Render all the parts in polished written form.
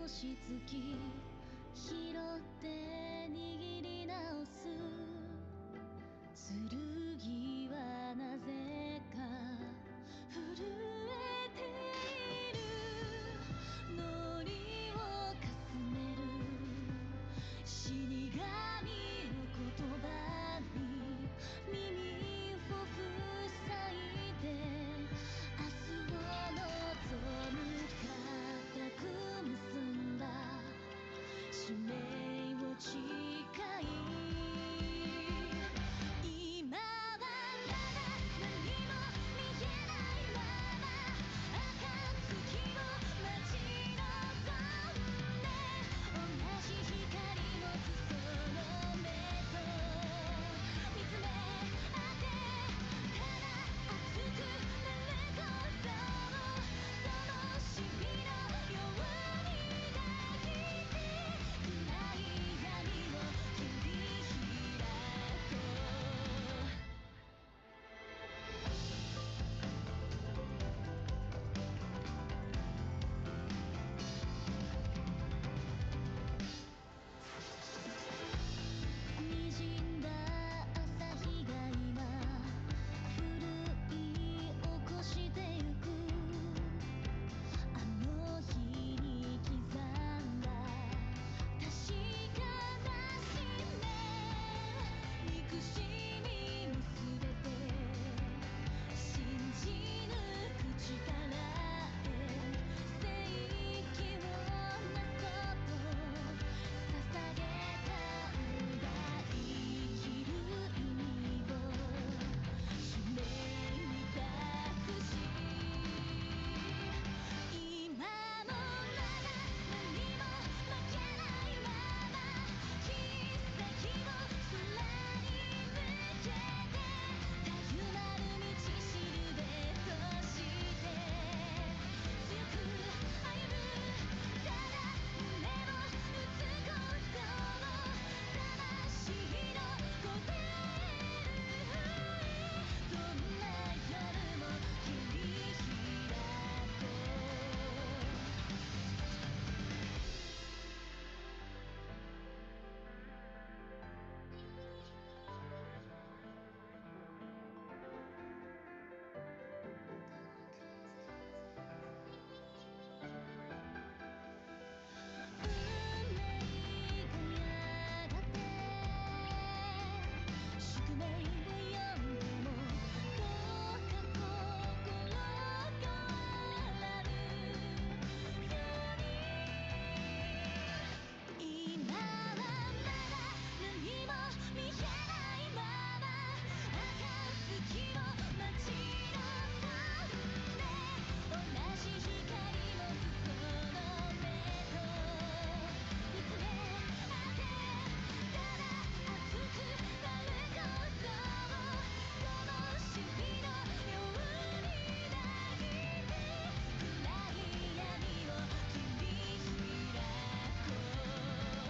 星月拾って握り直す剣はなぜか震えている糊をかすめる死神の言葉に耳を塞いで明日を望む固く結んだ使命を誓い今はまだ何も見えないまま暁を待ち望んで同じ光持つその目と見つめ合ってただ熱くなることをその日々のように抱いて暗い闇を切り開こう滲んだ朝日が今奮い起こしてゆくあの日に刻んだ確かな使命憎しみも全て信じ抜く力へ正義をなそうと捧げたんだ生きる意味を使命に託し今もまだ何も負けないまま切っ先を空に向けてたゆまる道しるべとして強く歩むただ胸を打つことを魂の答えるどんな夜も切り開こう運命がやがて宿命を呼んでもどうか心変わらぬように今はまだ何も見えないまま暁を待ち望んで同じ光持つその目と見つめ合ってただ熱くなることをその日々のように抱いて暗い闇を切り開こう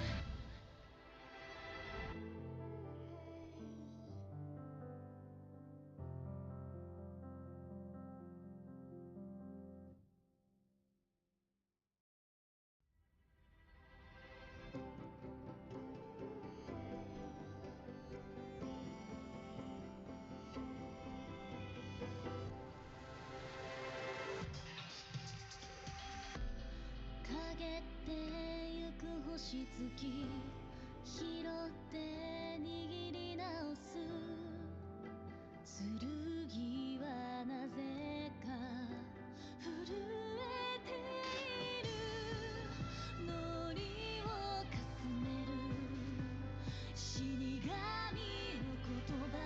陰ってゆく星月拾って握り直す剣はなぜか震えている糊をかすめる死神の言葉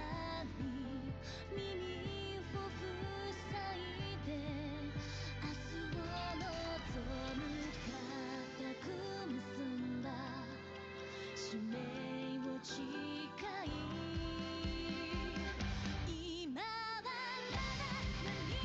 に耳を塞いで明日を望む固く結んだ使命を誓い今はまだ何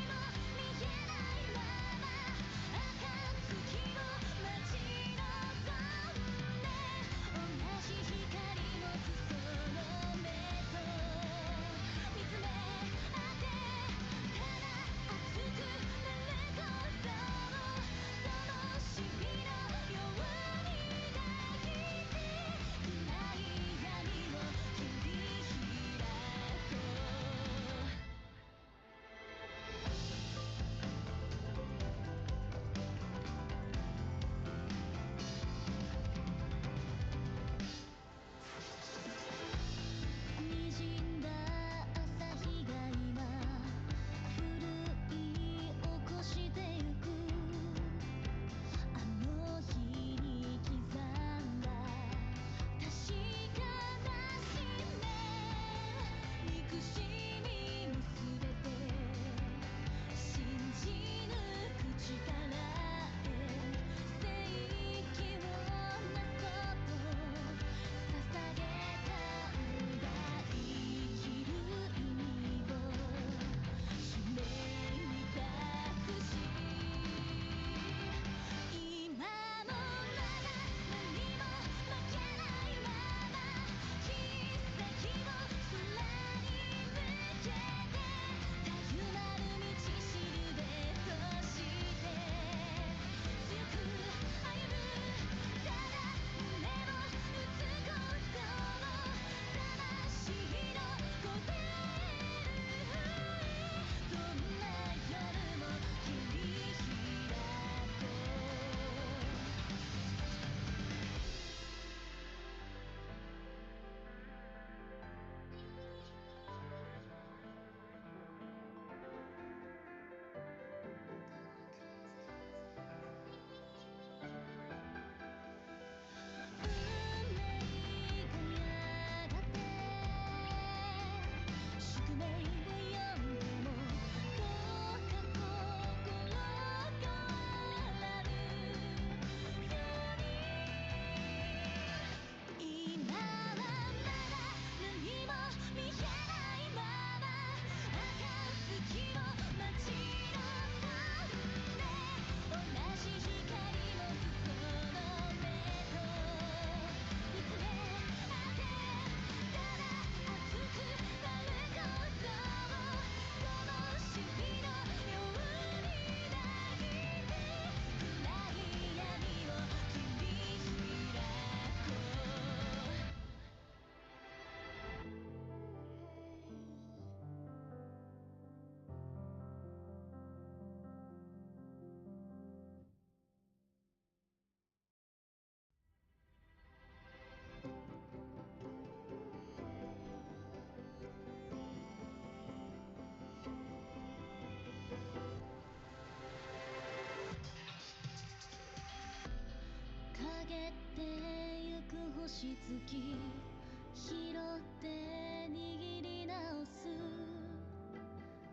しつき拾って握り直す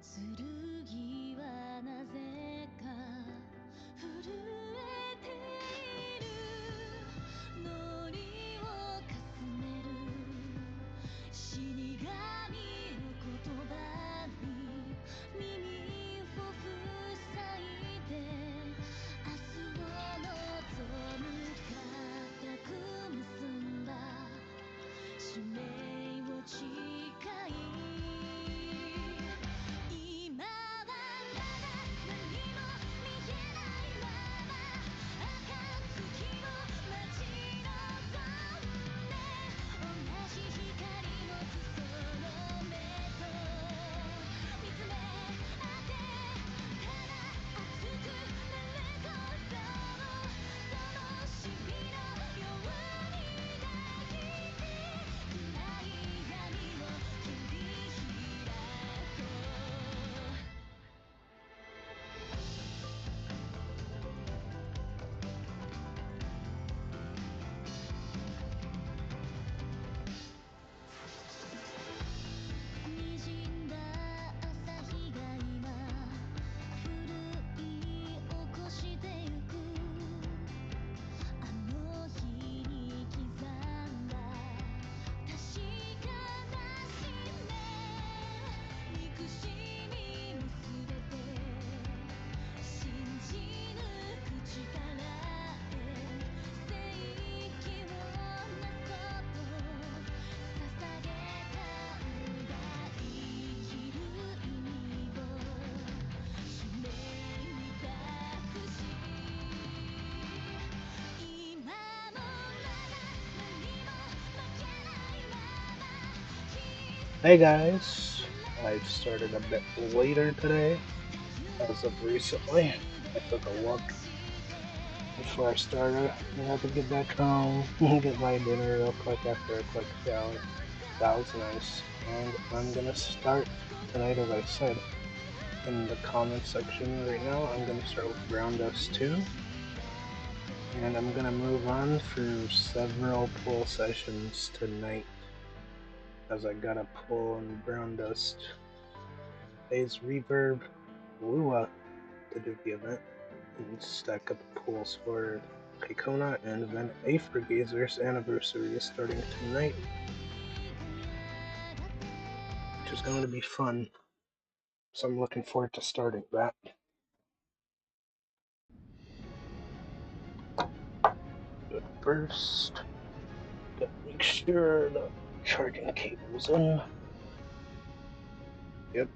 剣はなぜか震えているノリをかすめる死神の言葉に耳を塞いで明日を望む固く結んだ使命を誓い今はまだ何も見えないまま暁を待ち望んで同じ光持つその目と見つめ合ってただ熱くなることを灯火のように抱きて暗い闇を切り開こう滲んだ朝日が今ふるい起こしてゆくあの日に刻んだ確かな使命憎しみも全て信じ抜く力へ正義をなそうと捧げたんだ生きる意味を使命に託し今もまだ何も負けないまま Hey guys, I've started a bit later today. As of recently, I took a look before I started. I had to get back home, get my dinner real quick after a quick shower. That was nice. And I'm gonna start tonight, as I said, in the comment section right now. I'm gonna start with Brown Dust 2. And I'm gonna move on through several pull sessions tonight, as I gotta pull in Brown Dust, Haze-Reverb, Wuwa to do the event, and stack up pools for Kaikona, and then Aethergazer's anniversary is starting tonight, which is going to be fun. So I'm looking forward to starting that. But first, gotta make sure the charging cable's in. Yep.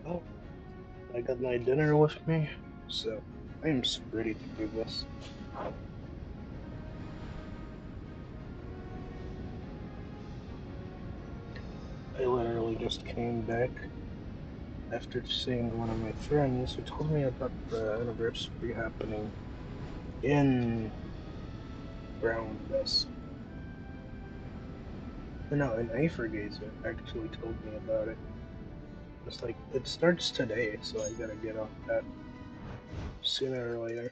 Oh, I got my dinner with me, so I am ready to do this. I literally just came back after seeing one of my friends who told me about the anniversary happening in Brown Dust. No, an Aethergazer actually told me about it. It's like, it starts today, so I gotta get on that sooner or later.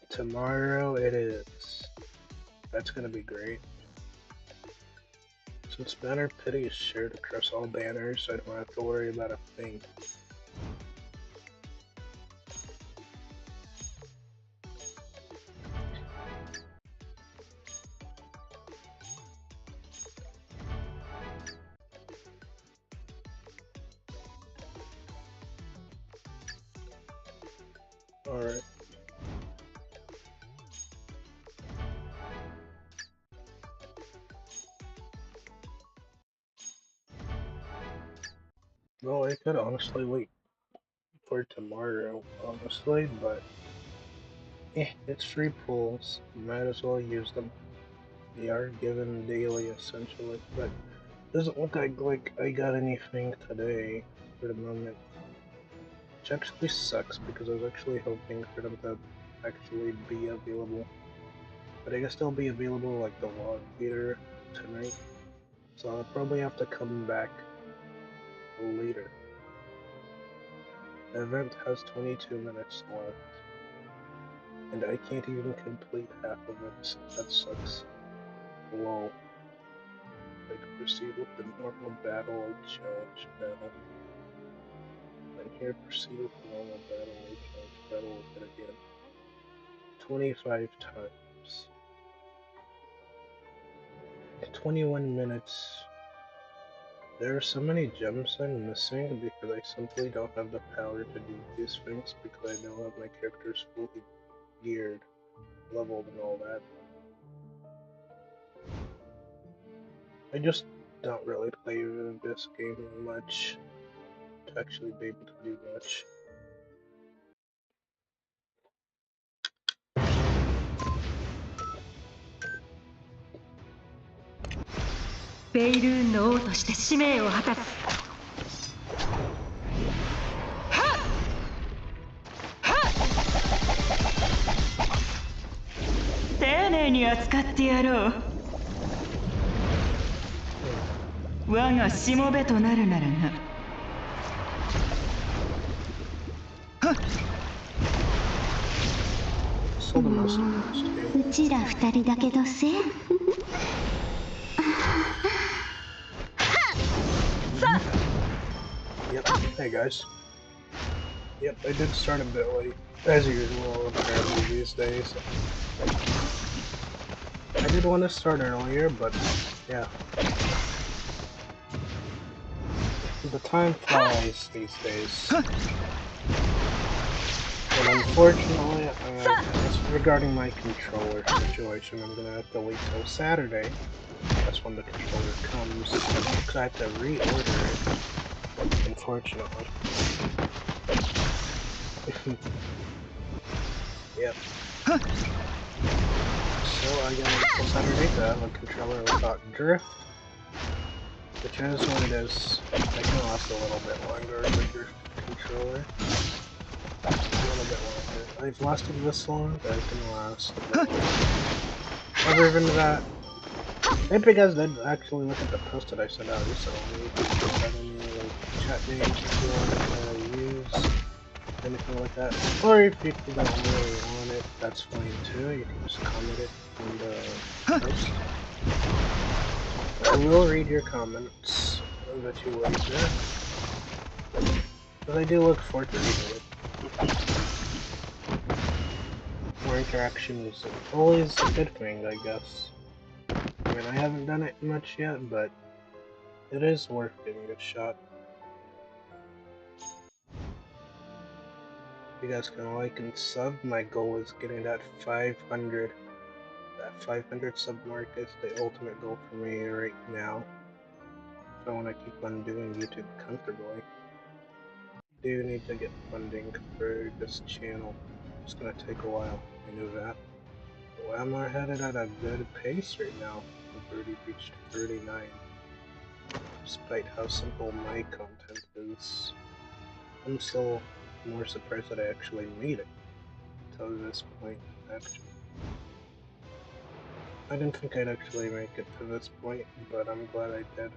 Tomorrow it is. That's gonna be great. Since Banner Pity is shared across all banners, I don't have to worry about a thing. Alright. Well, I could honestly wait for tomorrow, honestly, but it's free pools. Might as well use them. They are given daily, essentially, but doesn't look like I got anything today for the moment. Which actually sucks, because I was actually hoping for them to actually be available. But I guess they'll be available like the log theater tonight, so I'll probably have to come back later. The event has 22 minutes left. And I can't even complete half of it, so that sucks. Lol. Like, proceed with the normal battle or challenge battle. And here, proceed with the normal battle or challenge battle with it again. 25 times. 21 minutes. There are so many gems I'm missing because I simply don't have the power to do these things because I don't have my characters fully geared, leveled, and all that. I just don't really play this game much to actually be able to do much.ベイルーンの王として使命を果たす。丁寧に扱ってやろう。我がしもべとなるならな。うちら二人だけどせ。Yep. Hey guys. Yep, I did start a bit late, as usual apparently these days. I did want to start earlier, but yeah. The time flies these days. And unfortunately, regarding my controller situation, I'm gonna have to wait till Saturday. That's when the controller comes, because I have to reorder it. Unfortunately. Yep. So I gotta wait till Saturday to have a controller without drift. Which is what it is. I can last a little bit longer with a drift controller. A little bit longer. I've lasted this long, but I can last a bit longer. Other than that, if you guys did actually look at the post that I sent out recently, if you have any chat names you want to use, anything like that, or if you don't really want it, that's fine too. You can just comment it on the post. I will read your comments that you leave there, but I do look forward to reading it. More interaction is always a good thing, I guess. I mean, I haven't done it much yet, but it is worth giving it a shot. If you guys can like and sub, my goal is getting that 500. That 500 sub mark is the ultimate goal for me right now. If I want to keep on doing YouTube comfortably. I do need to get funding for this channel. It's gonna take a while, I know that. But I'm headed at a good pace right now. I've already reached 39. Despite how simple my content is. I'm still more surprised that I actually made it to this point, actually. I didn't think I'd actually make it to this point, but I'm glad I did.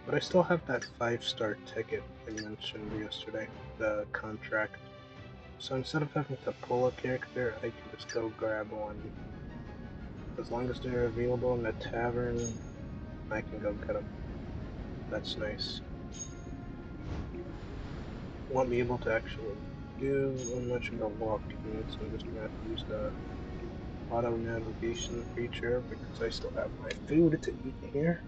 But I still have that 5-star ticket I mentioned yesterday, the contract. So instead of having to pull a character, I can just go grab one. As long as they're available in the tavern, I can go get them. That's nice. Won't be able to actually do much of the walking, so I'm just gonna have to use the auto navigation feature because I still have my food to eat here.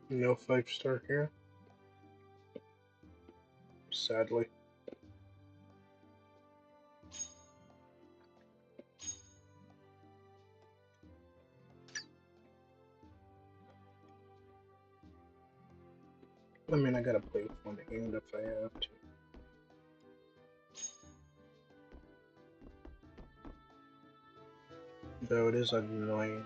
No 5-star here. Sadly. I mean, I gotta play with one hand if I have to. Though it is annoying.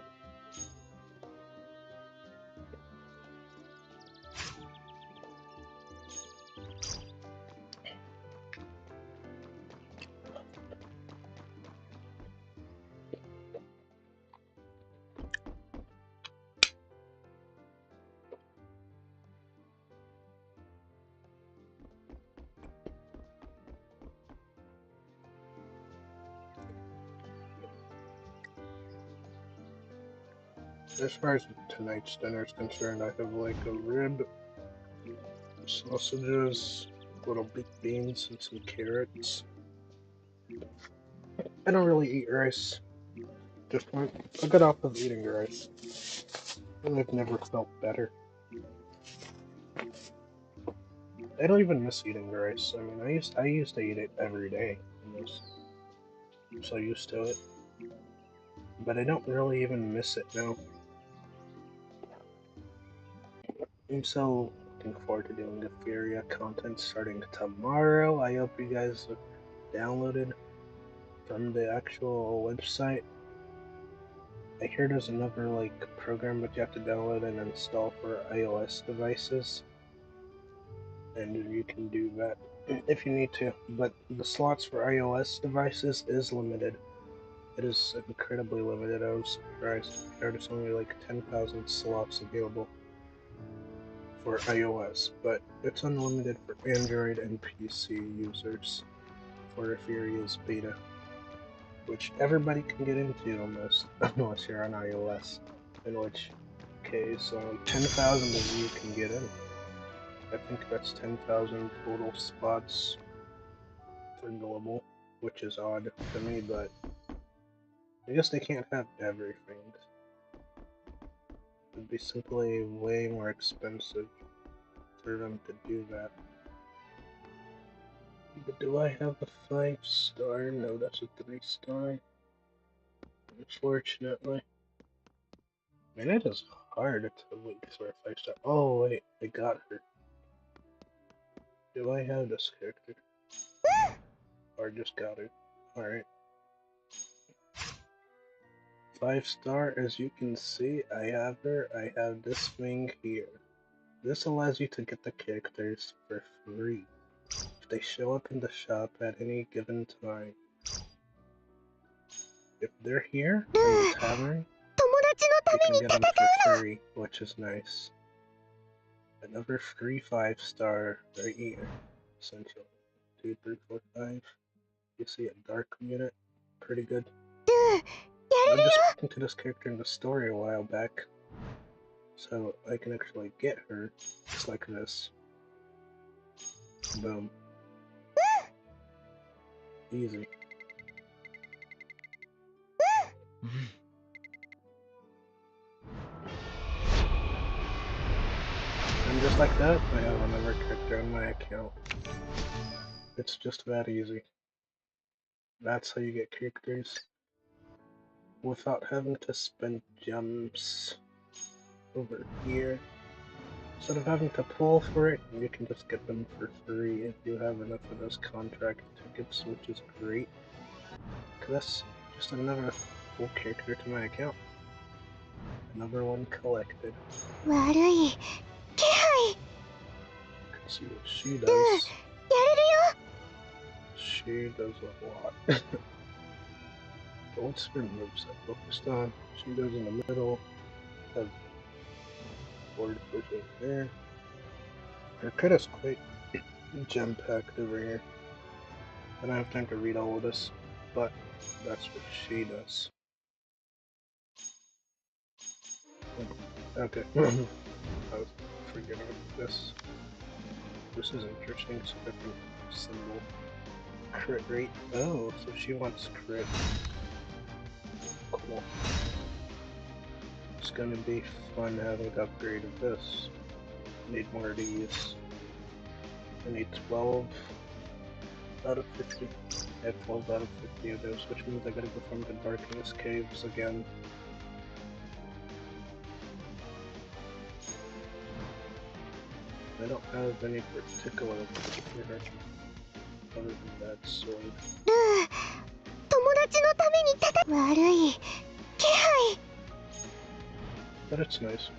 As far as tonight's dinner is concerned, I have like a rib, sausages, little baked beans, and some carrots. I don't really eat rice. Just I got off of eating rice, and I've never felt better. I don't even miss eating rice. I mean, I used to eat it every day. Almost. I'm so used to it, but I don't really even miss it now. I'm so looking forward to doing the Furia content starting tomorrow. I hope you guys have downloaded from the actual website. I hear there's another like program that you have to download and install for iOS devices, and you can do that if you need to. But the slots for iOS devices is limited. It is incredibly limited. I was surprised. There's only like 10,000 slots available for iOS, but it's unlimited for Android and PC users for Furia's beta, which everybody can get into almost, unless you're on iOS, in which case only 10,000 of you can get in. I think that's 10,000 total spots for global, which is odd to me, but I guess they can't have everything. It'd be simply way more expensive for them to do that. But do I have a 5-star? No, that's a 3-star. Unfortunately. Man, it is hard to wait for a 5-star. Oh, wait, I got her. Do I have this character? Or just got her? Alright. 5-star, as you can see, I have her. I have this thing here. This allows you to get the characters for free if they show up in the shop at any given time. If they're here in the tavern, you can get them for free, which is nice. Another free 5-star right here, essentially. 2, 3, 4, 5. You see a dark unit, pretty good. I'm just speaking to this character in the story a while back, so I can actually get her just like this. Boom. Easy. And just like that, I have another character on my account. It's just that easy. That's how you get characters without having to spend gems over here. Instead of having to pull for it, you can just get them for free if you have enough of those contract tickets, which is great. Because that's just another cool character to my account. Another one collected. You can see what she does. She does a lot. What's her moveset focused on? She goes in the middle. Has forward pushing there. Her kit is quite gem packed over here. I don't have time to read all of this, but that's what she does. Okay. I was forgetting about this. This is interesting. So different symbol. Crit rate. Oh, so she wants crit. Cool. It's gonna be fun having upgraded this. Need more of these. I need 12 out of 50. I have 12 out of 50 of those, which means I gotta go from the Darkness Caves again. I don't have any particular here, other than that sword. But it's nice.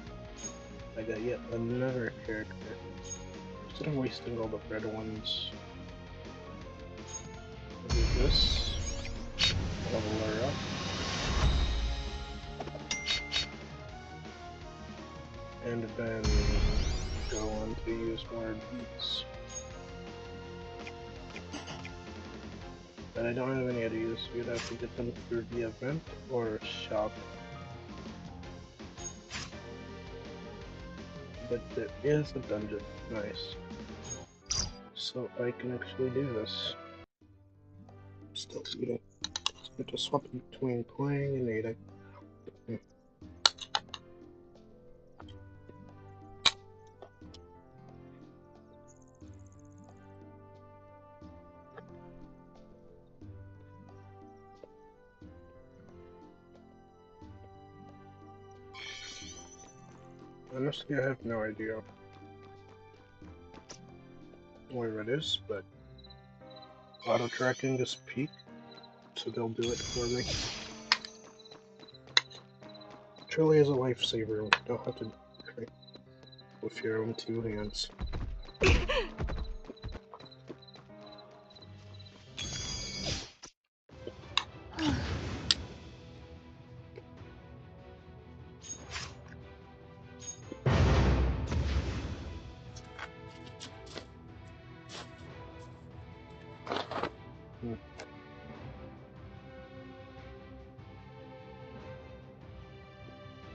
I got yet another character. Instead of wasting all the red ones, I'll do this. Level her up. And then go on to use more beats. But I don't have any ideas, so you'd have to get them through the event or shop. But there is a dungeon. Nice. So I can actually do this. Still eating. It's good to swap between playing and eating. Honestly, I have no idea where it is, but auto tracking this peak, so they'll do it for me. Truly is a lifesaver. You don't have to try with your own two hands.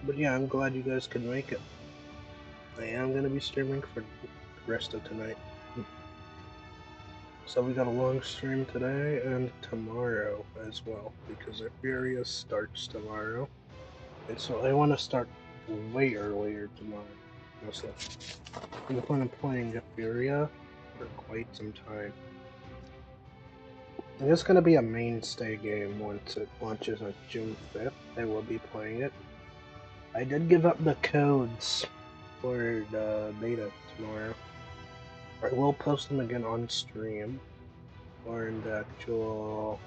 But yeah, I'm glad you guys could make it. I am going to be streaming for the rest of tonight. So we got a long stream today and tomorrow as well, because Euphoria starts tomorrow. And so I want to start way earlier tomorrow. So I'm going to be playing Euphoria for quite some time. And it's going to be a mainstay game once it launches on June 5th. I will be playing it. I did give up the codes for the beta tomorrow. I will post them again on stream or in the actual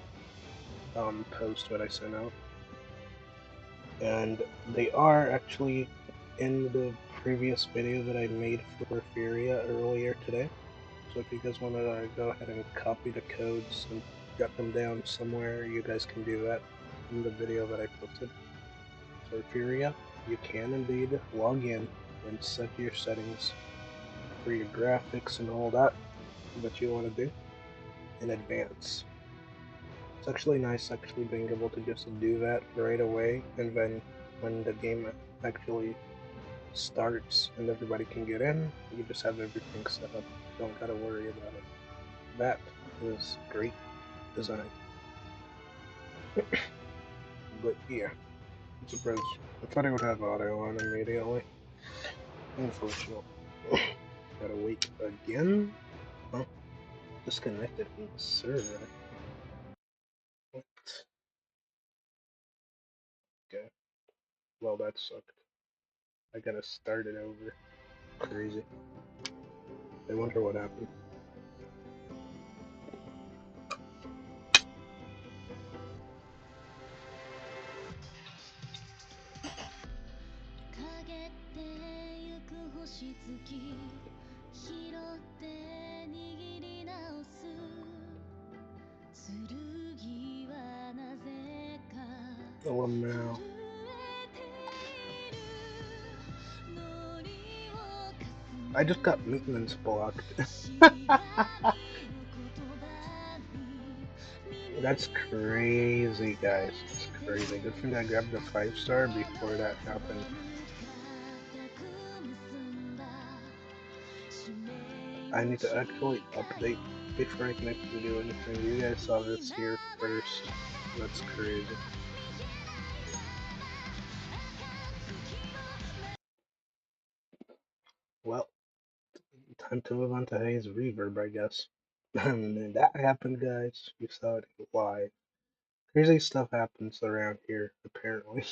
post that I sent out. And they are actually in the previous video that I made for Furia earlier today. So if you guys want to go ahead and copy the codes and jot them down somewhere, you guys can do that in the video that I posted. For Furia, you can indeed log in and set your settings for your graphics and all that you want to do in advance. It's actually nice actually being able to just do that right away, and then when the game actually starts and everybody can get in, you just have everything set up. Don't gotta worry about it. That is great design. But yeah, I'm surprised. I thought I would have audio on immediately. Unfortunately. Gotta wait again? Huh? Disconnected from the server. What? Okay. Well, that sucked. I gotta start it over. Crazy. I wonder what happened. Oh, no. I just got maintenance blocked. That's crazy, guys. That's crazy. Good thing I grabbed the 5-star before that happened. I need to actually update before I can actually do anything. You guys saw this here first. That's crazy. Well, time to move on to Haze-Reverb, I guess. And that happened, guys. You saw it live. Crazy stuff happens around here, apparently.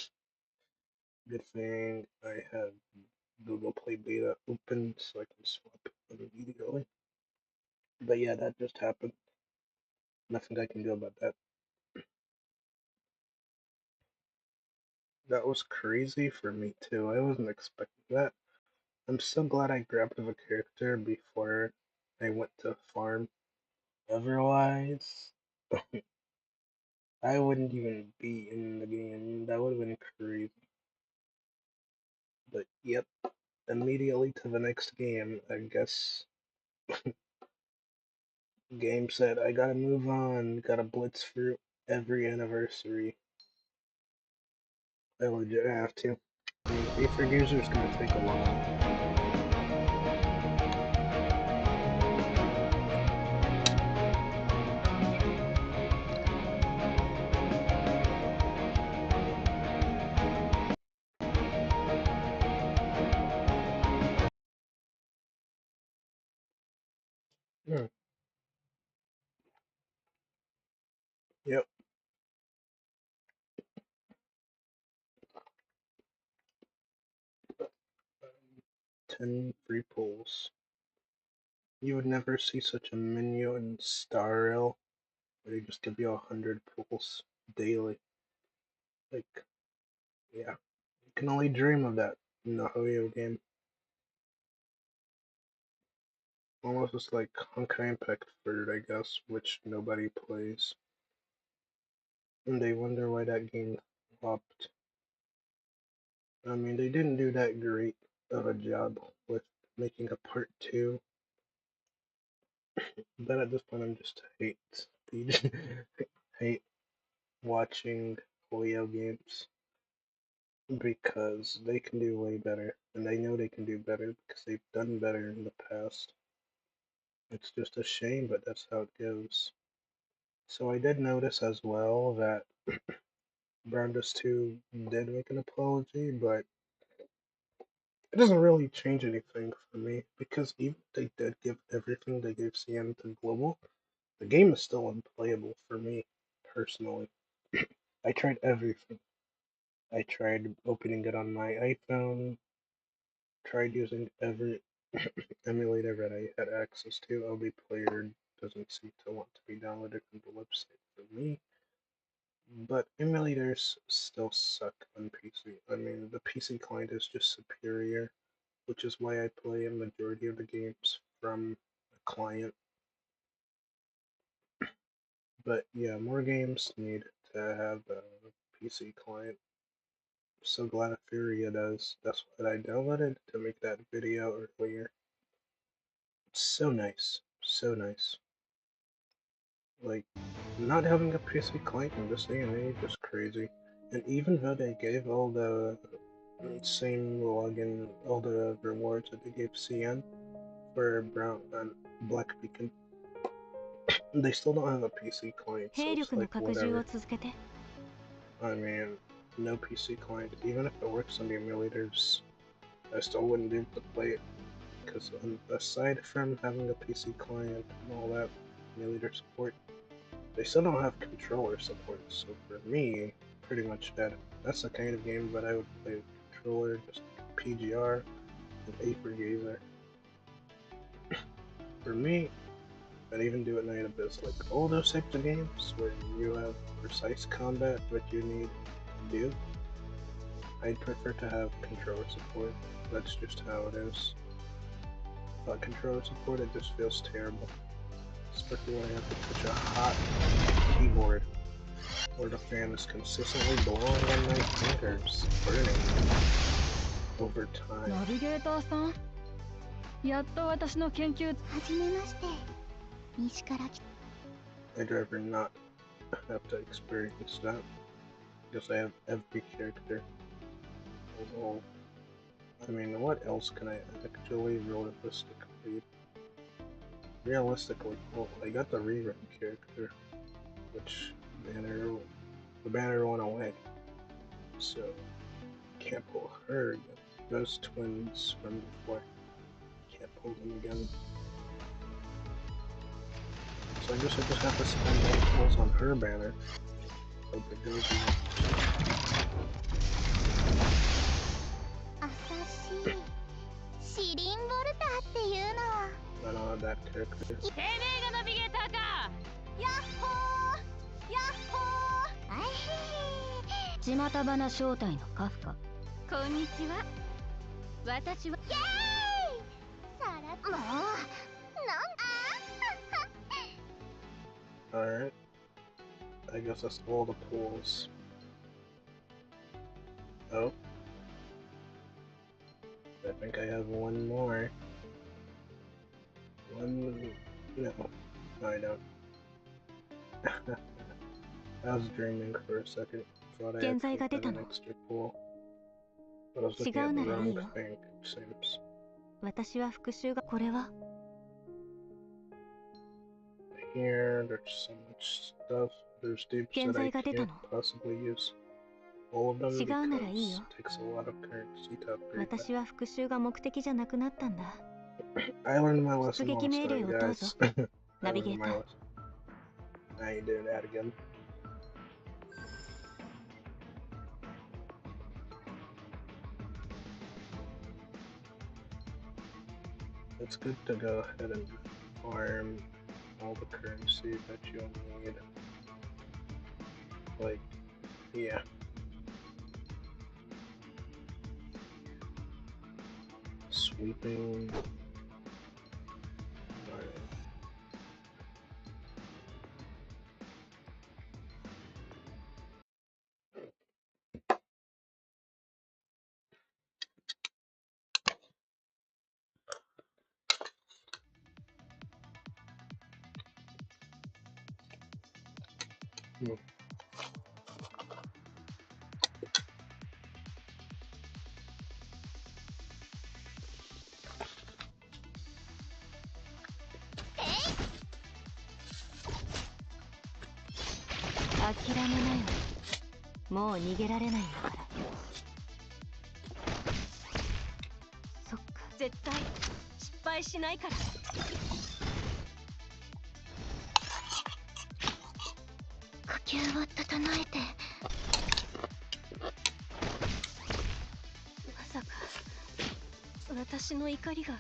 Good thing I have Google Play Beta open so I can swap immediately. But yeah, that just happened. Nothing I can do about that. That was crazy for me too. I wasn't expecting that. I'm so glad I grabbed the character before I went to farm. Otherwise, I wouldn't even be in the game. That would have been crazy. But yep, immediately to the next game. I guess game said I gotta move on. Gotta blitz through every anniversary. I legit have to. I mean, aethergazer is gonna take a while. Hmm. Yep. 10 free pulls. You would never see such a menu in Star Rail where they just give you 100 pulls daily. Like, yeah. You can only dream of that in the Hoyo game. Almost just like Honkai Impact 3rd, I guess, which nobody plays. And they wonder why that game flopped. I mean, they didn't do that great of a job with making a part 2. But at this point, I'm just hate watching Hoyo games because they can do way better, and I know they can do better because they've done better in the past. It's just a shame, but that's how it goes. So I did notice as well that Brandis 2 did make an apology, but it doesn't really change anything for me because even if they did give everything they gave CN to Global, the game is still unplayable for me personally. I tried everything. I tried opening it on my iPhone, tried using every emulator that I had access to. LD Player doesn't seem to want to be downloaded from the website for me. But emulators still suck on PC. I mean, the PC client is just superior, which is why I play a majority of the games from a client. But yeah, more games need to have a PC client. I'm so glad Furia does. That's what I downloaded to make that video earlier. It's so nice. So nice. Like, not having a PC client in this day and age is crazy. And even though they gave all the same login, all the rewards that they gave CN for Brown and Black Beacon, they still don't have a PC client, so it's like whatever. I mean, no PC client, even if it works on the emulators, I still wouldn't be able to play it, because aside from having a PC client and all that emulator support, they still don't have controller support, so for me, pretty much dead. That's the kind of game that I would play with controller, just PGR and aethergazer. For me, I'd even do it Night Abyss, like all those types of games where you have precise combat that you need to do. I'd prefer to have controller support. That's just how it is. Without controller support, it just feels terrible. Especially when I have to touch a hot keyboard where the fan is consistently blowing on my fingers, burning over time. ナビゲーターさん、やっと私の研究。はじめまして。西から来。I'd rather not have to experience that because I have every character. Well, I mean, what else can I actually realistically? Well, I got the rerun character, which the banner went away, so can't pull her again. Those twins from before, can't pull them again. So I guess I just have to spend all the pulls on her banner. Hope it goes well. シリンボルターっていうの。 I don't have that character. てめえがナビゲーターか。やっほーやっほー。あへー。巷花正体のカフカ。こんにちは。私はイエーイ。さらもうなん Alright. I guess that's all the pools. Oh. I think I have one more. One... No. No, I don't. I was dreaming for a second. Thought I actually had an extra pool. But I was looking at the wrong thing, it seems. 私は復讐がこれは Here, there's so much stuff. There's dupes that I can't possibly use. All of them because it takes a lot of currency to upgrade that. 私は復讐が目的じゃなくなったんだ。 I learned my lesson last time, guys. I learned my lesson. I ain't doing that again. It's good to go ahead and farm all the currency that you'll need. Like, yeah. Sweeping. Alright.諦めなよ。もう逃げられないんだから。そっか、絶対失敗しないから。呼吸を整えて。まさか私の怒りが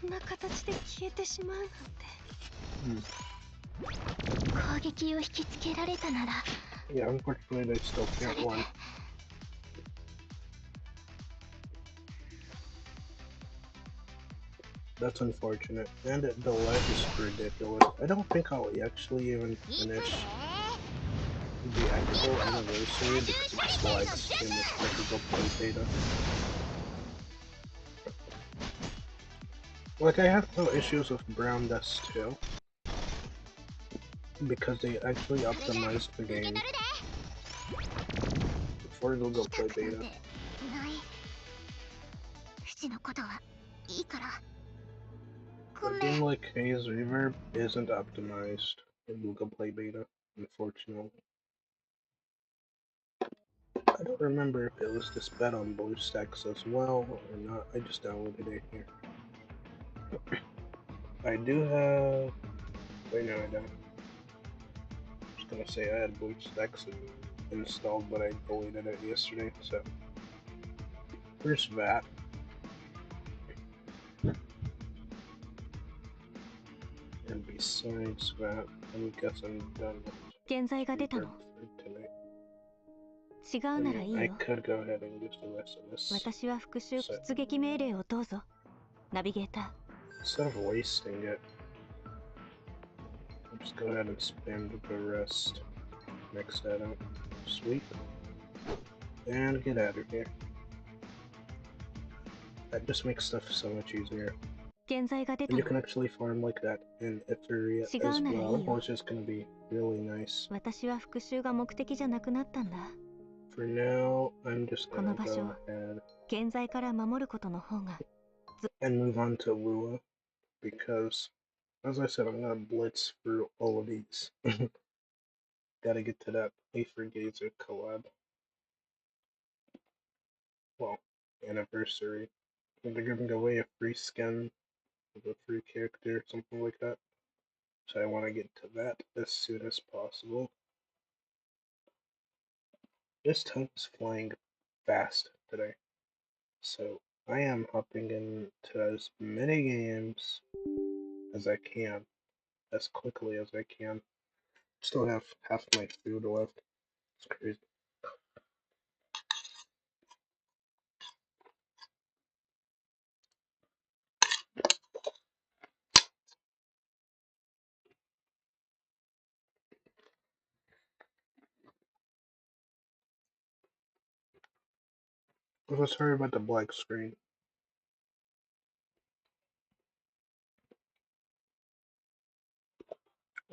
こんな形で消えてしまうなんて。攻撃を引きつけられたなら。Yeah, unfortunately they still can't win. That's unfortunate. And the lag is ridiculous. I don't think I'll actually even finish the actual anniversary because it's lags too much technical play data. Like, I have no issues with Brown Dust too. Because they actually optimized the game for Google Play Beta. But a game like Haze-Reverb isn't optimized in Google Play Beta, unfortunately. I don't remember if it was this bad on BlueStacks as well or not. I just downloaded it here. I do have... Wait, no, I don't. I was gonna say I had BlueStacks installed, but I deleted it yesterday, so... First that. And besides that, I guess I'm done with Haze-Reverb for tonight. I could go ahead and use the rest of this. Instead of wasting it, I'll just go ahead and spam the rest. Mix that up. Sweep. And get out of here. That just makes stuff so much easier. And you can actually farm like that in Aether as well, which is going to be really nice. For now, I'm just going to go ahead and move on to Wuwa, because, as I said, I'm going to blitz through all of these. Gotta get to that aethergazer collab. Well, anniversary. They're giving away a free skin of a free character, something like that. So I want to get to that as soon as possible. This time is flying fast today. So I am hopping into as many games as I can, as quickly as I can. Still have half my food left. It's crazy. I'm sorry about the black screen.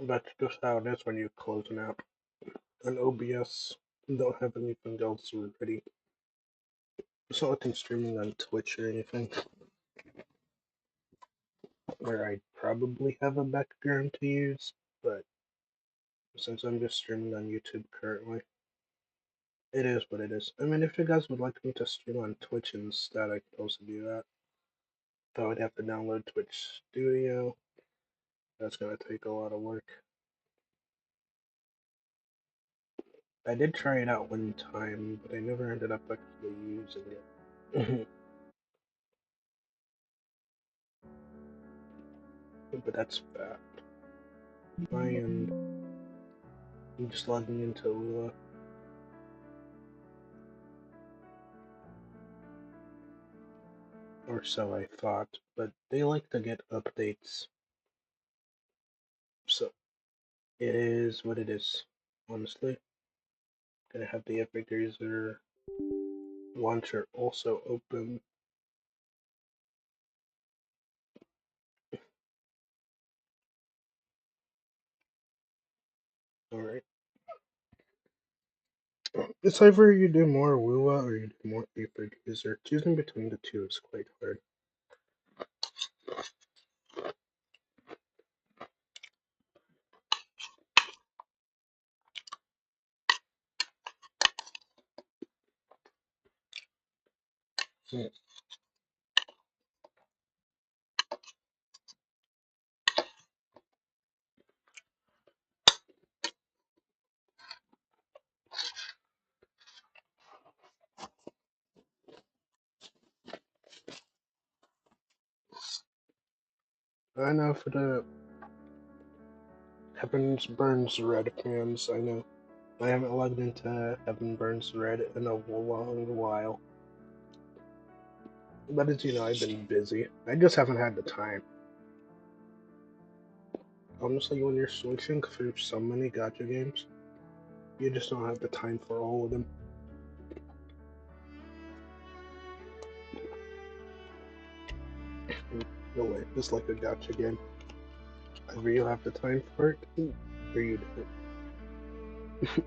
That's just how it is when you close an app. On OBS, you don't have anything else ready. It's not like I'm streaming on Twitch or anything, where I probably have a background to use, but since I'm just streaming on YouTube currently, it is what it is. I mean, if you guys would like me to stream on Twitch instead, I could also do that. Though I'd have to download Twitch Studio. That's gonna take a lot of work. I did try it out one time, but I never ended up actually using it. But that's bad. My end. I'm just logging into Wuwa. Or so I thought, but they like to get updates. So it is what it is, honestly. Gonna have the aethergazer launcher also open. Alright. It's either you do more Wuwa or you do more aethergazer. Choosing between the two is quite hard. Yeah. I know for the Heavens Burns Red fans, I know. I haven't logged into Heaven Burns Red in a long while. But as you know, I've been busy. I just haven't had the time. Honestly, when you're switching through so many gacha games, you just don't have the time for all of them. No way, it's like a gacha game. Either you have the time for it, or you don't.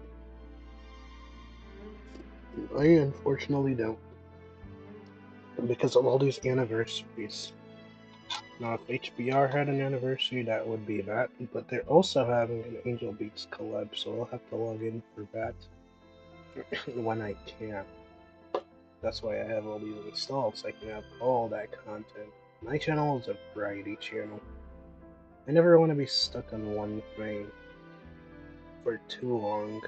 I unfortunately don't. Because of all these anniversaries. Now, if HBR had an anniversary, that would be that, but they're also having an Angel Beats collab, so I'll have to log in for that when I can. That's why I have all these installed, so I can have all that content. My channel is a variety channel. I never want to be stuck on one thing for too long.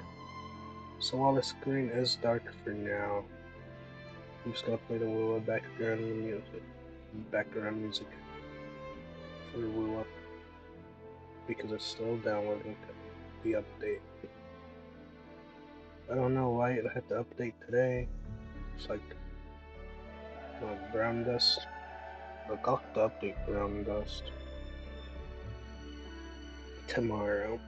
So while the screen is dark for now, I'm just gonna play the Wuwa background music for Wuwa because it's still downloading the update. I don't know why it had to update today. It's like brown dust. Look, I'll have to update brown dust tomorrow.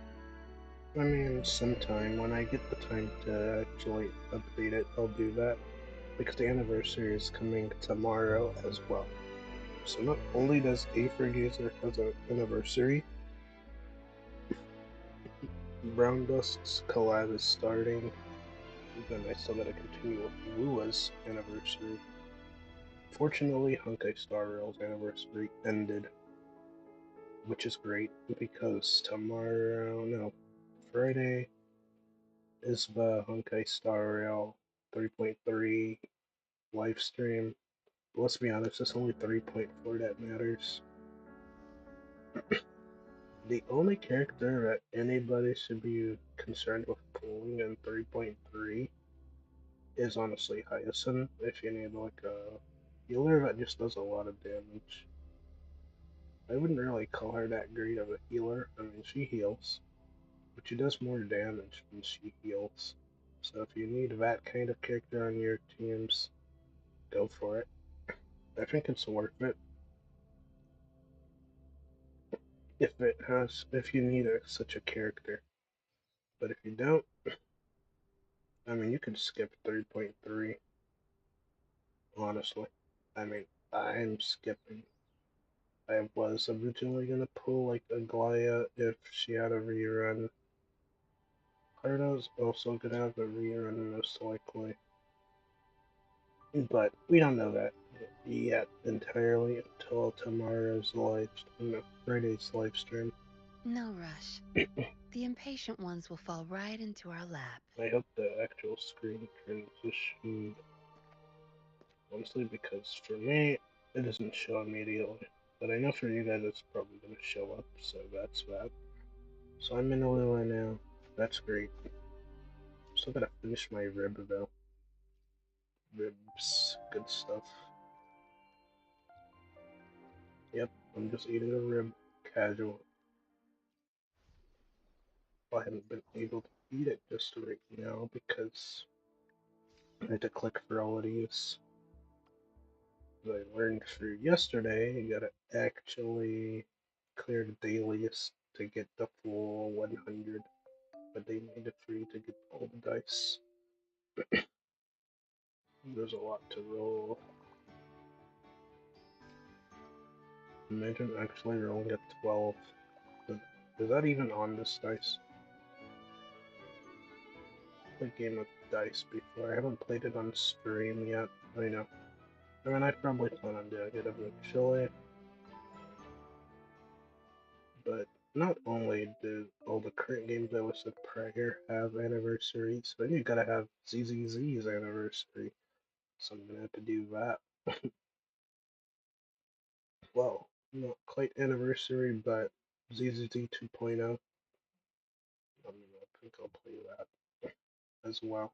I mean, sometime when I get the time to actually update it, I'll do that. Because the anniversary is coming tomorrow as well. So not only does aethergazer have an anniversary, Brown Dust's collab is starting, then I still gotta continue with Wuwa's anniversary. Fortunately, Honkai Star Rail's anniversary ended, which is great because Friday is the Honkai Star Rail 3.3 live stream. But let's be honest, it's only 3.4 that matters. The only character that anybody should be concerned with pulling in 3.3 is honestly Hyacinth, if you need like a healer that just does a lot of damage. I wouldn't really call her that great of a healer. I mean, she heals, but she does more damage than she heals. So if you need that kind of character on your teams, go for it. I think it's worth it. If you need such a character. But if you don't, I mean, you could skip 3.3. honestly. I mean, I'm skipping. I was originally gonna pull like a Glaya if she had a rerun. Cardo's also gonna have a rerun most likely. But we don't know that yet entirely until tomorrow's Friday's live stream. No rush. The impatient ones will fall right into our lap. I hope the actual screen transitioned, honestly, because for me, it doesn't show immediately. But I know for you guys it's probably going to show up, so that's that. So I'm in Wuwa now. That's great. Still gotta finish my rib though. Ribs, good stuff. Yep, I'm just eating a rib, casual. I haven't been able to eat it just right now because I had to click for all of these. As I learned through yesterday, you gotta actually clear the dailies to get the full 100, but they made it free to get all the dice. There's a lot to roll. Imagine actually rolling a 12. Is that even on this dice? I played game of dice before. I haven't played it on stream yet. I know. I mean, I probably plan on doing it eventually. But not only do all the current games I listed prior have anniversaries, then you gotta have ZZZ's anniversary. So I'm gonna have to do that. Well, not quite anniversary, but ZZZ 2.0. I think I'll play that as well.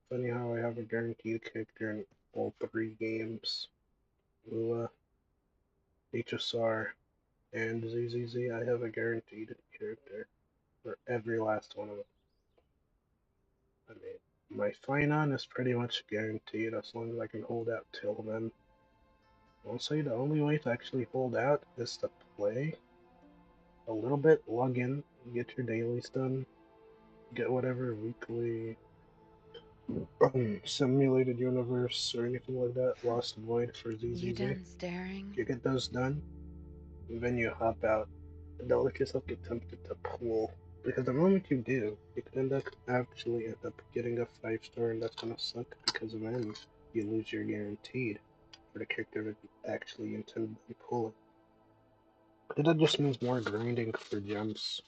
Funny how I have a guaranteed character in all three games. Wuwa, HSR, and ZZZ. I have a guaranteed character for every last one of them. I mean, my Finon is pretty much guaranteed as long as I can hold out till then. I'll say the only way to actually hold out is to play a little bit, log in, get your dailies done, get whatever weekly simulated universe or anything like that, Lost Void for You ZZZ. done staring? You get those done, and then you hop out, and don't let yourself get tempted to pull. Because the moment you do, you can actually end up getting a 5-star, and that's gonna suck because then you lose your guaranteed for the character that you actually intended to pull. But that just means more grinding for gems.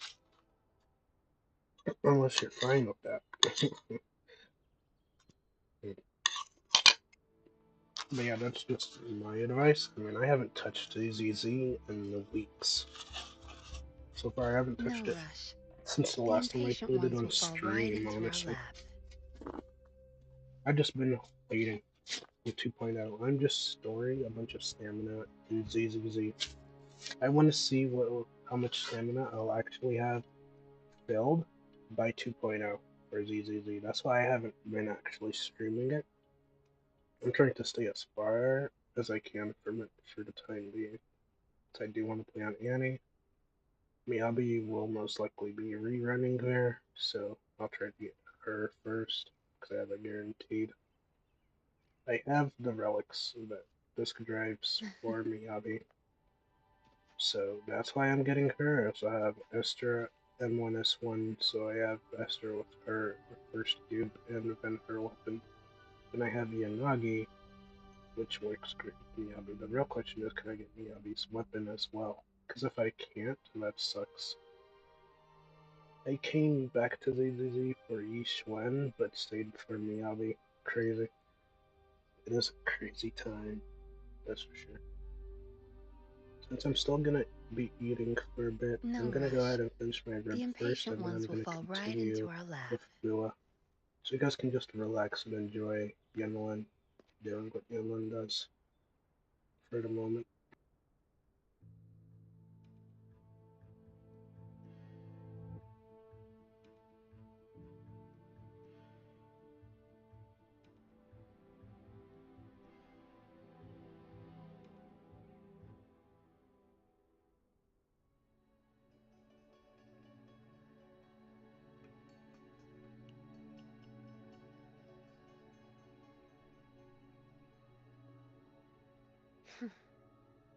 Unless you're fine with that. But yeah, that's just my advice. I mean, I haven't touched ZZ in weeks. So far, I haven't No touched it rush. since the The last time I impatient played it ones on will fall right stream, into our honestly. lap. I've just been waiting with 2.0. I'm just storing a bunch of stamina in ZZZ. I want to see how much stamina I'll actually have filled by 2.0 for ZZZ. That's why I haven't been actually streaming it. I'm trying to stay as far as I can from it for the time being. I do want to play on Annie. Miyabi will most likely be rerunning there, so I'll try to get her first, because I have it guaranteed. I have the relics, the disk drives for Miyabi, so that's why I'm getting her. So I have Esther M1S1, so I have Esther with her first cube, and then her weapon. Then I have Yanagi, which works great with Miyabi. The real question is, can I get Miyabi's weapon as well? Because if I can't, that sucks. I came back to ZZZ for Yishwen, but stayed for Miyabi. Crazy. It is a crazy time, that's for sure. Since I'm still gonna be eating for a bit, No I'm gonna go rush. ahead and finish my rib The first, impatient and then I'm ones will gonna fall right into continue our lap. with Wuwa. So you guys can just relax and enjoy Yanlin doing what Yanlin does for the moment.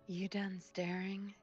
You done staring?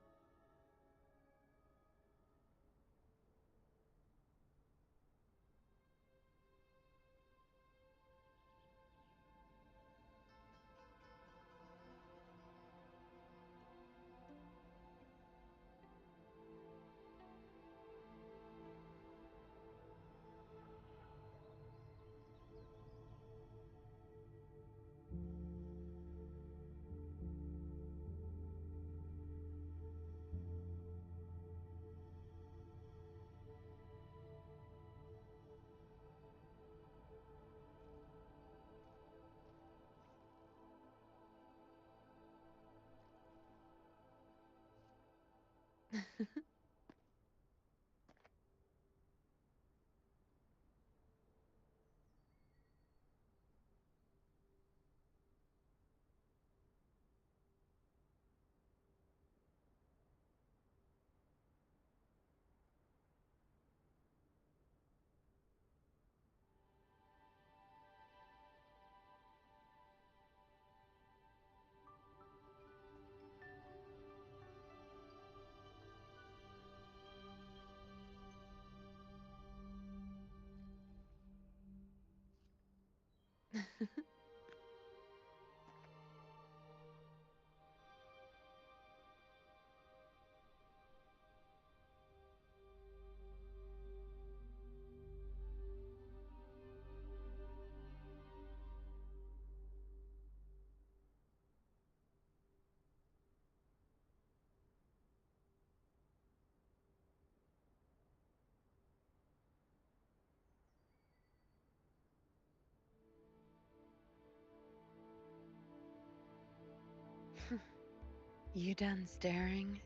You done staring?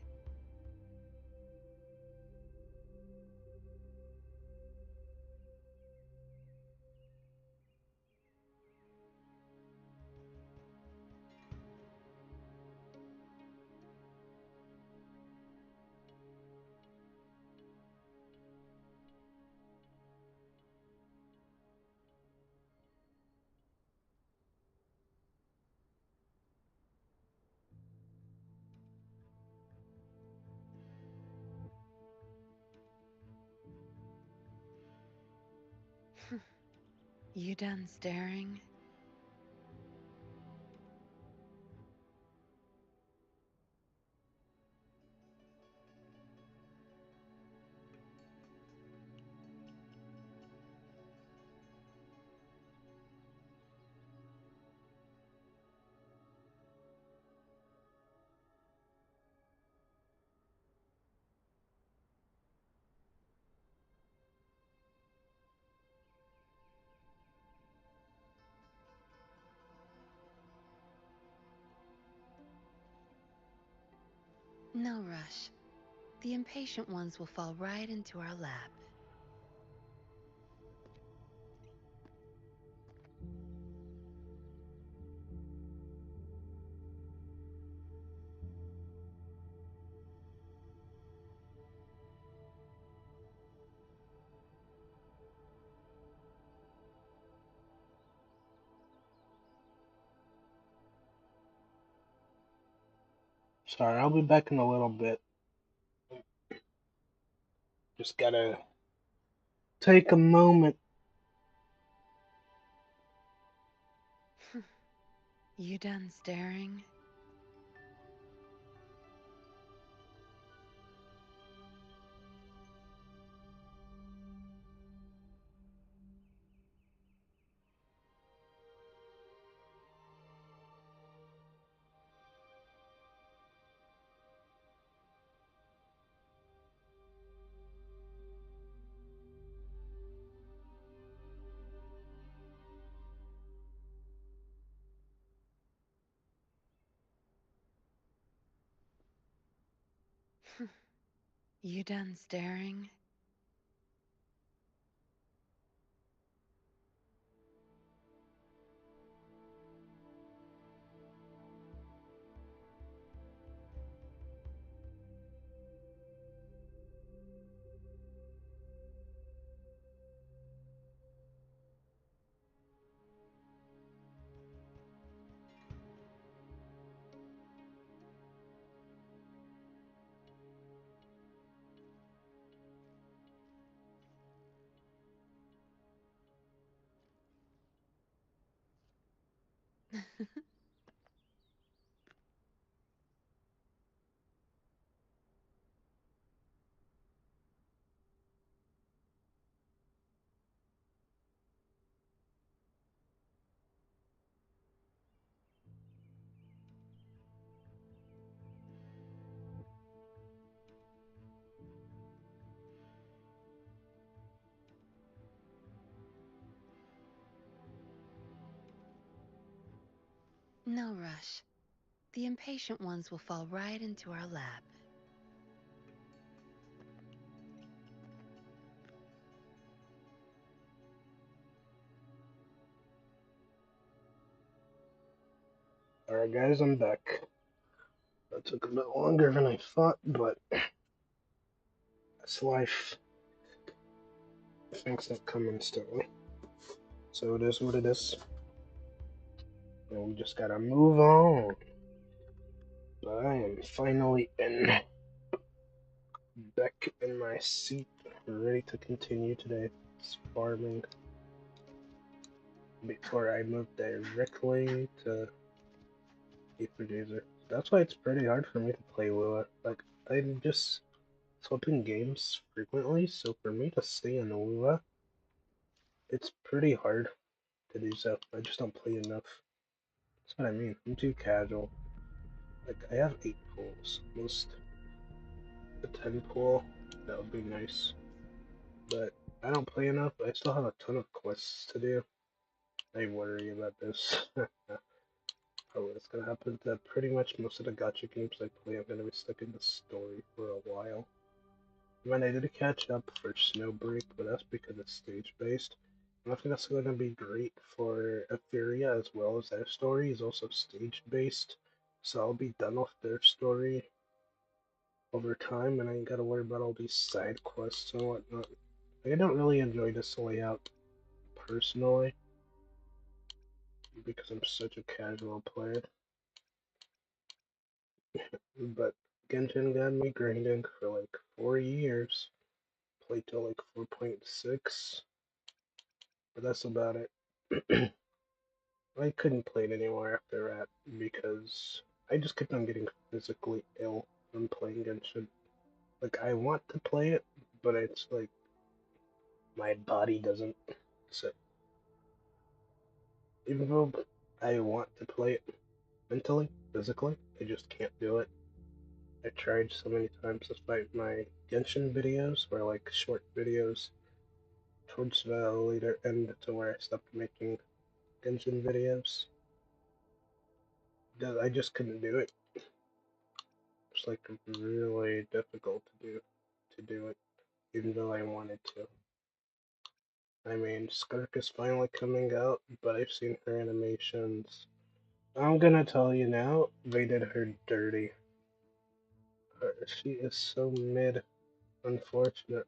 You done staring? No rush. The impatient ones will fall right into our lap. Sorry, I'll be back in a little bit. Just gotta take a moment. You done staring? You done staring? No rush. The impatient ones will fall right into our lap. Alright guys, I'm back. That took a bit longer than I thought, but that's life. Things don't come instantly. So it is what it is. And we just gotta move on. But I am finally back in my seat, ready to continue today's farming before I move directly to aethergazer. That's why it's pretty hard for me to play Wuwa. Like, I'm just swapping games frequently, so for me to stay in Wuwa, it's pretty hard to do so. I just don't play enough. That's what I mean. I'm too casual. Like, I have 8 pools. Most a 10 pool, that would be nice. But I don't play enough. I still have a ton of quests to do. I worry about this. What's gonna happen to pretty much most of the gacha games I play, I'm gonna be stuck in the story for a while. I mean, I did catch up for Snowbreak, but that's because it's stage-based. And I think that's gonna be great for Etheria as well, as their story is also stage-based. So I'll be done with their story over time, and I ain't gotta worry about all these side quests and whatnot. I don't really enjoy this layout personally, because I'm such a casual player. But Genshin got me grinding for like 4 years. Played till like 4.6, but that's about it. I couldn't play it anymore after that because I just kept on getting physically ill from playing Genshin. Like, I want to play it, but it's like my body doesn't. So, even though I want to play it mentally, physically, I just can't do it. I tried so many times despite my Genshin videos, were like short videos, towards the later end to where I stopped making Genshin videos. I just couldn't do it. It's like really difficult to do it, even though I wanted to. I mean, Skirk is finally coming out, but I've seen her animations. I'm gonna tell you now, they did her dirty. She is so mid, unfortunate.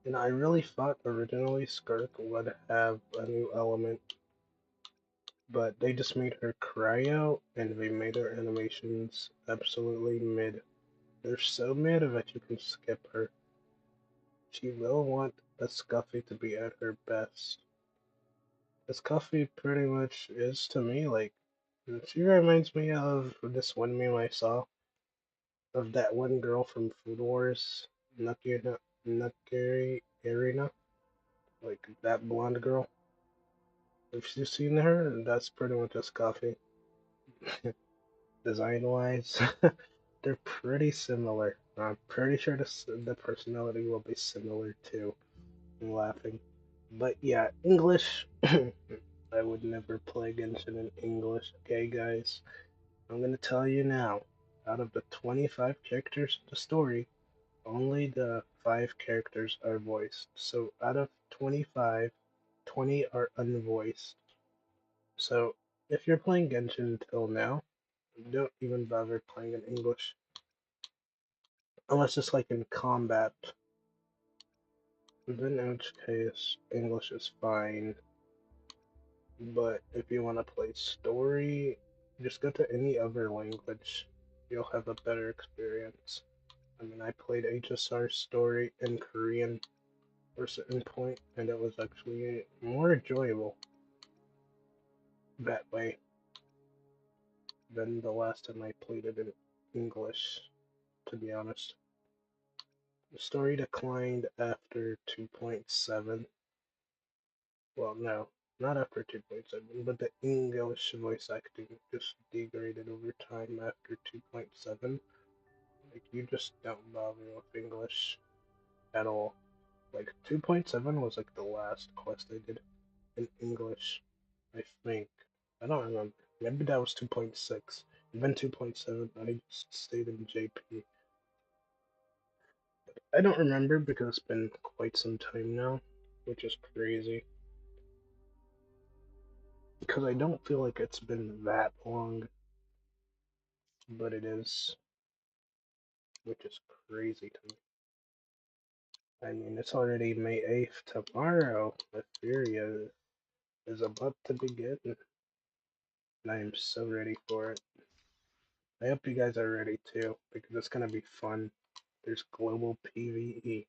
And I really thought originally Skirk would have a new element, but they just made her cryo, and they made her animations absolutely mid. They're so mid that you can skip her. She will want a Scuffy to be at her best. A Scuffy pretty much is to me like, she reminds me of this one meme I saw of that one girl from Food Wars, Nakiri Arena, like that blonde girl. If you've seen her, that's pretty much a Scuffy. Design-wise, they're pretty similar. I'm pretty sure the personality will be similar too. I'm laughing. But yeah, English. I would never play Genshin in English. Okay, guys? I'm gonna tell you now. Out of the 25 characters in the story, only the 5 characters are voiced. So out of 25, 20 are unvoiced. So if you're playing Genshin until now, don't even bother playing in English. Unless it's like in combat. Then in which case, English is fine. But if you want to play story, just go to any other language. You'll have a better experience. I mean, I played HSR story in Korean for a certain point, and it was actually more enjoyable that way. than the last time I played it in English, to be honest. The story declined after 2.7. Well, no, not after 2.7, but the English voice acting just degraded over time after 2.7. Like, you just don't bother with English at all. Like, 2.7 was like the last quest I did in English, I think. I don't remember. Maybe that was 2.6. Even 2.7, I just stayed in JP. I don't remember because it's been quite some time now, which is crazy. Because I don't feel like it's been that long, but it is, which is crazy to me. I mean, it's already May 8th tomorrow. Etheria is about to begin, and I am so ready for it. I hope you guys are ready too, because it's gonna be fun. There's global PvE.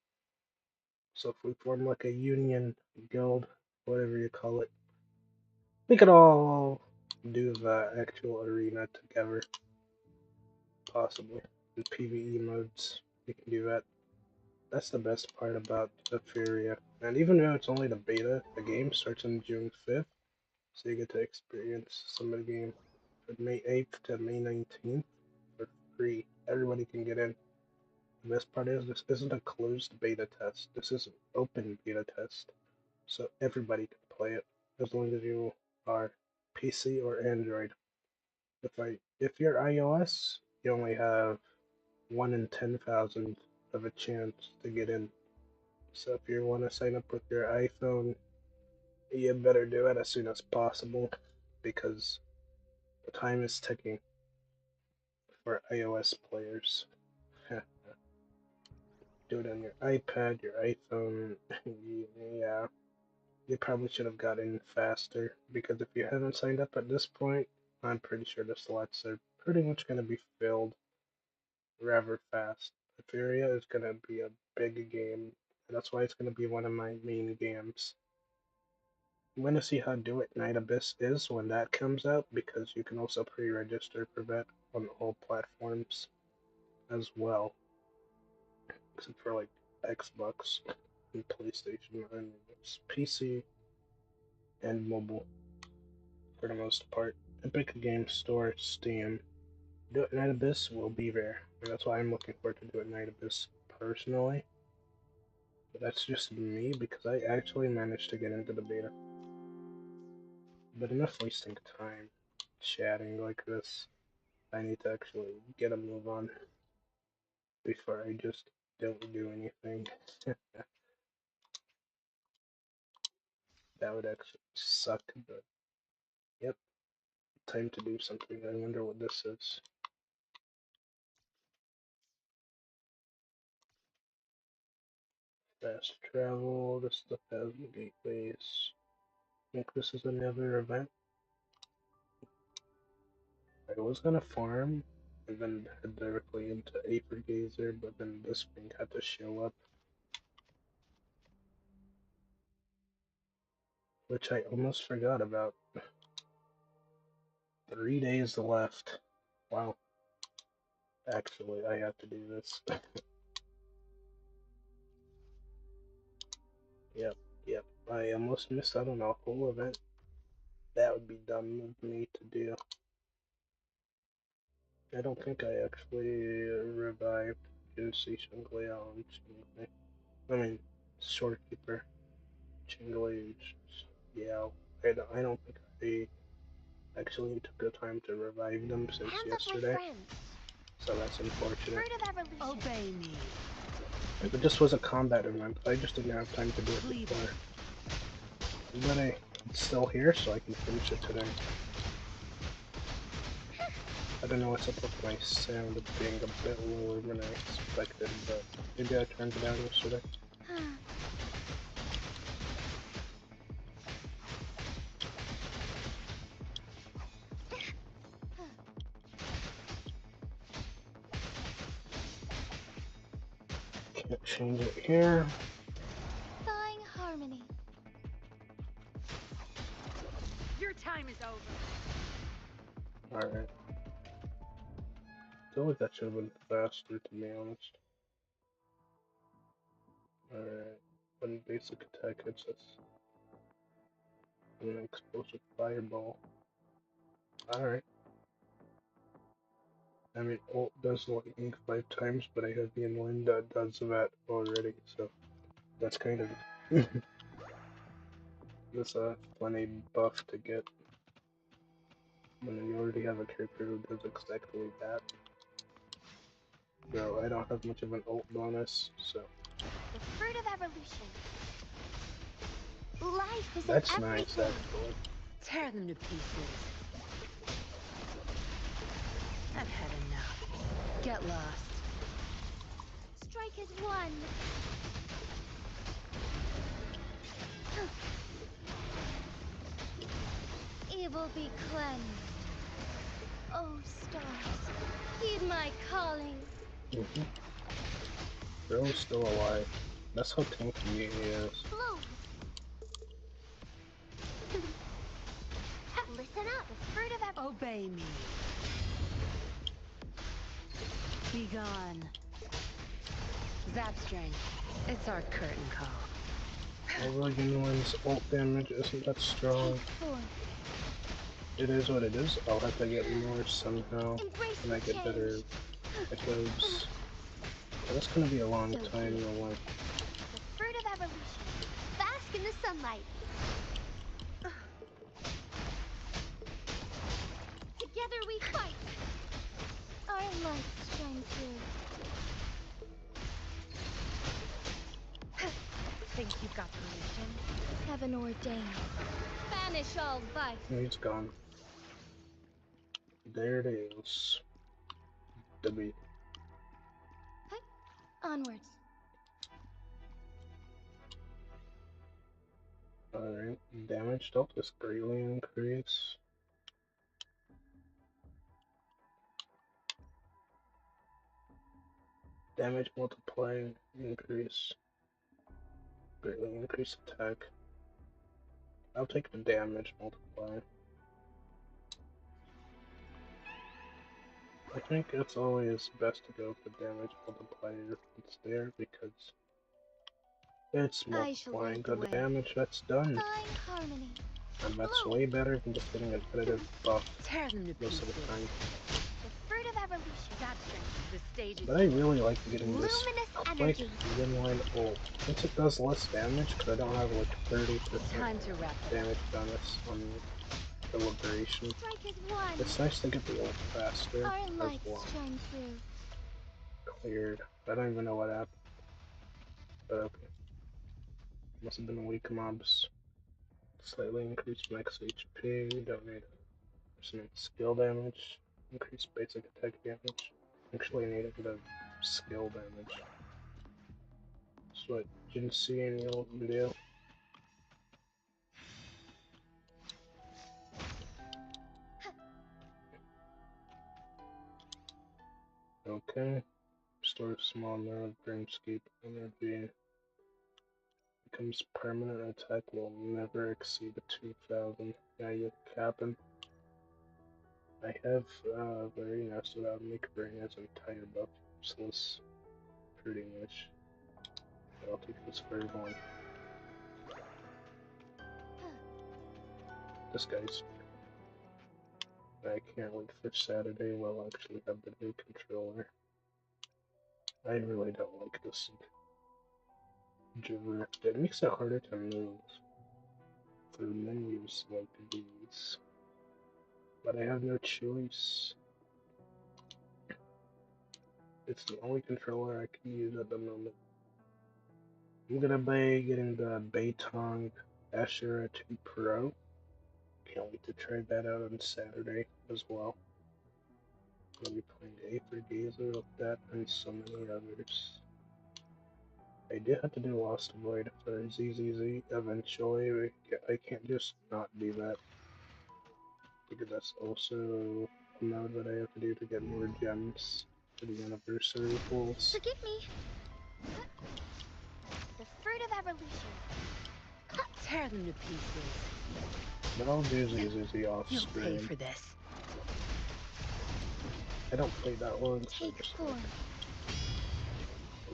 So if we form like a union, guild, whatever you call it, we could all do the actual arena together, possibly. In PvE modes, we can do that. That's the best part about Etheria. And even though it's only the beta, the game starts on June 5th, so you get to experience some of the game from May 8th to May 19th for free. Everybody can get in. The best part is this isn't a closed beta test. This is an open beta test. So everybody can play it as long as you are PC or Android. If you're iOS, you only have 1 in 10,000 of a chance to get in. So if you want to sign up with your iPhone, you better do it as soon as possible because the time is ticking for iOS players. Do it on your iPad, your iPhone. Yeah, you probably should have got in faster because if you haven't signed up at this point, I'm pretty sure the slots are pretty much going to be filled rather fast. Etheria is going to be a big game, and that's why it's going to be one of my main games. I'm going to see how Do It Night Abyss is when that comes out because you can also pre-register for that on all platforms as well, except for like Xbox and PlayStation, and it's PC and mobile for the most part. Epic Game Store, Steam. Do It Night Abyss will be there, and that's why I'm looking forward to Do It Night Abyss personally. But that's just me because I actually managed to get into the beta. But enough wasting time chatting like this. I need to actually get a move on before I just don't do anything. That would actually suck, but yep, time to do something. I wonder what this is. Fast travel, this stuff has gateways. I think this is another event. I was gonna farm and then head directly into aethergazer, but then this thing had to show up. Which I almost forgot about. 3 days left. Wow. Actually, I have to do this. Yep, yep. I almost missed out on a whole event. That would be dumb of me to do. I don't think I actually revived Juicy Chinglia on Chingli. I mean, Storekeeper. Chingli. Yeah, I don't think I actually took the time to revive them since yesterday. So that's unfortunate. Obey me. If this was a combat event, I just didn't have time to do it before. But hey, it's still here, so I can finish it today. I don't know what's up with my sound being a bit lower than I expected, but maybe I turned it down yesterday. Can't change it here. Thawing harmony. Your time is over. Alright. feel like that should have been faster, to be honest. Alright, when basic attack hits us. An explosive fireball. Alright. I mean, ult does lightning 5 times, but I have the annoying that does that already, so that's kind of that's a funny buff to get when you already have a character who does exactly that. So I don't have much of an ult bonus, so The fruit of evolution. Life is that's in nice everything. actually. Tear them to pieces. I've had enough. Get lost. Strike as one. Evil be cleansed. Oh, stars, heed my calling. Bro's still alive. That's how tanky he is. Bloom. Listen up. The fruit of Obey me. Be gone. Zap strength. It's our curtain call. Although Yunlin's ult damage isn't that strong, it is what it is. I'll have to get more somehow when I get better echoes. That's gonna be a long time, no way. The fruit of evolution. Bask in the sunlight. Together we fight. Our light shine through. Think you've got permission? Heaven ordained. Banish all vice. He's gone. There it is. W. Onwards. Alright, damage dealt is greatly increased. Damage multiplier increase. Greatly increased attack. I'll take the damage multiplier. I think it's always best to go for damage multiplier if it's there because it's multiplying the damage that's done. Fine harmony. And that's way better than just getting a repetitive buff Tear them to most of pieces. the time. The fruit of evolution. Zap strength. The stage is But I really like getting this Luminous quick energy. inline ult. Since it does less damage, because I don't have like 30% time to wrap it up. damage bonus on deliberation. Strike as one. It's nice to get the ult faster Our as lights well. shine through. Cleared. I don't even know what happened. But okay. Must have been weak mobs. Slightly increased max HP. Don't need some skill damage. Increased basic attack damage. Actually, I needed the skill damage. So I didn't see any ult video. Okay. Restore small amount of dreamscape energy. Becomes permanent. Attack will never exceed 2,000. Yeah, you're capping. I have very nice without make brain as entire buff, so it's pretty much. But I'll take this for everyone. This guy's. I can't wait for Saturday. We'll actually have the new controller. I really don't like this drift. It makes it harder to move through menus like these. But I have no choice. It's the only controller I can use at the moment. I'm gonna be getting the Beitong Ashura 2 Pro. Can't wait to try that out on Saturday as well. I'll be playing aethergazer with that and so many others. I did have to do Lost Void for ZZZ eventually. I can't just not do that. Because that's also a mode that I have to do to get more gems for the anniversary pulls. Forgive me. The fruit of evolution. Tear them to pieces. But I'll do ZZZ off You'll pay screen. for this. I don't play that long, so I Take just 4. like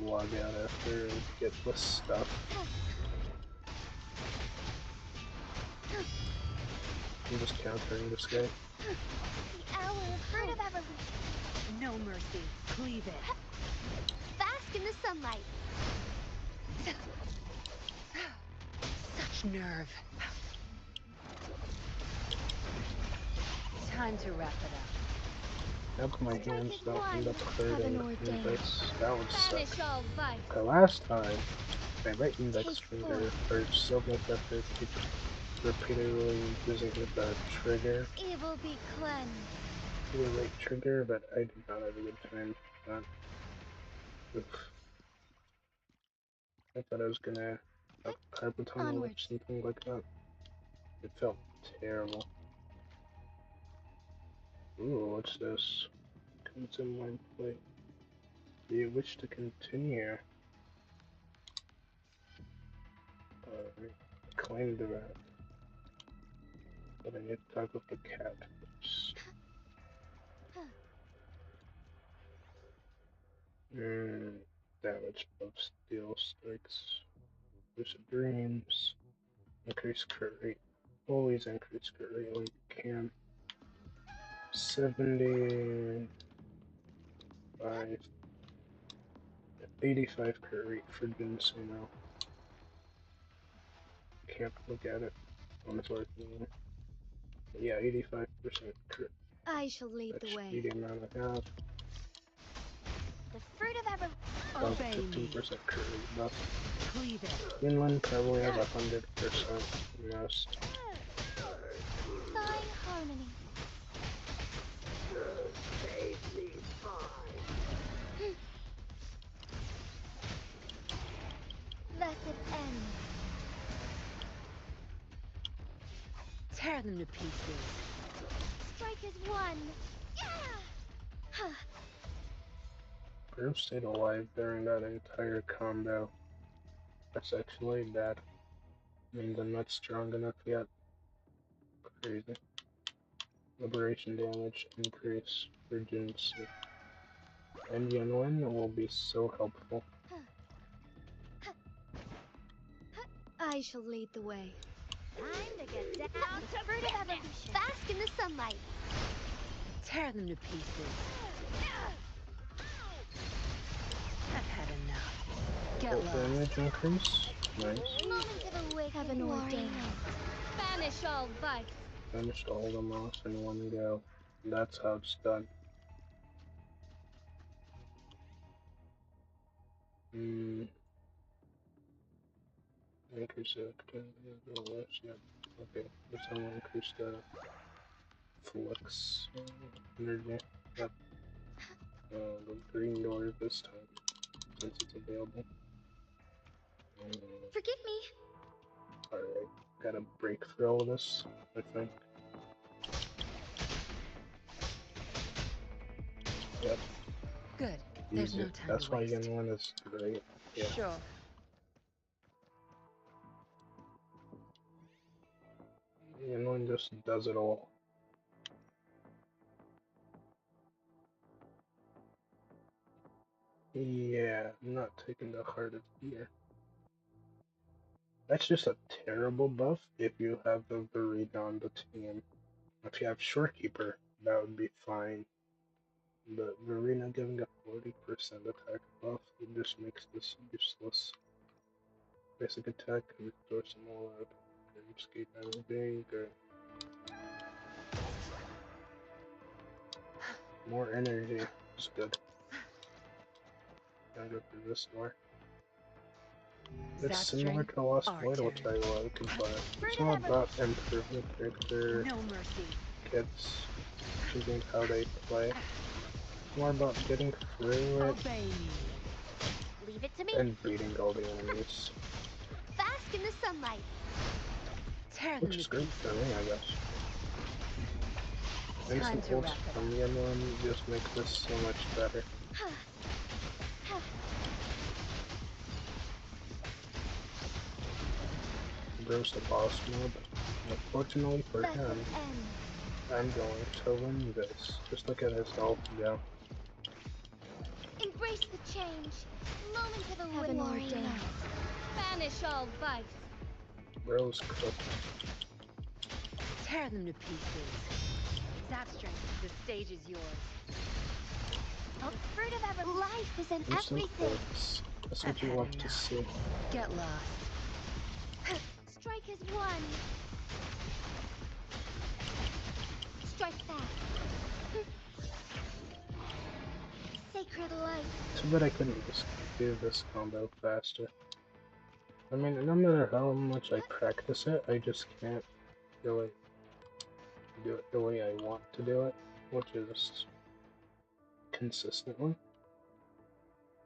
log out after and get the stuff. I'm just countering this guy. The hour of fruit of evolution. No mercy. Cleave it. Bask in the sunlight. Such nerve. Time to wrap it up. Hope my hands don't end up hurting from this. That would suck. Banish all vice. The last time, my right index Take finger hurt so much after keep repeatedly using the trigger, Evil be cleansed. the right trigger, but I did not have a good time with that. Oof. I thought I was gonna have carpal tunnel or something like that. It felt terrible. Ooh, what's this? Comes in line play. Do you wish to continue? Alright, claim the rat. But I need to talk with the cat first. Damage buff steel strikes. There's dreams. Increase crit rate. Always increase crit rate when you can. 75. 85 crit rate for Jinsu now. Can't look at it. Unfortunately. Yeah, 85% crit. I shall lead That's the way. the amount I have. The fruit of evolution. About Obey 15% me. crit rate buff. Cleave it. Inland probably has 100% most. Thine harmony. Blessed end. Tear them to pieces. Strike as one. Yeah! Group stayed alive during that entire combo. That's actually bad. Means I'm not strong enough yet. Crazy. Liberation damage increase for Jinsu. And Yunlin will be so helpful. I shall lead the way. Time to get down to fruit of evolution. Bask in the sunlight. Tear them to pieces. I've had enough. Get Full lost. damage increase. Nice. Moment of awakening. Heaven ordained. Banish all vice. Managed to hold them off in one go. That's how it's done. Increase the yeah. Okay, this one will increase the flux energy. Yep. The green door this time, since it's available. Forgive me. Alright, gotta break through all of this, I think. Yep. Good. There's no Easy. time That's to why waste. Yunlin is great. Yeah. Sure. Yunlin just does it all. Yeah, I'm not taking the heart of fear. That's just a terrible buff if you have the Verita on the team. If you have Shorekeeper, that would be fine. But Verena giving a 40% attack buff, it just makes this useless. Basic attack, restore some more up, and escape out of being good. More energy is good. Gotta go through this door. It's similar to the Lost our Mortal turn. title I could buy. It's not about improving character No mercy. kits, choosing how they play. It's more about getting through it Obey me. Leave it to me. and beating all the enemies. Bask in the sunlight. Tear them Which to is great for pieces. me, I guess. Time Instant to ults wrap it from up. the M1 just make this so much better. There's the boss mob. Unfortunately for Blessed him, end. I'm going to win this. Just look at his health go. Embrace the change. Bloom into the heaven ordained. Banish all vice. Bro's cooked. Tear them to pieces. Zap strength, the stage is yours. The fruit of ever life is in Instant everything. hits. That's what I've you had want to enough. see. Get lost. Strike as one. Strike back. Sacred light. Too bad I couldn't just do this combo faster. I mean, no matter how much I practice it, I just can't really do it the way I want to do it, which is consistently.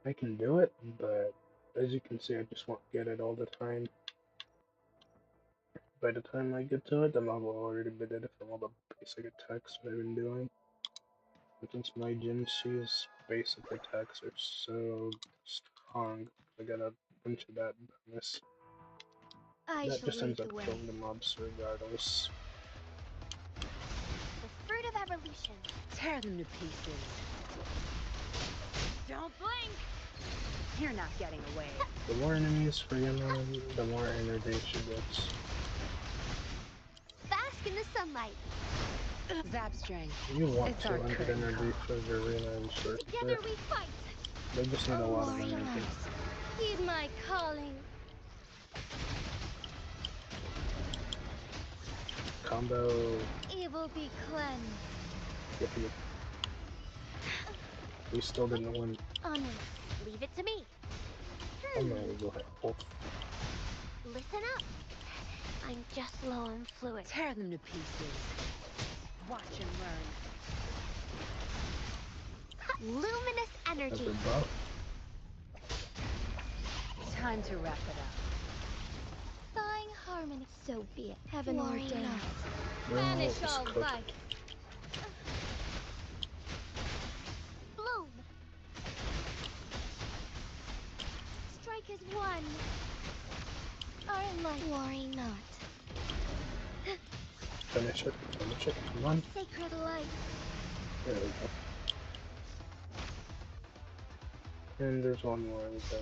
I can do it, but as you can see, I just won't get it all the time. By the time I get to it, the mob will already be dead from all the basic attacks that I've been doing. But since my Jinxi's basic attacks are so strong, I got a bunch of that bonus. That just ends up killing the mobs regardless. The fruit of evolution. Tear them to pieces. Don't blink. You're not getting away. The more enemies for Yamon, the more energy she gets. Bask in the sunlight. Zap strength. You want It's our 200 curtain energy call. for Verena and Short. Together we fight. They just need a lot of energy. Heed my calling. Combo. Evil be cleansed. Yippee. We still didn't win. Onward. Leave it to me. I'm gonna go ahead. Wolf. Listen up. I'm just low on fluid. Tear them to pieces. Watch and learn. Luminous energy. Another buff. Time to wrap it up. Thawing harmony. So be it. Heaven ordained. Bro Banish is all cooked. vice. Bloom. Strike as one. Our life. Worry not. Finish it. Finish it. Come on. Sacred light. There we go. And there's one more right there.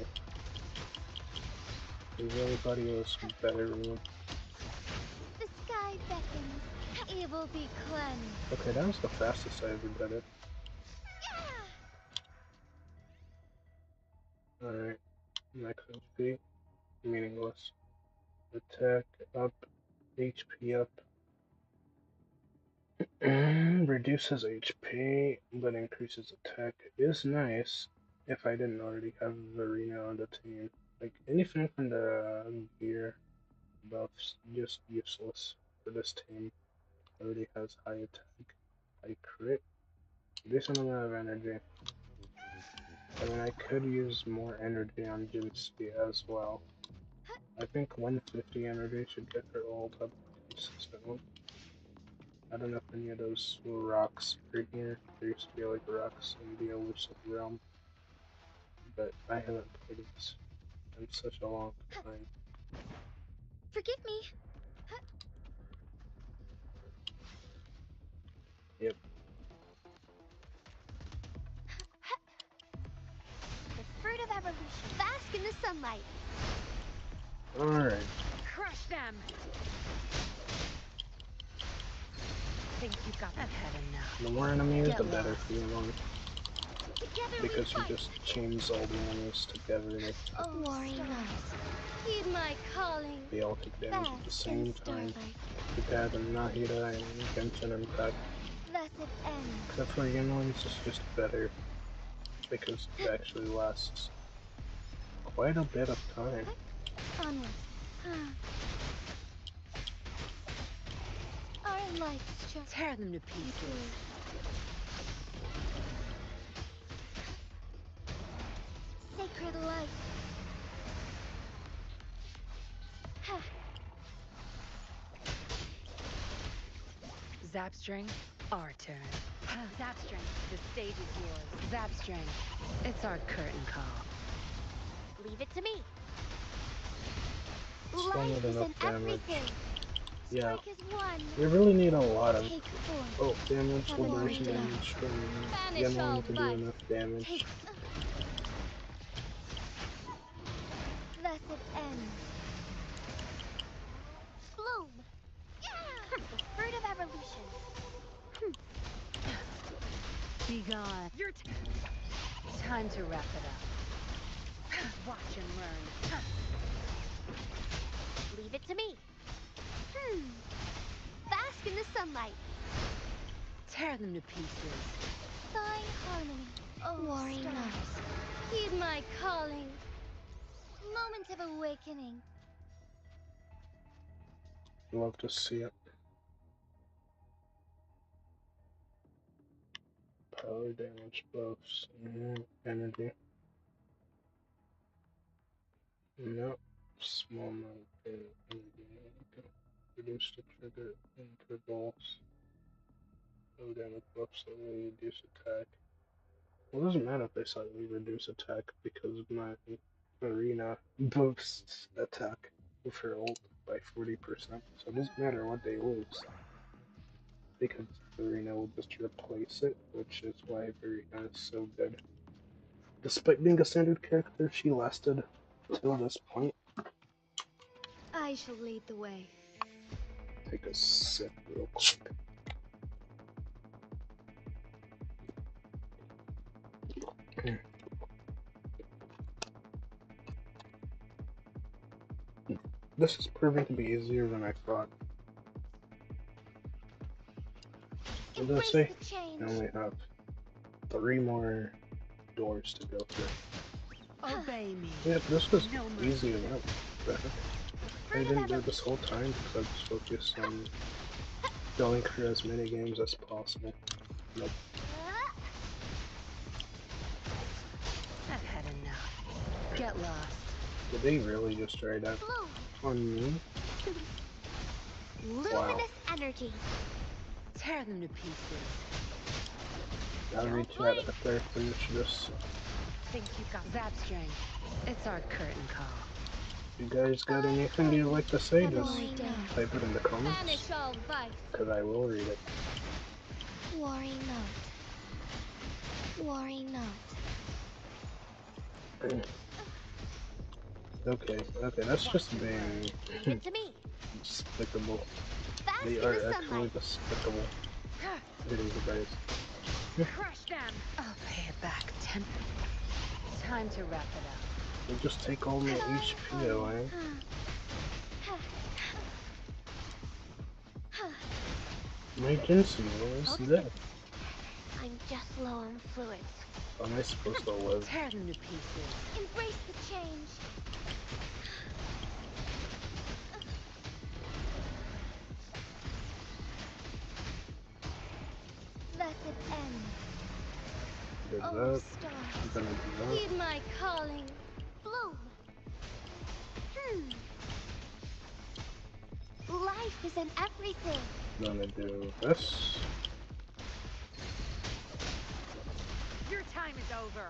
He really thought he was better than me. The sky beckons. Evil be cleansed. Okay, that was the fastest I ever did it. Alright. Max HP. Meaningless. Attack up. HP up. Reduces HP, but increases attack is nice if I didn't already have Verena on the team. Like, anything from the gear buffs, just useless for this team. Already has high attack, high crit, decent amount of energy. I mean, I could use more energy on Jinxie as well. I think 150 energy should get her ult up consistently. I don't know if any of those rocks are here. There used to be like rocks in the elusive realm, but I haven't played it in such a long time. Forgive me. Yep. The fruit of evolution. Bask in the sunlight. Alright. Crush them! Think you've got that had enough. The more enemies, Get the better lost. for you, man. Together Because we you fight. just chains all the enemies together and Oh, worry not. Heed my calling. they all take damage at the Bask same in time. starlight. You can have Nahida and Genshin Impact. Blessed end. Except for Yunlins, it's just better. Because it actually lasts quite a bit of time. Onward. Our life's just Tear them to pieces. sacred light. Zap strength, our turn. Zap strength, the stage is yours. Zap strength, it's our curtain call. Leave it to me. Still Life not is enough in damage. everything. Yeah, Strike as one. we really need a lot of Take four. damage, liberation Warrior. damage from Banish all Yemoan to do vice. enough damage. Take. Blessed end. Bloom. The fruit of evolution. Be gone. Time to wrap it up. Watch and learn. Leave it to me. Bask in the sunlight. Tear them to pieces. Fine harmony. Oh, warring stars. Heed my calling. Moment of awakening. Love to see it. Power damage buffs. Energy. No. Small amount of energy. Reduce the trigger intervals. Power damage buffs slightly reduce attack. Well, it doesn't matter if they slightly reduce attack because my arena boosts attack with her ult by 40%. So it doesn't matter what they lose because Arena will just replace it, which is why Arena is so good. Despite being a standard character, she lasted till this point. I shall lead the way. Take a sip real quick. This is proving to be easier than I thought. What did I say? I only have 3 more doors to go through. Obey me. Yeah, this was No easy mercy. enough. I didn't do it this whole time because I was focused on going through as many games as possible. Nope. I've had enough. Get lost. Did they really just try that on me? Luminous energy. Tear them to pieces. I'll reach out after I finish this. Think you've got zap string. It's our curtain call. You guys got anything you'd like to say? Just type it in the comments, Banish all vice. because I will read it. Warring note. Warring note. Okay, that's just being Leave it to me. despicable. Bask They in are the actually sunlight. despicable. Hitting you guys. Crush them. I'll pay it back. Time to wrap it up. They just take all my HP away. My Jinsu is dead. I'm just low on fluids. How am I supposed to live? Tear them to pieces. Embrace the change. Blessed end. Did Oh, that. stars. I'm gonna do that. Heed my calling. Bloom. Life is in everything. Gonna do this. Your time is over.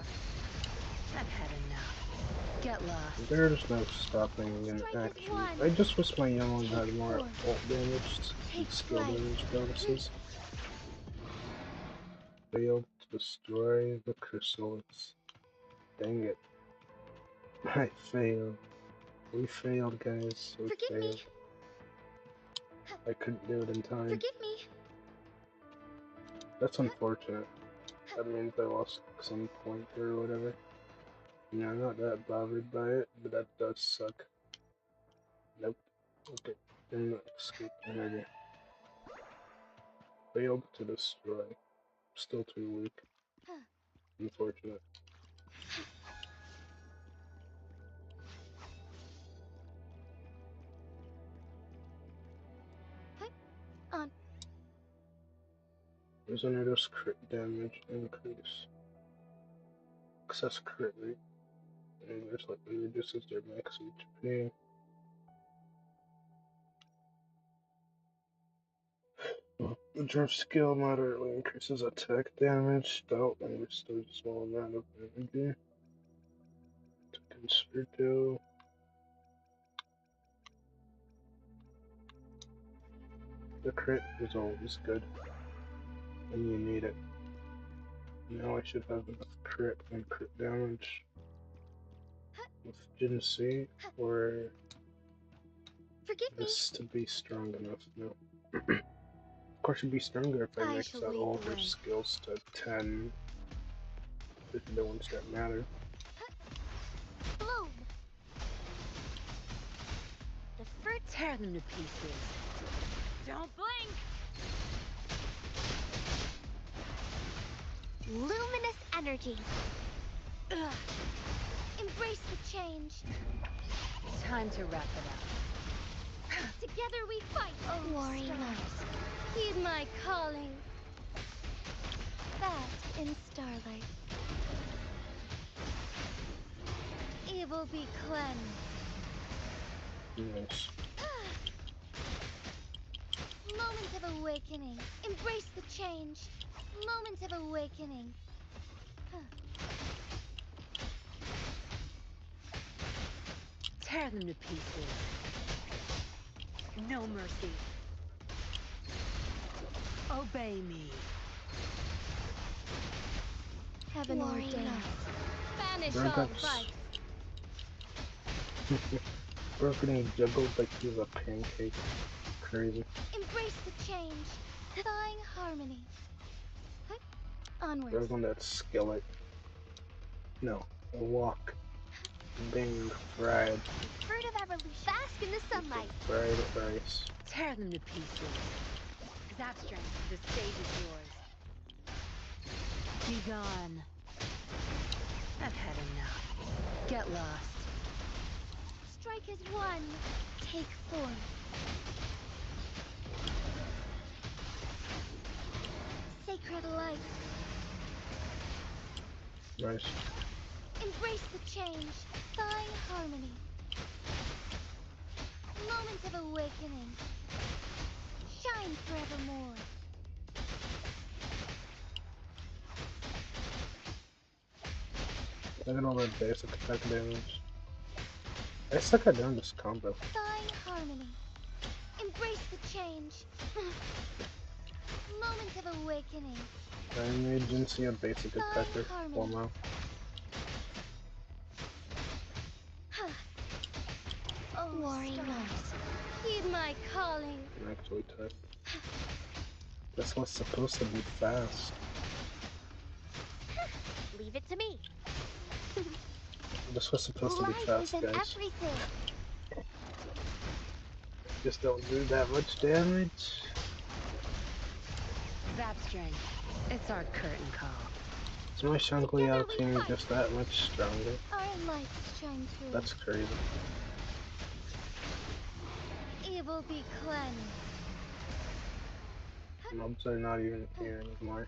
I've had enough. Get lost. There's no stopping an action. I just wish my young one had more ult damage and skill damage bonuses. Failed to destroy the chrysalids. Dang it. I failed. We failed, guys. We Forgive failed. me. I couldn't do it in time. Forgive me. That's unfortunate. That means I lost some point or whatever. Yeah, I'm not that bothered by it, but that does suck. Nope. Okay. And escape energy. Failed to destroy. Still too weak. Unfortunate. On. Resonator's crit damage increase. Excess crit rate. And there's likely reduces their max HP. Observe skill moderately increases attack damage, stout, and restores a small amount of energy. To consider. The crit is always good, and you need it. Now I should have enough crit and crit damage with Jinsei for Forgive me. this to be strong enough. No. Of course, it'd be stronger if I I max shall out lead all the of her way. skills to 10. These are the ones that matter. Bloom. The fruit. Tear them to pieces. Don't blink! Luminous energy. Ugh. Embrace the change. Time to wrap it up. Together we fight. Oh, warring lights. Heed my calling. Bask in starlight. Evil be cleansed. Nice. Moment of awakening. Embrace the change. Moment of awakening. Tear them to pieces. No mercy. Obey me. Heaven ordained. Banish all Vertex. vice. Broken and juggled like he's a pancake. Crazy. Embrace the change. Thawing harmony. Onwards. There's one that's skillet. No, a walk. Being fried. Fruit of evolution. Bask in the sunlight. Fried rice. Tear them to pieces. Zap strength, the stage is yours. Be gone. I've had enough. Get lost. Strike as one. Take form. Sacred light. Nice. Embrace the change. Thawing harmony. Moment of awakening. Shine forevermore. I got all that basic attack damage. I suck at doing this combo. Thawing harmony. Embrace the change. Moment of awakening. I made Jinsei a basic attacker. Well, no. Oh, warring lights. Heed my calling. I'm actually tired. This was supposed to be fast. Leave it to me. This was supposed to be Life fast, is in guys. everything. Just don't do that much damage. Zap strength, it's our curtain call. Is my Shangli-Ao team just that much stronger? Our lights shine through. That's crazy. Evil be cleansed. Mobs are not even here anymore.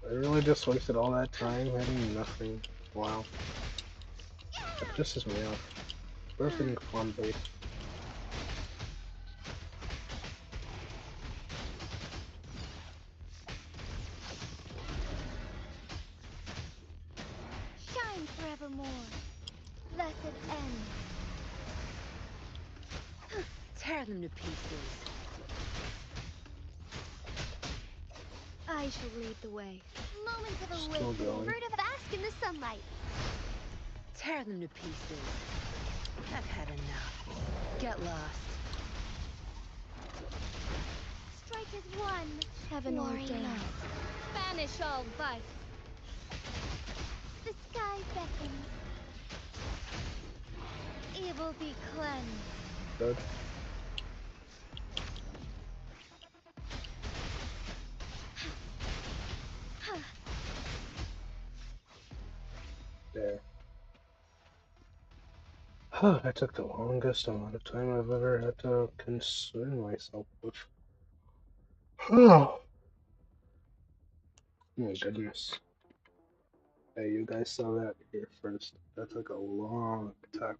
I really just wasted all that time hitting nothing. Wow. That pisses me off. Broken flambe. Shine forevermore. Blessed end. Tear them to pieces. I shall lead the way. Moment of Still awakening. going. Fruit of bask in the sunlight. Tear them to pieces. I've had enough. Get lost. Strike as one. Heaven ordained. Banish all vice. The sky beckons. Evil be cleansed. Good. There. That took the longest amount of time I've ever had to concern myself with. Oh my goodness. Hey, you guys saw that here first. That took a long time.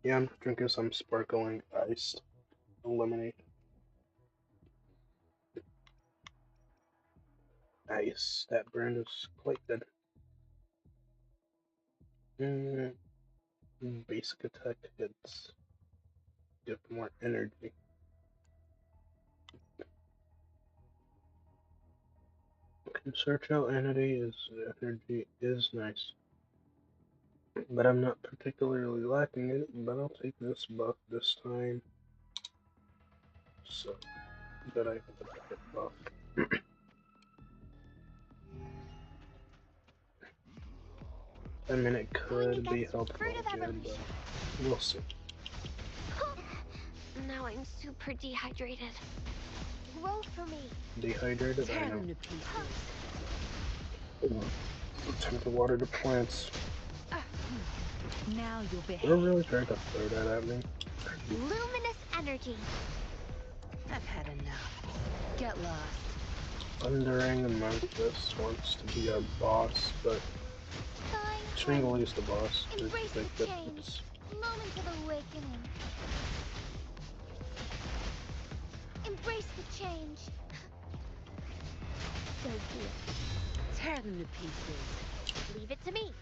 Yeah, I'm drinking some sparkling iced lemonade. Nice. That brand is quite good. Basic attack hits. Give more energy. Okay, search out energy is nice. But I'm not particularly lacking it, but I'll take this buff this time. So that I have a hit buff. I mean, it could be helpful again, but we'll see. Now I'm super dehydrated. Roll for me. Dehydrated, I Tear know. them to pieces. Time to water the plants. Now you'll They're behave. really trying to throw that at me. Luminous energy. I've had enough. Get lost. Thundering Memphis wants to be our boss, but Tringle is the boss. There's a Embrace big the change. difference. Moment of awakening. Embrace the change. So good. Tear them to pieces. Leave it to me.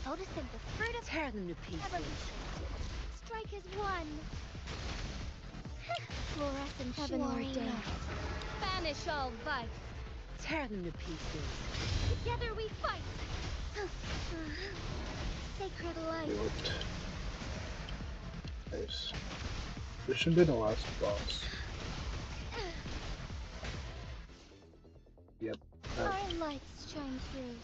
Photosynthesis, the fruit of Tear them to pieces. evolution. Strike as one. Fluorescent heaven ordained. Banish all vice. Tear them to pieces. Together we fight. Sacred light. Do it. Nice. This should be the last boss. Yep. Our lights shine through.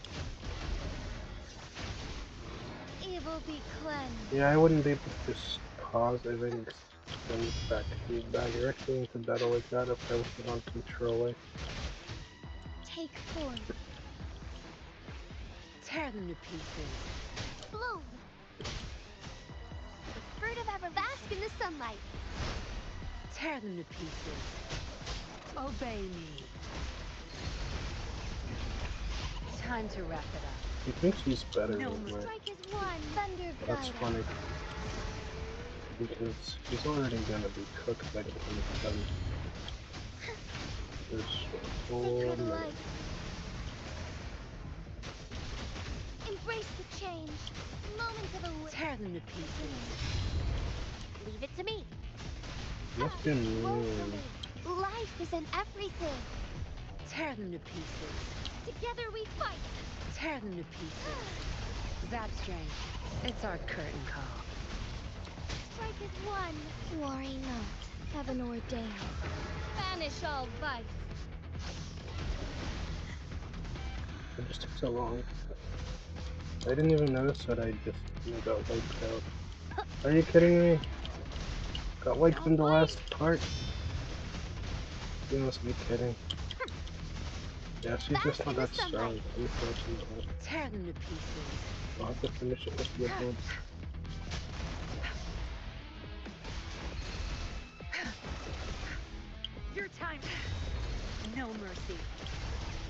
Evil be cleansed. Yeah, I wouldn't be able to just pause. I think send back feedback directly into battle like that if I wasn't on controller. Take form. Tear them to pieces. Bloom. The fruit of ever bask in the sunlight. Tear them to pieces. Obey me. Time to wrap it up. He thinks he's better No than me. Strike as one. Thunder That's guide funny. us. Because he's already gonna be cooked by the time it's done. There's a whole Sacred minute. light. Embrace the change. Moment of awakening. Tear them to pieces. Leave it to me. Must be Roll mean. for me. Life is in everything. Tear them to pieces. Together we fight. Tear them to pieces. Zap strength. It's our curtain call. Strike as one. Worry not. Heaven ordained. Banish all vice. It just took so long. I didn't even notice that I just got wiped out. Are you kidding me? Got wiped in the last part? You must be kidding. Yeah, she's just not that strong, unfortunately. Tear them to pieces. I'll have to finish it with the advance. Your time. No mercy.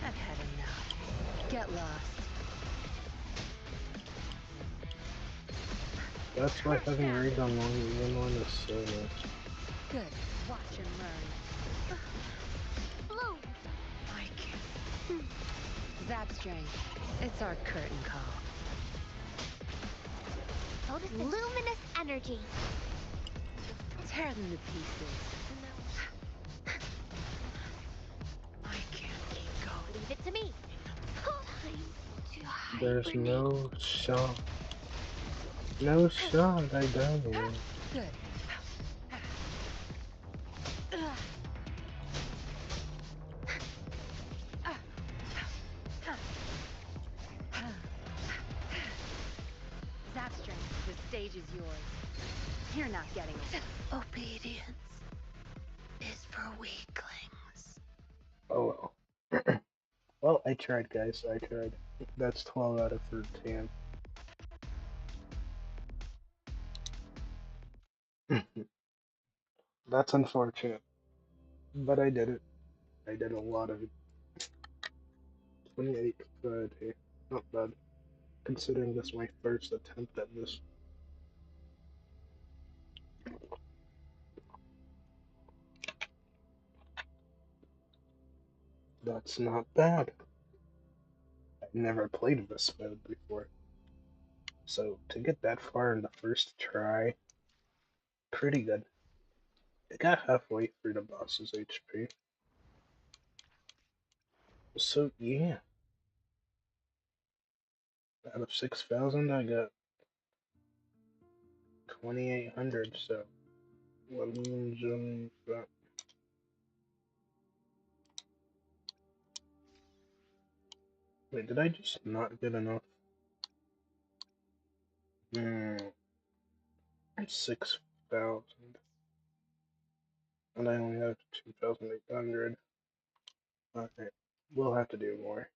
I've had enough. Get lost. That's why having read on long even one is so nice. Good. Watch and learn. Bloom. I can't. Zap strength. It's our curtain call. Luminous energy. Tear them to pieces. I can't keep going. Leave it to me. Time to There's hibernate. no shot. No shot, I don't. Good. Zap strength. The stage is yours. You're not getting it. Obedience is for weaklings. Oh well. Well, I tried, guys. I tried. That's 12 out of 13. That's unfortunate. But I did it. I did a lot of it. 28 Friday. Not bad. Considering this my first attempt at this. That's not bad. I've never played this mode before. So to get that far in the first try, pretty good. I got halfway through the boss's HP. So yeah. Out of 6,000 I got 2,800, so what means that. Wait, did I just not get enough? 6,000. And I only have 2,800. Okay, we'll have to do more.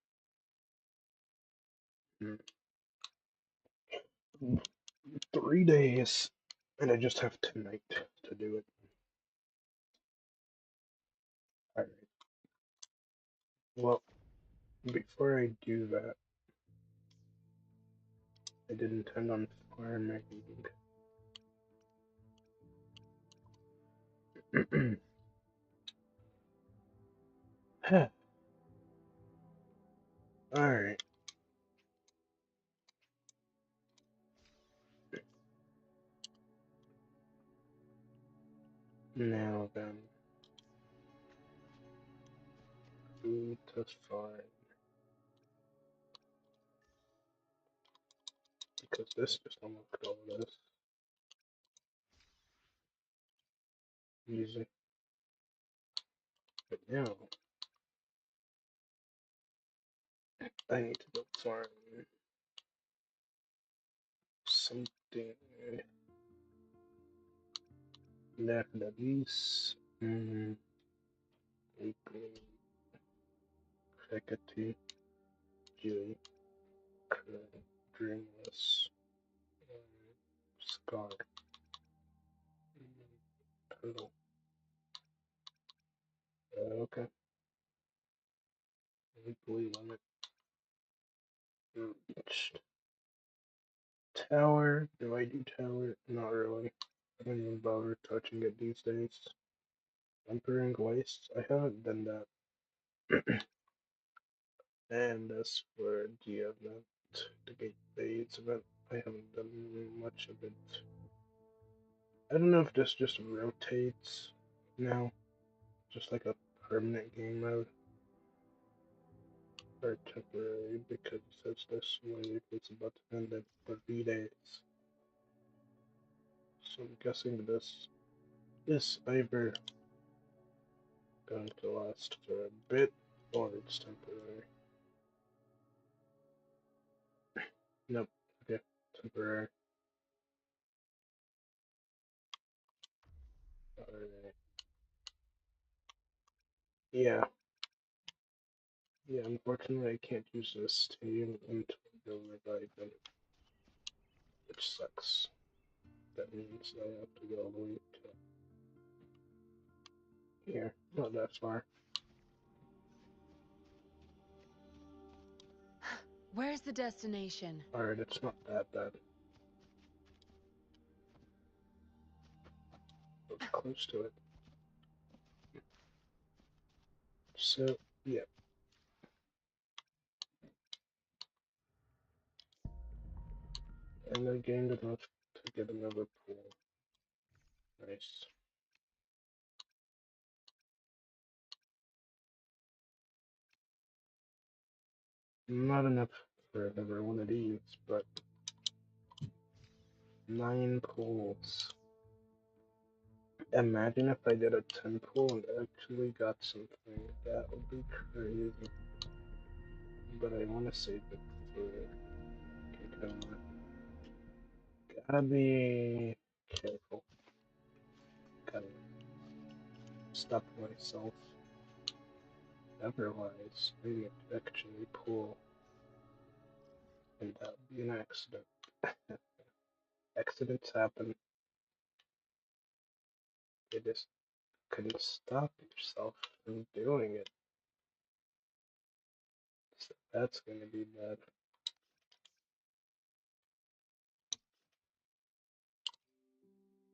3 days, and I just have tonight to do it. Alright. Well, before I do that, I did intend on farming. Alright. Now then, who to farm? Because this just unlocked all of this. Easy. But now, I need to go farm something. Daffodils. Hecate. Julie. Dreamless. Scar. Turtle. Okay. Weekly limit reached. Tower. Do I do tower? Not really. I don't even bother touching it these days. Emperor Wastes. I haven't done that. And as for the event, the Gate Fades event, I haven't done much of it. I don't know if this just rotates now, just like a permanent game mode, or temporary, because it says this way it's about to end in 3 days. So I'm guessing this is either going to last for a bit, or it's temporary. Nope, okay, temporary. Alright. Yeah. Yeah, unfortunately I can't use this team until the revive them, which sucks. That means I have to go all the way to here, not that far. Where's the destination? Alright, it's not that bad. It's close to it. So, yeah. And I gained enough to get another pool. Nice. Not enough for another one of these, but 9 pools. Imagine if I did a 10 pool and actually got something. That would be crazy. But I want to save it for Kakoma. Gotta be careful. Gotta stop myself. Otherwise, I would actually pull, and that would be an accident. Accidents happen. You just couldn't stop yourself from doing it. So that's gonna be bad.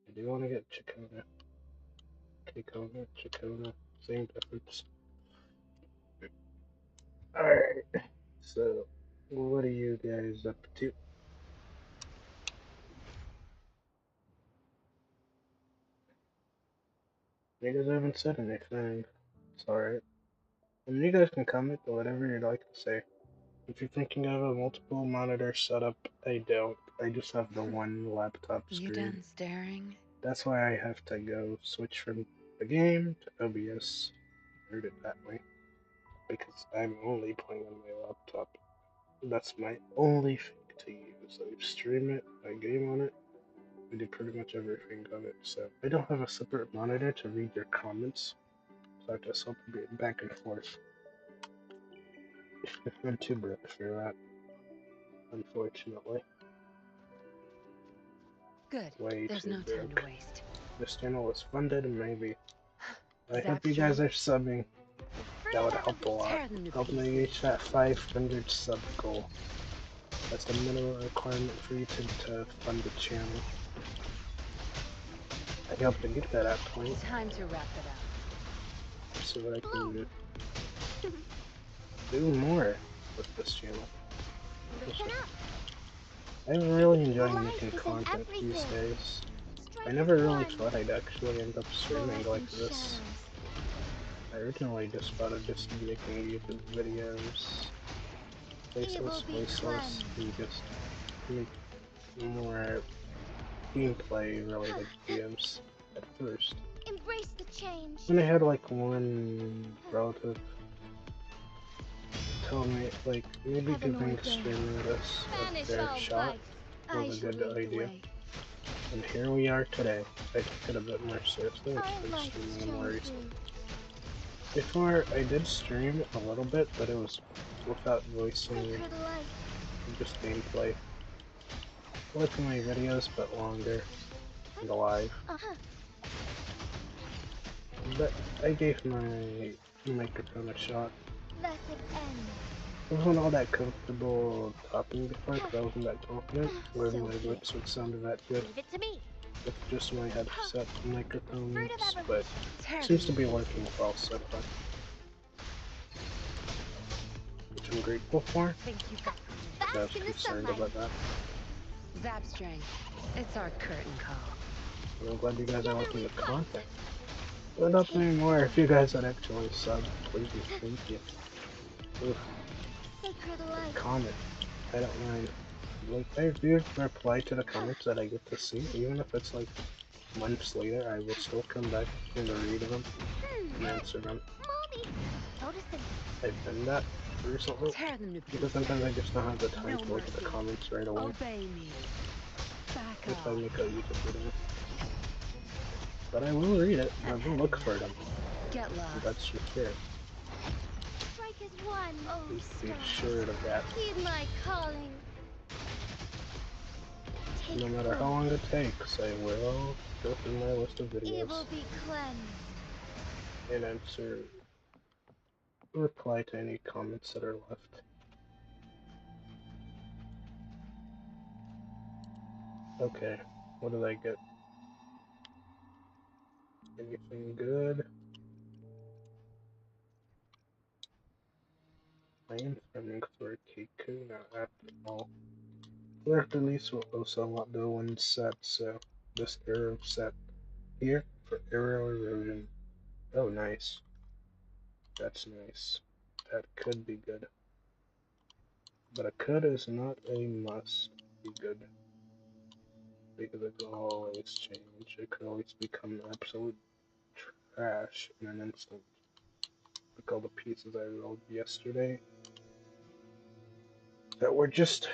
I do want to get Chacona, same difference. Alright. So, what are you guys up to? You guys haven't said anything. It's alright. And you guys can comment whatever you'd like to say. If you're thinking of a multiple monitor setup, I don't. I just have the one laptop You screen. done staring? That's why I have to go switch from the game to OBS. Root it that way. Because I'm only playing on my laptop. That's my only thing to use. I stream it, I game on it, I do pretty much everything on it. So I don't have a separate monitor to read your comments. So I just swap it back and forth. I'm too broke for that, unfortunately. Good. Way There's too no time to broke. waste. This channel was funded, maybe. I hope Zap's you guys drink. are subbing. That would help a lot. Tear them to Help me pieces. reach that 500 sub goal. That's the minimum requirement for YouTube to fund the channel. I hope to get to that point Time to wrap it up. so I can do more with this channel. Listen up. I'm really enjoying Life making isn't content these everything. days. Strike I never is really one. thought I'd actually end up streaming Fluorescent like this. shadows. I originally just thought of just making YouTube videos, faceless, It will be voiceless, cleansed. and just make more gameplay related videos at first. Embrace the change. And I had like one relative tell me like maybe Have an giving ordained. streaming this a Banish fair all shot vice. was I a shall good lead the idea. way. And here we are today. I took it a bit more seriously and Our started light streaming more shone recently. through. Before I did stream a little bit, but it was without voicing, Sacred light. just gameplay. Like my videos, but longer and live. But I gave my microphone a shot. Let it end. I wasn't all that comfortable talking before because I wasn't that confident where So my be voice it. would sound that good Leave it to me. with just my headset Fruit microphones, of but evolution. Tear seems them to be pieces. working well so far. Which I'm grateful for. Think you got I was Bask in the concerned sunlight. about that. Zap's drink. It's our curtain call. And I'm glad you guys are Together liking we the fight. content. But up anymore if you guys would actually sub, please, thank you. Ugh, Sacred light. comment. I don't mind. Like, I do reply to the comments that I get to see, even if it's like months later, I will still come back and read them and answer them. Mommy. Noticing. I've done that recently, Tear them to because pieces. sometimes I just don't have the time No to look at the mercy. comments right away Obey me. Back if I off. make a YouTube video. But I will read it, I will look for them. Get lost. That's for sure. Strike is one. Oh, Be stars. sure of that. Heed my calling. Take No matter how hold. long it takes, I will go through my list of videos Evil be cleansed. and answer, reply to any comments that are left. Okay, what did I get? Anything good? I am farming for Kiku, not after all. Or at least we'll also want the one set, so this arrow set here for arrow erosion. Oh, nice. That's nice. That could be good. But a could is not a must be good. Because it can always change. It can always become absolute trash in an instant. Like all the pieces I rolled yesterday that were just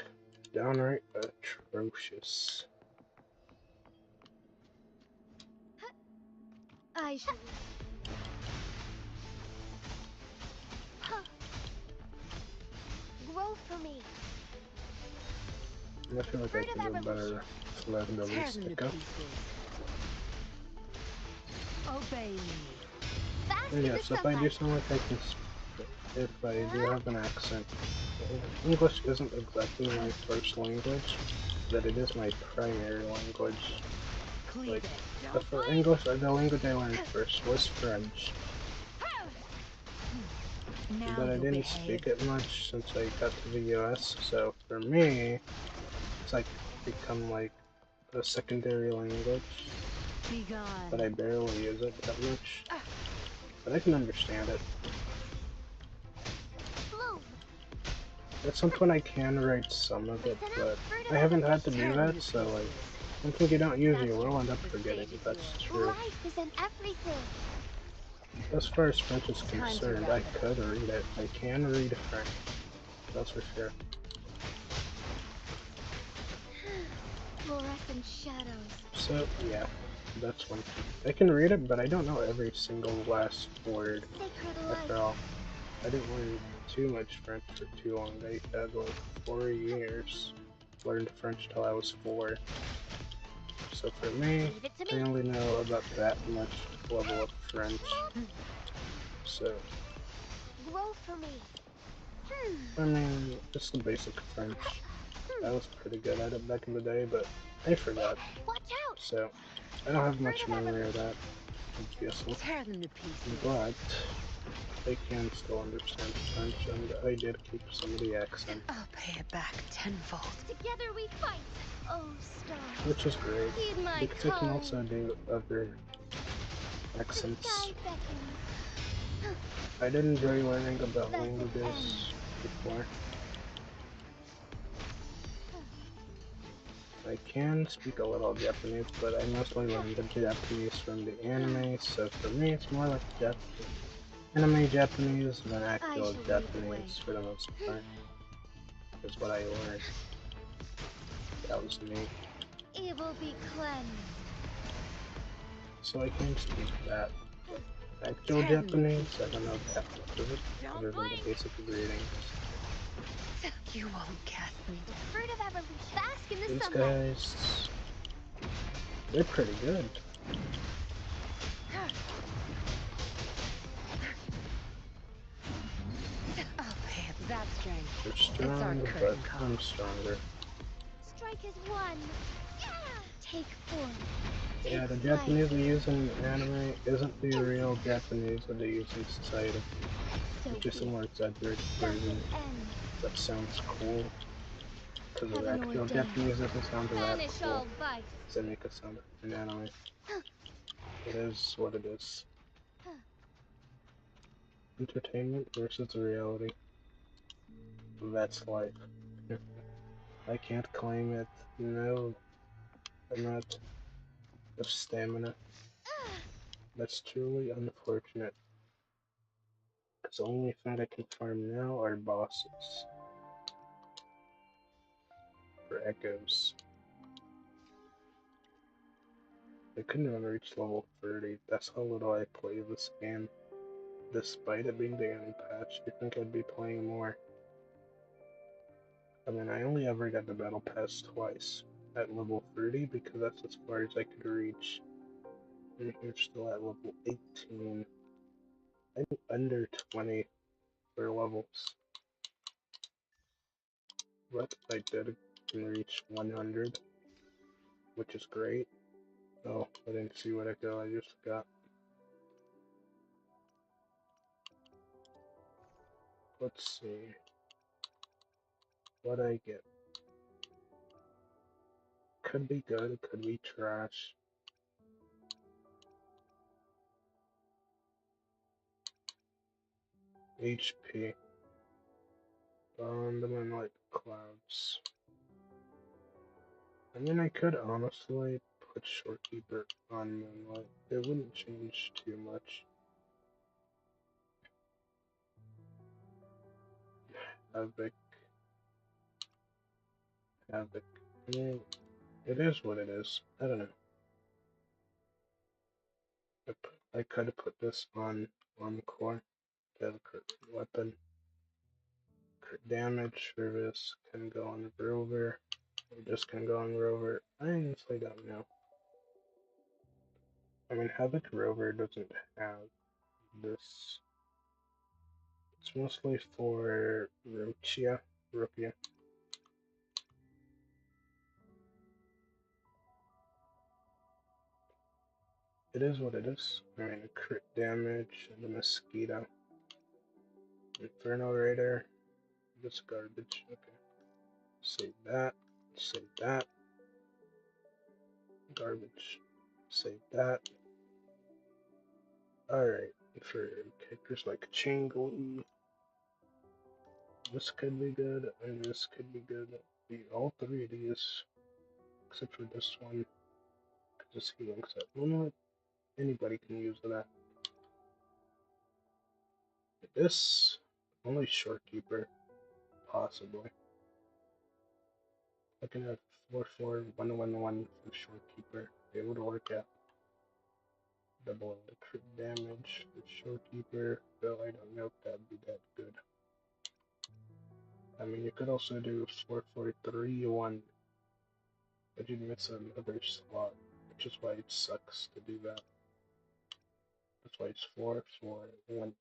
downright atrocious. I shall. Grow for me. And I feel like I Fruit could of do evolution. better flag the Tear them to stick up. pieces. Obey me. Bask And in the yes, if I do sunlight. sound like I can if I do have an accent. English isn't exactly my first language, but it is my primary language. Cleave Like, it. the English, the language I learned first was French. Now but I you'll didn't behave. speak it much since I got to the US, so for me, it's like become like a secondary language, Be gone. but I barely use it that much. But I can understand it. At some point I can write some of it, but I haven't had to do that, so like, something you don't use you will end up forgetting. That's true. Life isn't everything. As far as French is Time to concerned, wrap I it up. could read it. I can read French. That's for sure. Fluorescent shadows. So, yeah, that's one thing. I can read it, but I don't know every single last word. Sacred light. After all, I didn't learn too much French for too long. I had like 4 years. Learned French till I was 4. So for me, Leave it to I me. only know about that much level of French. So, Grow for me. I mean, just the basic French. I was pretty good at it back in the day, but I forgot. Watch out. So, I don't have much memory of that, obviously. Tear them to pieces. But, I can still understand French, and I did keep some of the accent, I'll pay it back tenfold. Together we fight. Oh, stars. which is great, Heed my because I can calling. also do other The accents. sky beckons. I did enjoy learning about Thus it languages ends. before. I can speak a little Japanese, but I mostly learned the Japanese from the anime, so for me it's more like anime Japanese than I actual shall lead the way. Japanese for the most part. Is what I learned. That was me. Evil be cleansed. So I can speak that. Actual Tear them to Japanese, I pieces. don't know that much of it, other than the basic greetings. You won't cast me The down. fruit of evolution. Bask in the These sunlight. guys, they're pretty good. I'll pay it. That strength. They're It's our strong, but curtain call. I'm stronger. Strike as one. Take form. Yeah, Take the flight. Japanese we use in anime isn't the real Japanese that they use in society. So It's just a be more exaggerated it. Thus version it ends. that sounds cool. Because the Heaven actual ordained. Japanese doesn't sound that Banish cool. all vice. They make it sound in anime. It is what it is. Entertainment versus reality. That's life. I can't claim it. No, I'm not of stamina. That's truly unfortunate. Because the only thing I can farm now are bosses. For echoes. I couldn't even reach level 30. That's how little I play this game. Despite it being the end patch, you'd think I'd be playing more. I mean, I only ever got the battle pass twice. At level 30, because that's as far as I could reach. And you're still at level 18. I'm under 20 for levels. But I did reach 100, which is great. Oh, I didn't see what echo I just got. Let's see. What I get. Could be good, could be trash. HP. On the moonlight clouds. I mean, I could honestly put Shorekeeper on moonlight. It wouldn't change too much. Havoc. Havoc. I mean, it is what it is. I don't know. I could have put this on core. The crit weapon. Crit damage for this can go on Rover. This can go on Rover. I honestly don't know. I mean, Havoc Rover doesn't have this. It's mostly for Rochia. It is what it is. I mean, crit damage and the mosquito. Inferno Raider. This garbage. Okay. Save that. Save that. Garbage. Save that. Alright. For characters like Changli, this could be good, and this could be good. All three of these, except for this one, because this healing set. Well, anybody can use that. This, only Shorekeeper, possibly. I can have 4-4-1-1-1 for Shorekeeper. It would work out. Double the crit damage for Shorekeeper, though I don't know if that'd be that good. I mean, you could also do 4-4-3-1, but you'd miss another slot, which is why it sucks to do that. That's why it's 4-4-1-1-1.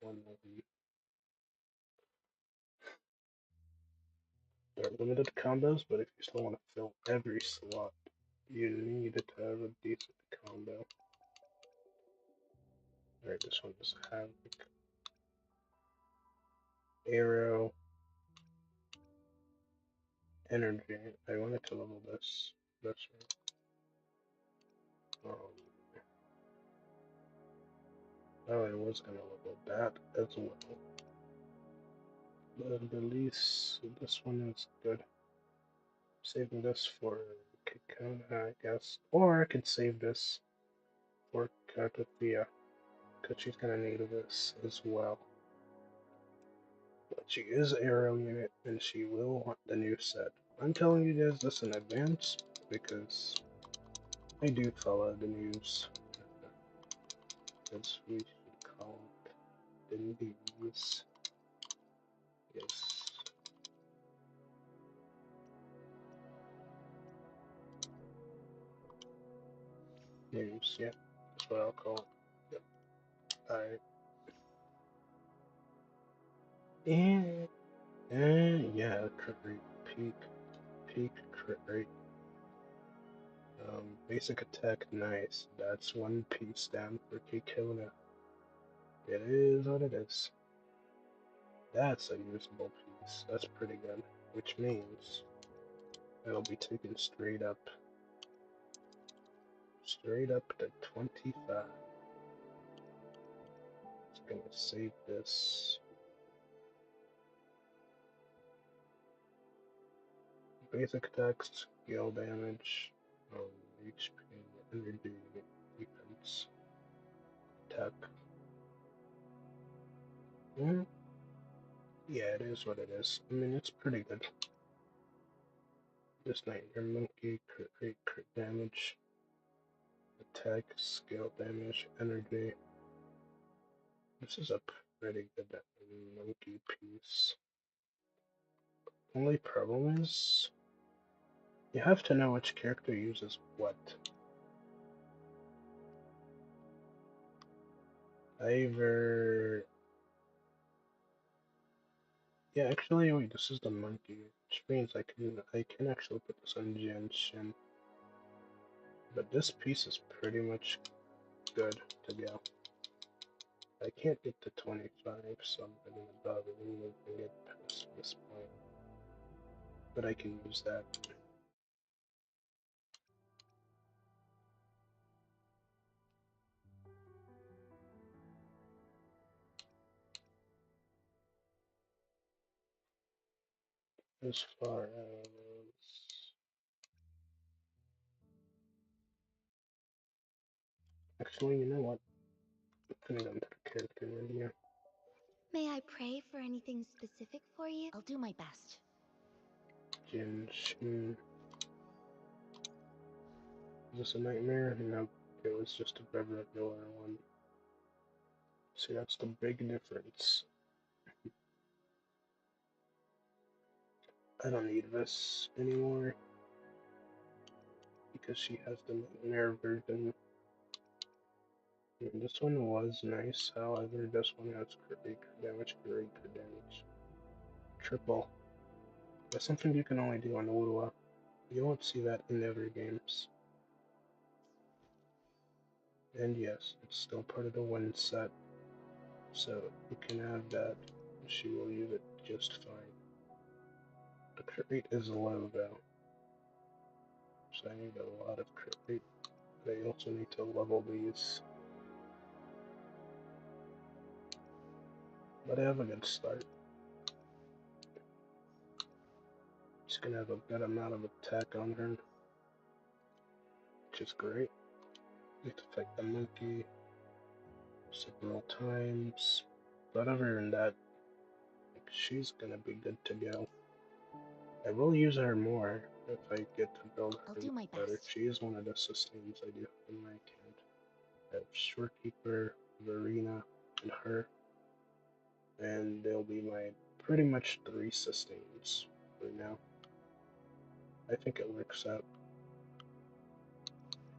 They're limited combos, but if you still want to fill every slot, you need to have a decent combo. Alright, this one does Havoc. Arrow. Energy. I wanted to level this. That's right. Oh, I was gonna level that as well. But at least this one is good. Saving this for Kikona, I guess. Or I could save this for Katathea, because she's gonna need this as well. But she is Arrow unit, and she will want the new set. I'm telling you guys this in advance, because I do follow the news. As we should call it, the news. Yes. News, yeah. That's what I'll call it. Yep. Alright. And yeah, crit rate. Peak crit rate. Basic attack, nice. That's one piece down for Kikona. It is what it is. That's a usable piece. That's pretty good. Which means it'll be taken straight up. Straight up to 25. Just gonna save this. Basic attack, skill damage, HP, energy, defense, attack. Yeah, it is what it is. I mean, it's pretty good. This Nightmare Monkey, crit rate, crit damage, attack, skill damage, energy. This is a pretty good monkey piece. Only problem is, you have to know which character uses what. Either... Yeah, actually, wait, this is the monkey, which means I can actually put this on Genshin. But this piece is pretty much good to go. I can't get to 25, so I'm not gonna bother even get past this point. But I can use that. As far as... Actually, you know what? I'm gonna go into the character menu. May I pray for anything specific for you? I'll do my best. Genshin. Is this a nightmare? No, it was just a regular one. See, that's the big difference. I don't need this anymore because she has the nightmare version. And this one was nice, however, this one has crit damage, crit damage. Triple. That's something you can only do on Wuwa. You won't see that in other games. And yes, it's still part of the one set. So you can have that. she will use it just fine. The crit rate is low though, so I need a lot of crit rate. But I also need to level these. But I have a good start. She's gonna have a good amount of attack on her, which is great. Need to fight the monkey several times, but other than that, she's gonna be good to go. I will use her more if I get to build her I'll do my better. best. She is one of the sustains I do have in my account. I have Shorekeeper, Verena, and her, and they'll be my pretty much 3 sustains right now. I think it works out.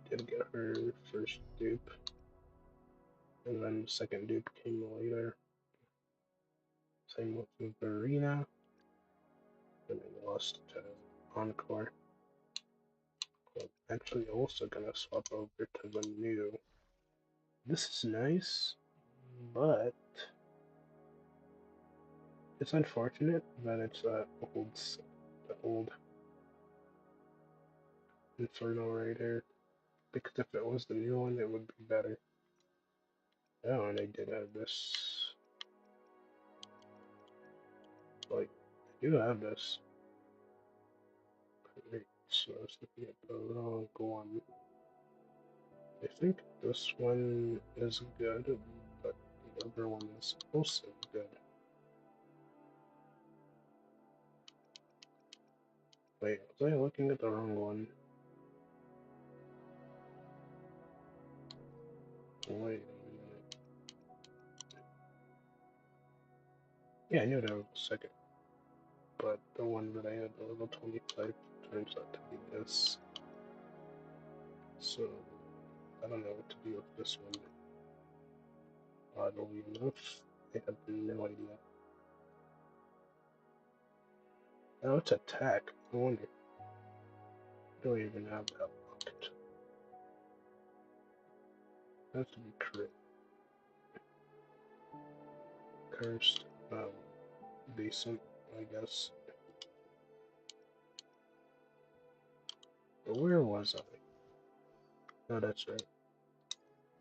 I did get her first dupe, and then the second dupe came later. Same with Verena, and I lost to Encore. I'm actually also gonna swap over to the new. This is nice, but it's unfortunate that it's the old Inferno Raider, because if it was the new one, it would be better. Oh, and I did have this. Like, I do have this. Great, so I was looking at the wrong one. I think this one is good, but the other one is also good. Wait, was I looking at the wrong one? Wait a minute. Yeah, I knew that was the second, but the one that I had, the level 25, turns out to be this. So, I don't know what to do with this one. Oddly enough, I have no idea. Oh, it's attack. I wonder. I don't even have that locked. Has to be crit. Cursed. Decent, I guess. But where was I? Oh, that's right.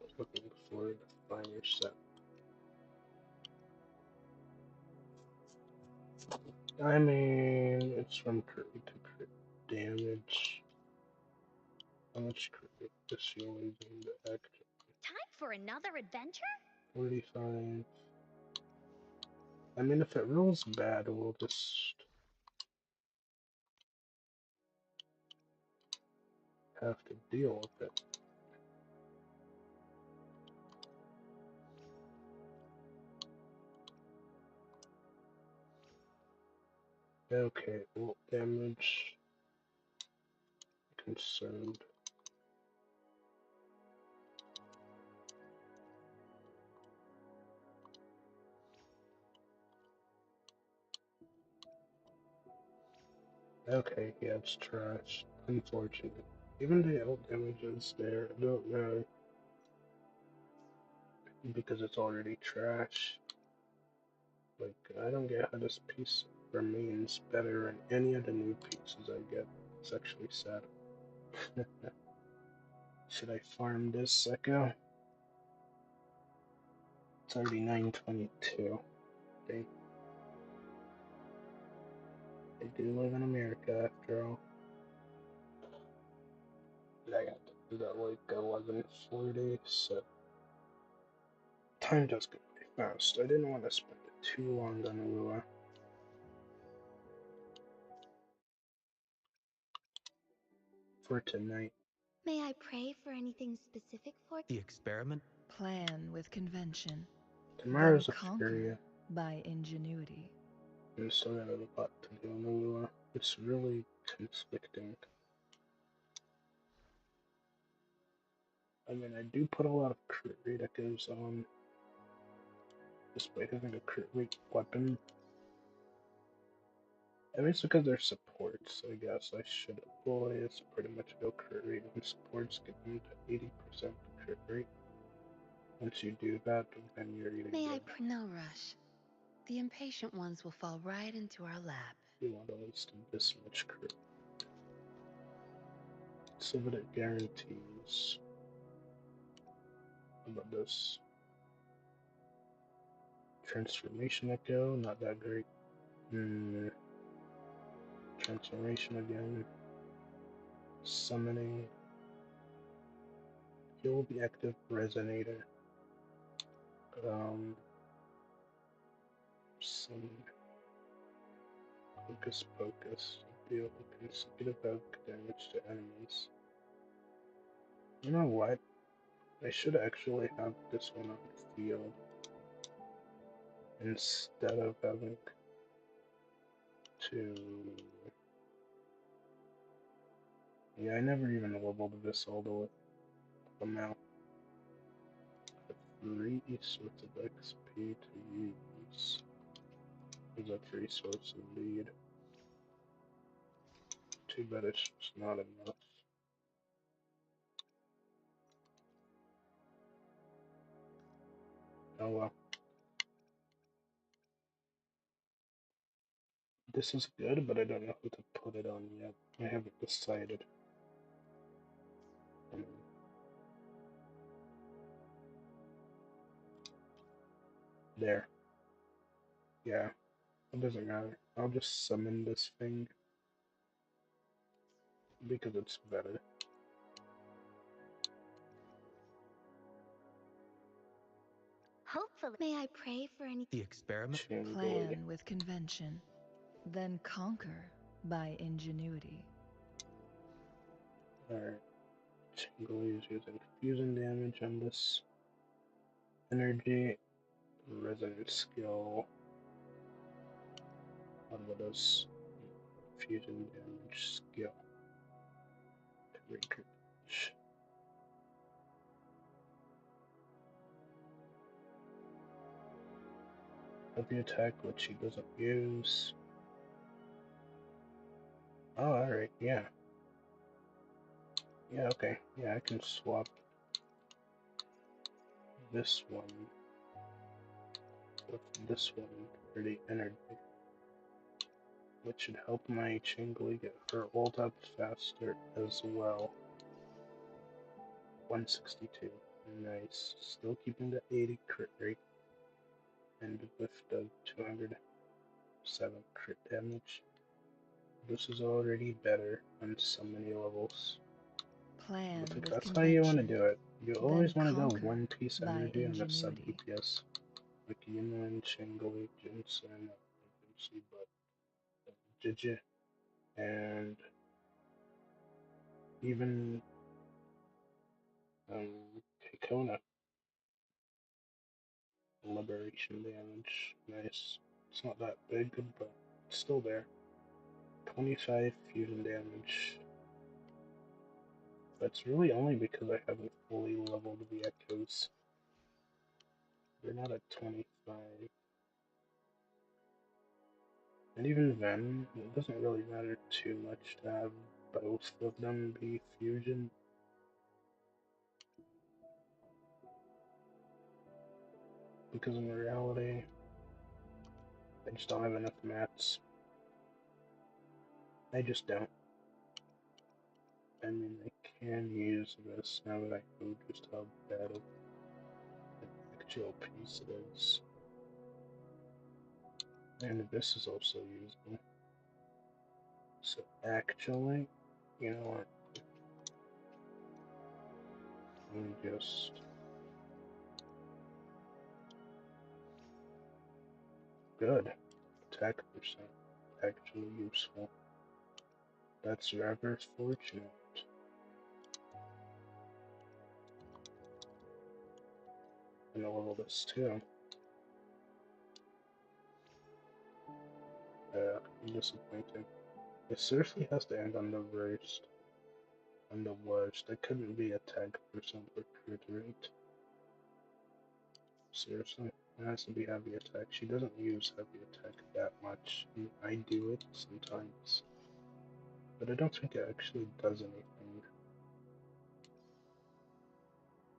I was looking for the finer set. I mean, it's from crit to crit damage. How much crit does she only gain to act? Time for another adventure? 45. I mean, if it rolls bad, we'll just have to deal with it. Okay, well, damage. Concerned. Okay, yeah, it's trash. Unfortunate. Even the old damage is there, I don't know. Because it's already trash. Like, I don't get how this piece remains better than any of the new pieces I get. It's actually sad. Should I farm this Echo? It's already 9:22. I do live in America after all. I got to do that like 11:40, so time does go pretty fast. I didn't want to spend it too long on Wuwa. For tonight. May I pray for anything specific for The experiment? Plan with convention, Tomorrow's then a conquer period. by ingenuity. I'm still got a lot to do on Wuwa. It's really conflicting. I mean, I do put a lot of crit rate echoes on, despite having a crit rate weapon. I mean, it's because they're supports, I guess. I should always pretty much go crit rate on supports, get them to 80% crit rate. Once you do that, then you're eating May I good. No rush. The impatient ones will fall right into our lap. You want at least this much crit. So that it guarantees. How about this? Transformation Echo, not that great. Transformation again. Summoning. Kill the active resonator. Some Hocus Pocus. Deal consecutive damage to enemies. You know what? I should actually have this one on field instead of having to. Yeah, I never even leveled this all the way up amount. 3 sorts of XP to use. There's a 3 source of lead. Too bad it's just not enough. Oh well. This is good, but I don't know who to put it on yet. I haven't decided. There. Yeah, it doesn't matter. I'll just summon this thing because it's better. Hopefully. May I pray for any? The experiment. Chingly. Plan with convention, then conquer by ingenuity. Alright. Chingly is using fusion damage on this. Energy. Resonance skill. On what is fusion damage skill. Research. Heavy attack, which he doesn't use. Oh, alright, yeah. Yeah, okay. Yeah, I can swap this one with this one for the energy. Which should help my Chingly get her ult up faster as well. 162. Nice. Still keeping the 80 crit rate. And with the 207 crit damage. This is already better on so many levels. Plan But with that's how you want to convention, do it. You always then want to go conquer one piece by energy on the sub ingenuity. DPS. Like Yunlin, Chingly, Jinsen, but Jiji, and even Kikona. Liberation damage. Nice. It's not that big, but it's still there. 25 fusion damage. That's really only because I haven't fully leveled the echoes. They're not at 25. And even then, it doesn't really matter too much to have both of them be fusion. Because in reality, I just don't have enough mats. I just don't. I mean, I can use this now that I know just how bad of an actual piece it is. And this is also usable. So actually, you know what? Let me just... Good. Attack percent. Actually useful. That's rather fortunate. I'm gonna level this too. Disappointing. It seriously has to end on the worst. On the worst. That couldn't be attack percent or crit rate. Seriously. It has to be heavy attack. She doesn't use heavy attack that much. I do it sometimes. But I don't think it actually does anything.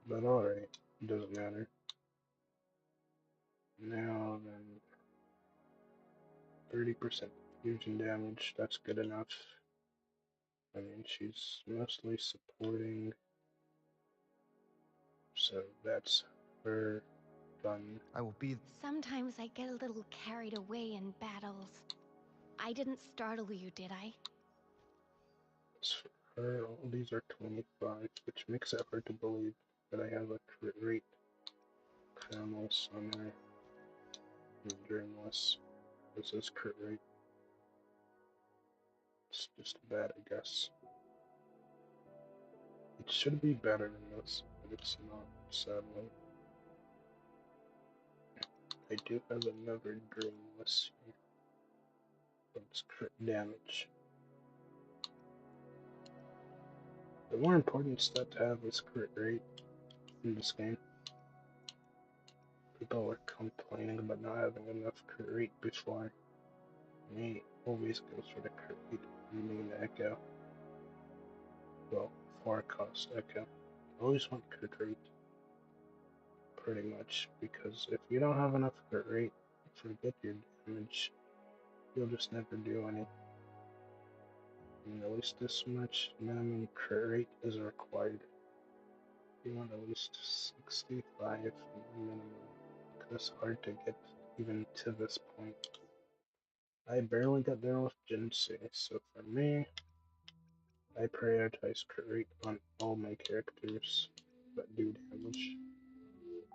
But alright. It doesn't matter. Now then. 30% fusion damage. That's good enough. I mean, she's mostly supporting, so that's her done. I will be. Sometimes I get a little carried away in battles. I didn't startle you, did I? As for her, all these are 25, which makes it hard to believe that I have a crit rate almost on her. Dreamless. This is crit rate. It's just bad, I guess. It should be better than this, but it's not, sadly. I do have another Dreamless here. But it's crit damage. The more important stat to have is crit rate in this game. People are complaining about not having enough crit rate before. Me always goes for the crit rate, meaning the echo. Well, 4 cost echo. I always want crit rate. Pretty much, because if you don't have enough crit rate, forget your damage. You'll just never do any. I mean, at least this much minimum crit rate is required. You want at least 65 minimum. It's hard to get even to this point. I barely got there with Jinsei, so for me, I prioritize crit rate on all my characters that do damage.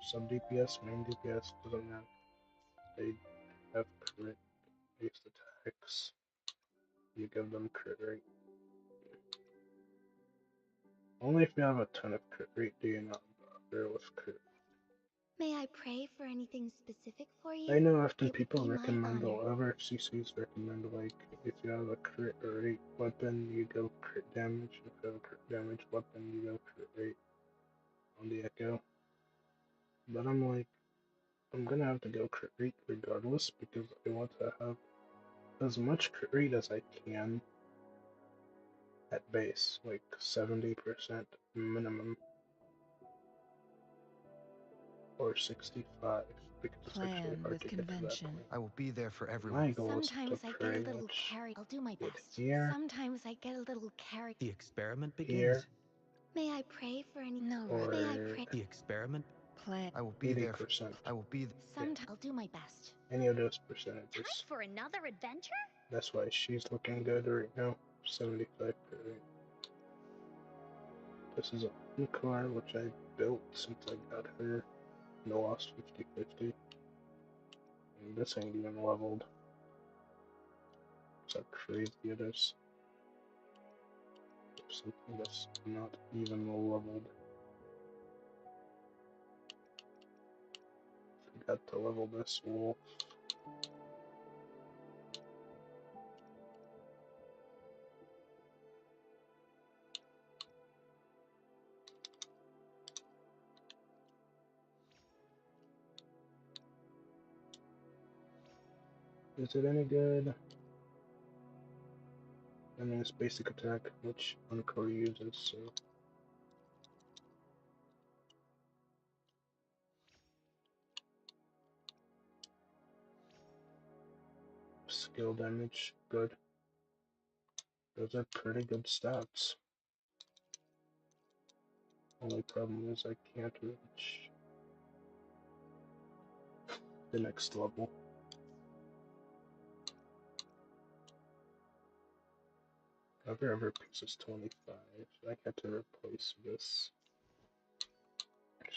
Sub DPS, main DPS, doesn't matter. They have crit based attacks. You give them crit rate. Only if you have a ton of crit rate do you not bother with crit. May I pray for anything specific for you? I know often It would people be my recommend, honor. or other CCs recommend, like, if you have a crit rate weapon, you go crit damage. If you have a crit damage weapon, you go crit rate on the echo. But I'm like, I'm gonna have to go crit rate regardless, because I want to have as much crit rate as I can at base, like 70% minimum. Or 65, because it's actually Plan hard with to get to that convention. point. I will be there for everyone. My goal is to Sometimes I get a pretty little much carried. I'll do my get best. here, Sometimes I get a little carried. The experiment begins. here, May I pray for any? No, or may I pray? The experiment. Plan. I will be there. 80%. I will be. Sometimes I'll do my best. Any of those percentages. for another adventure? That's why she's looking good right now. 75%. This is a new car which I built since I got her. No lost 50-50. And this ain't even leveled. That's how crazy it is. Something that's not even leveled. Forgot to level this wolf. Is it any good? I mean, it's basic attack, which Encore uses, so. Skill damage, good. Those are pretty good stats. Only problem is I can't reach the next level. Ever piece is 25. I had to replace this.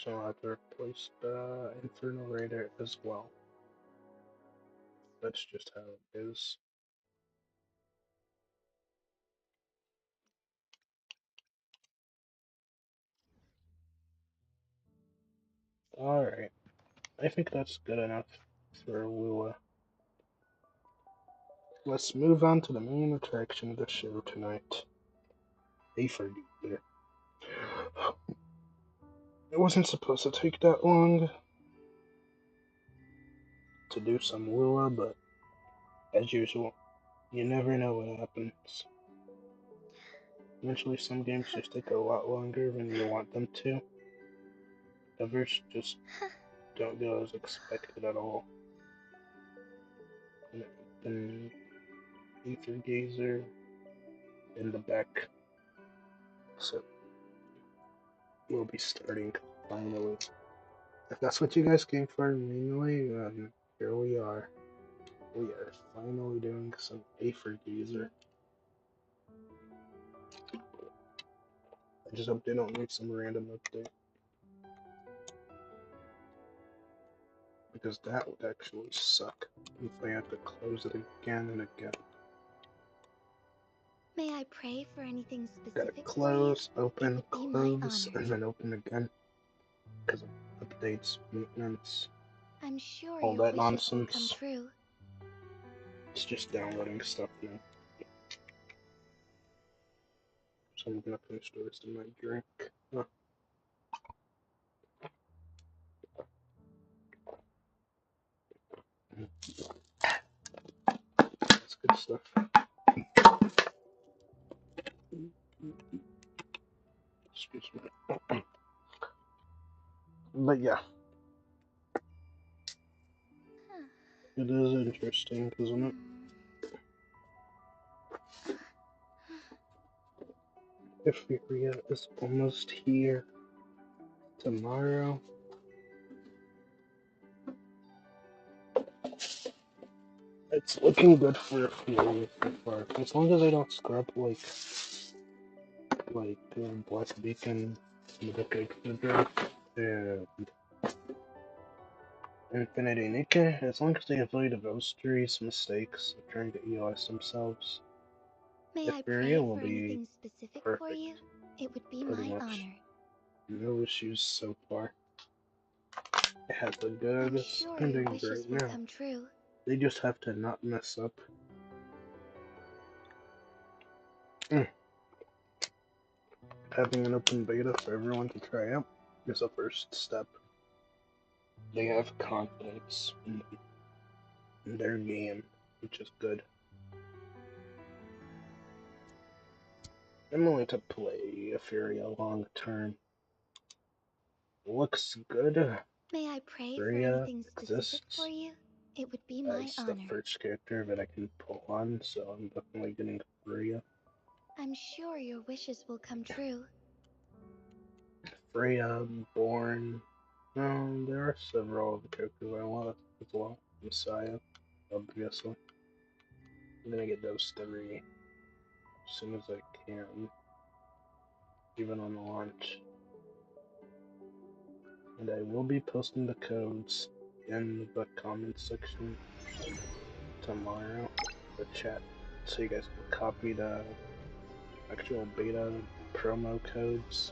So I'll have to replace the Infernal Raider as well. That's just how it is. Alright. I think that's good enough for Wuwa. Let's move on to the main attraction of the show tonight. Aethergazer. It wasn't supposed to take that long to do some Wuwa, but as usual, you never know what happens. Eventually some games just take a lot longer than you want them to. Others just don't go as expected at all. and aethergazer in the back. So we'll be starting finally. If that's what you guys came for mainly, here we are. We are finally doing some aethergazer. I just hope they don't make some random update. Because that would actually suck if I had to close it again and again. May I pray for anything Gotta specific close, for you? open, It would be my close, honor. and then open again. Because of updates, maintenance, I'm sure all your that wishes will come nonsense. true. It's just downloading stuff now. So I'm gonna finish the rest of my drink. Oh. That's good stuff. Excuse me. But yeah. It is interesting, isn't it? Euphoria is almost here. Tomorrow. It's looking good for Euphoria so far. As long as I don't scrub like Black Beacon, Medicaid Fedra, and Infinity Nike, as long as they avoid those three mistakes of trying to EOS themselves, May I Euphoria pray will for be anything specific for perfect. you? It would be Pretty my much. honor. No issues so far. It has a I'm good sure your ending wishes right will now. come true. They just have to not mess up. Having an open beta for everyone to try out is a first step. They have confidence in their game, which is good. I'm willing to play Euphoria long term. Looks good. May I pray for Euphoria anything specific for exists you? It would be my as the honor. first character that I can pull on, so I'm definitely getting Euphoria. I'm sure your wishes will come true. Freya, Born. There are several of the characters I want as well. Messiah, obviously. I'm gonna get those three as soon as I can, even on launch. And I will be posting the codes in the comment section tomorrow, the chat, so you guys can copy the actual beta promo codes.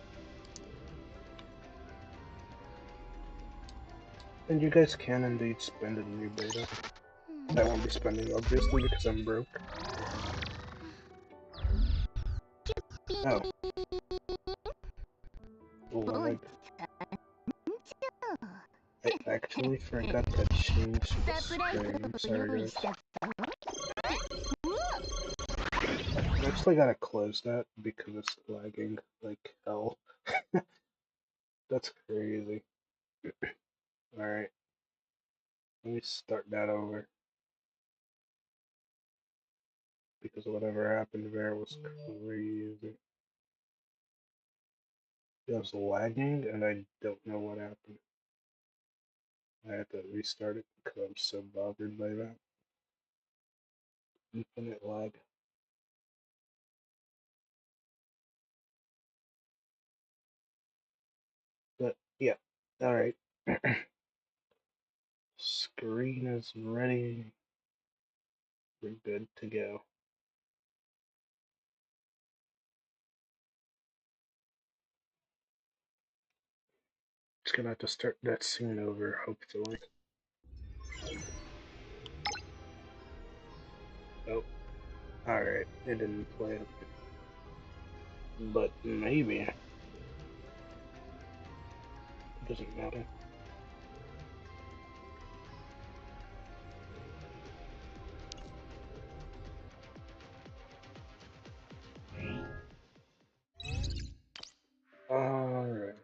And you guys can indeed spend a new beta. I won't be spending, obviously, because I'm broke. Oh. Lag. I actually forgot to change the stream. Sorry, guys. I actually gotta close that because it's lagging like hell. That's crazy. Alright. Let me start that over. Because whatever happened there was crazy. It was lagging and I don't know what happened. I had to restart it because I'm so bothered by that. Infinite lag. But yeah. Alright. Screen is ready. We're good to go. Just gonna have to start that scene over, hopefully. Oh, alright, it didn't play it. But maybe. It doesn't matter. Alright.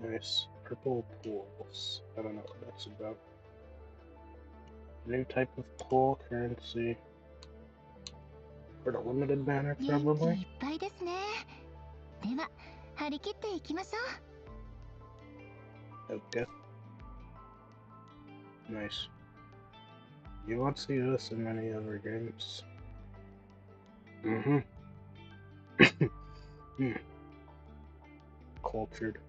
Nice. Purple pools. I don't know what that's about. New type of pool currency. For the limited banner, 元気 probably? いっぱいですね。では、張り切っていきましょう。 Okay. Nice. You won't see this in many other games. Cultured.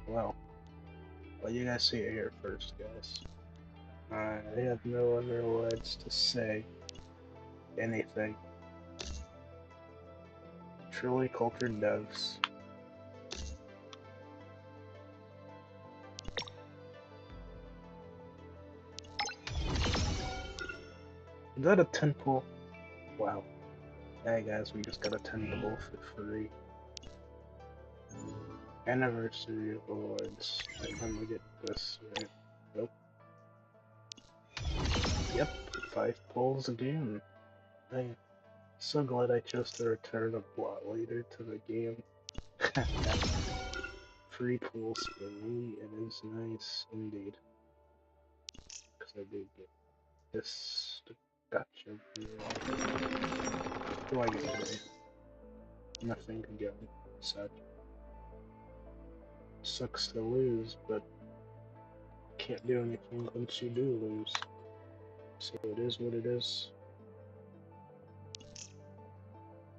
Well, let you guys see it here first, guys. I have no other words to say anything. Truly cultured devs. Is that a 10 pull? Wow. Hey guys, we just got a 10 pull for free. Anniversary awards. I finally get this right. Nope. Yep, 5 pulls again. I'm so glad I chose to return a lot later to the game. Free pulls for me, it is nice indeed. Because I did get this. Gotcha. What do I get today? Nothing again. Sad. Sucks to lose, but can't do anything once you do lose. So it is what it is.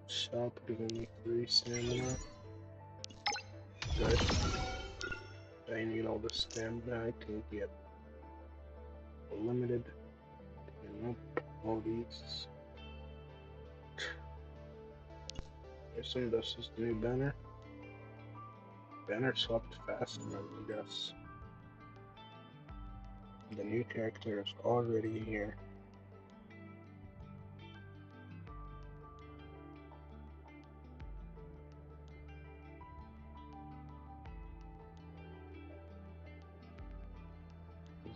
Shop giving me 3 stamina. Good. I need all the stamina I can get. Limited. And nope, all these. I assume this is the new banner. Banner swapped fast enough, I guess. The new character is already here.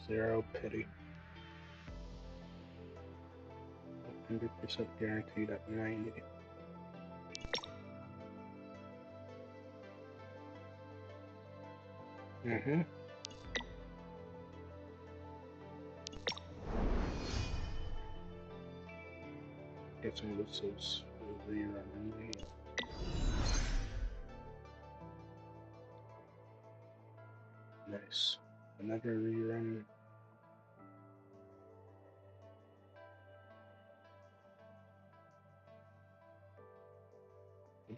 Zero pity. 100% guaranteed at 90. Guessing this is a rerun. Nice. Another rerun.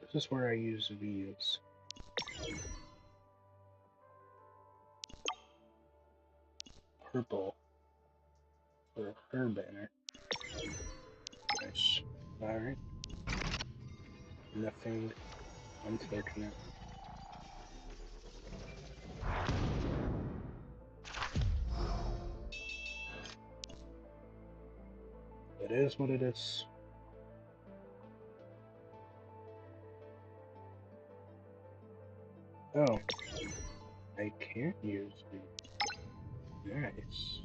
This is where I use V's. Purple for her banner. Nice. Alright. Nothing unfortunate. It is what it is. Oh. I can't use V. Nice.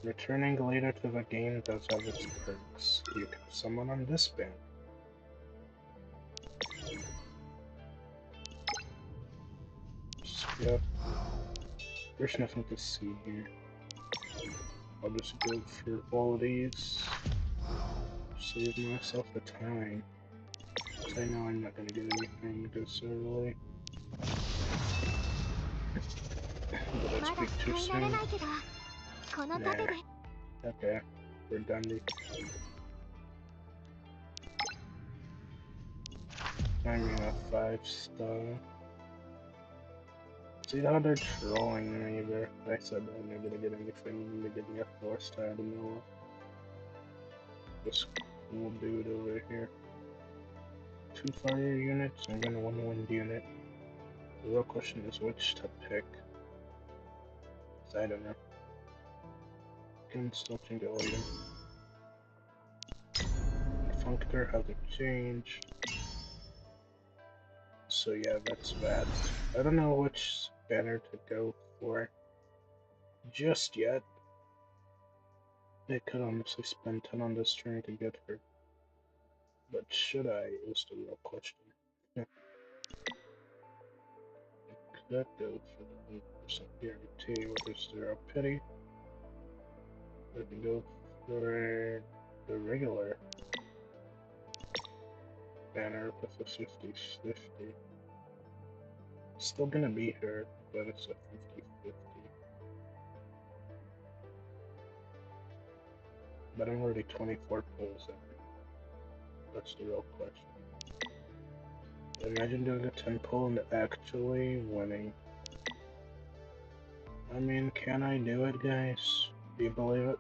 Returning later to the game does have its perks. You can summon on this banner. Yep. There's nothing to see here. I'll just go through all of these. Save myself the time. Because I know I'm not going to get anything this early. Did I speak too soon? Nah. Okay. Redundant. I mean a 5-star. See how they're trolling me there? I said I'm not gonna get anything, they're getting a 4-star out of nowhere. This cool dude over here. 2 fire units and then 1 wind unit. The real question is which to pick. I don't know. Can still change it later. The functor hasn't changed. So yeah, that's that. I don't know which banner to go for just yet. I could honestly spend 10 on this trying to get her. But should I is the real question. Could go for the 100% guarantee with a 0 pity. I can go for the regular banner with a 50-50. Still gonna be here, but it's a 50-50. But I'm already 24 pulls in. That's the real question. Imagine doing a 10 pull and actually winning. I mean, can I do it, guys? Do you believe it?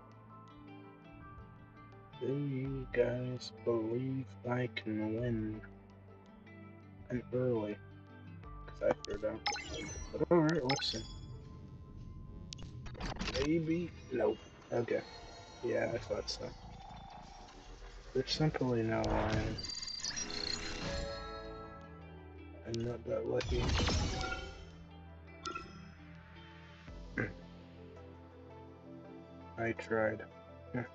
Do you guys believe I can win? And early. Because I threw down. But alright, let's see. Maybe? Nope. Okay. Yeah, I thought so. There's simply no way. I'm not that lucky. I tried. What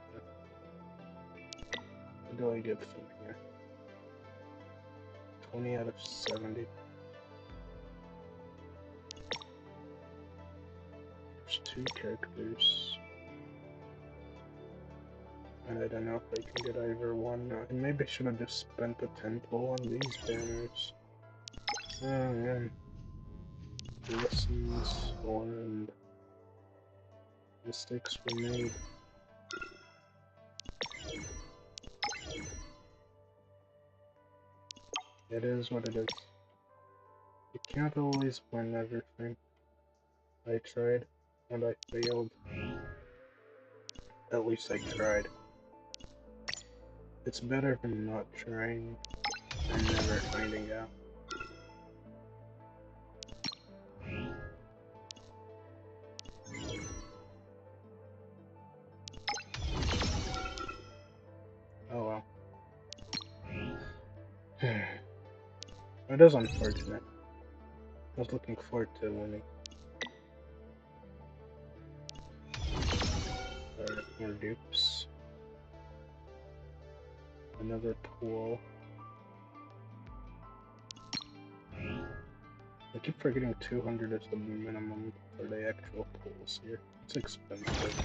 do I get from here? 20 out of 70. There's 2 characters. And I don't know if I can get either one. I maybe should have just spent the 10 pull on these banners. Oh man. Lessons learned. Mistakes were made. It is what it is. You can't always win everything. I tried, and I failed. At least I tried. It's better than not trying and never finding out. Oh well. It is unfortunate. I was looking forward to winning. Alright, more dupes. Another pool. I keep forgetting 200 is the minimum for the actual pools here. It's expensive.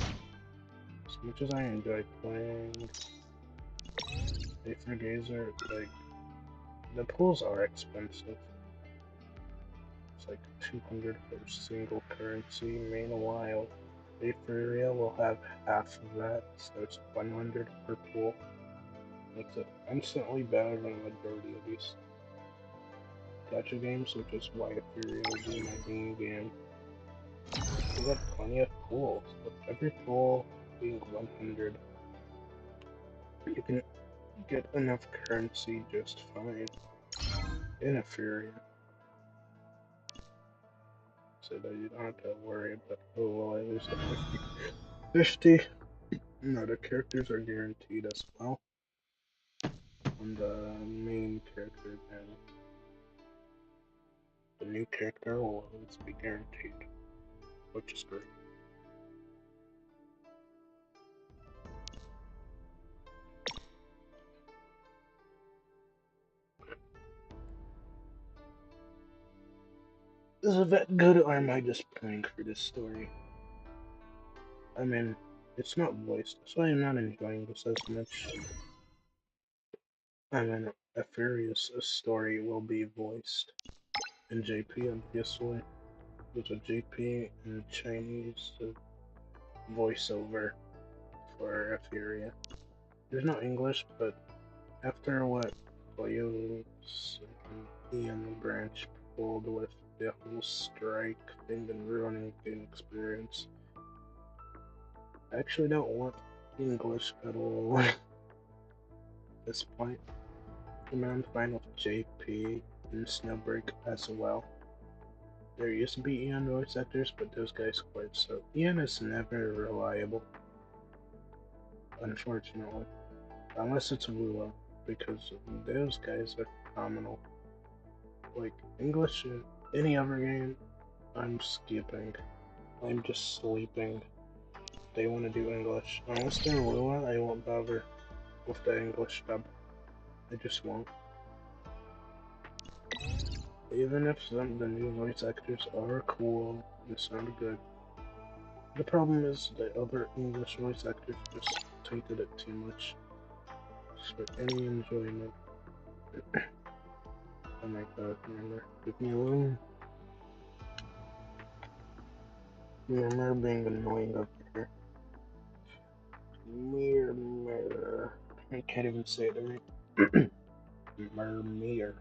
As much as I enjoy playing Aethergazer, like, the pools are expensive. It's like 200 for a single currency. Meanwhile, Aether will have half of that, so it's 100 per pool. Makes it instantly better than a majority of these gacha games, which is why Ethereum will be my main game. We got plenty of pools. With every pool being 100, you can get enough currency just fine in Ethereum. So that you don't have to worry about, oh well, I lose the 50. No, the characters are guaranteed as well. On the main character panel. The new character will always be guaranteed, which is great. Is it that good, or am I just playing for this story? I mean, it's not voiced, so I'm not enjoying this as much. I mean, a Furious story will be voiced in JP, obviously. There's a JP and Chinese voiceover for Etheria. There's no English, but after what Toyo's and Ian Branch pulled with the whole strike thing and ruining the experience, I actually don't want English at all at this point. I mean, I'm fine with JP and Snowbreak as well. There used to be Ian voice actors, but those guys quit, so Ian is never reliable, unfortunately. Unless it's Wuwa, because those guys are phenomenal. Like, English in any other game, I'm skipping. I'm just sleeping. They want to do English. Unless they're Wuwa, I won't bother with the English dub. I just won't. Even if some of the new voice actors are cool and sound good, the problem is the other English voice actors just tainted it too much for any enjoyment. Oh my god, Murmur, give me a room. Murmur being annoying over here. Murmur. I can't even say it right. Murmur.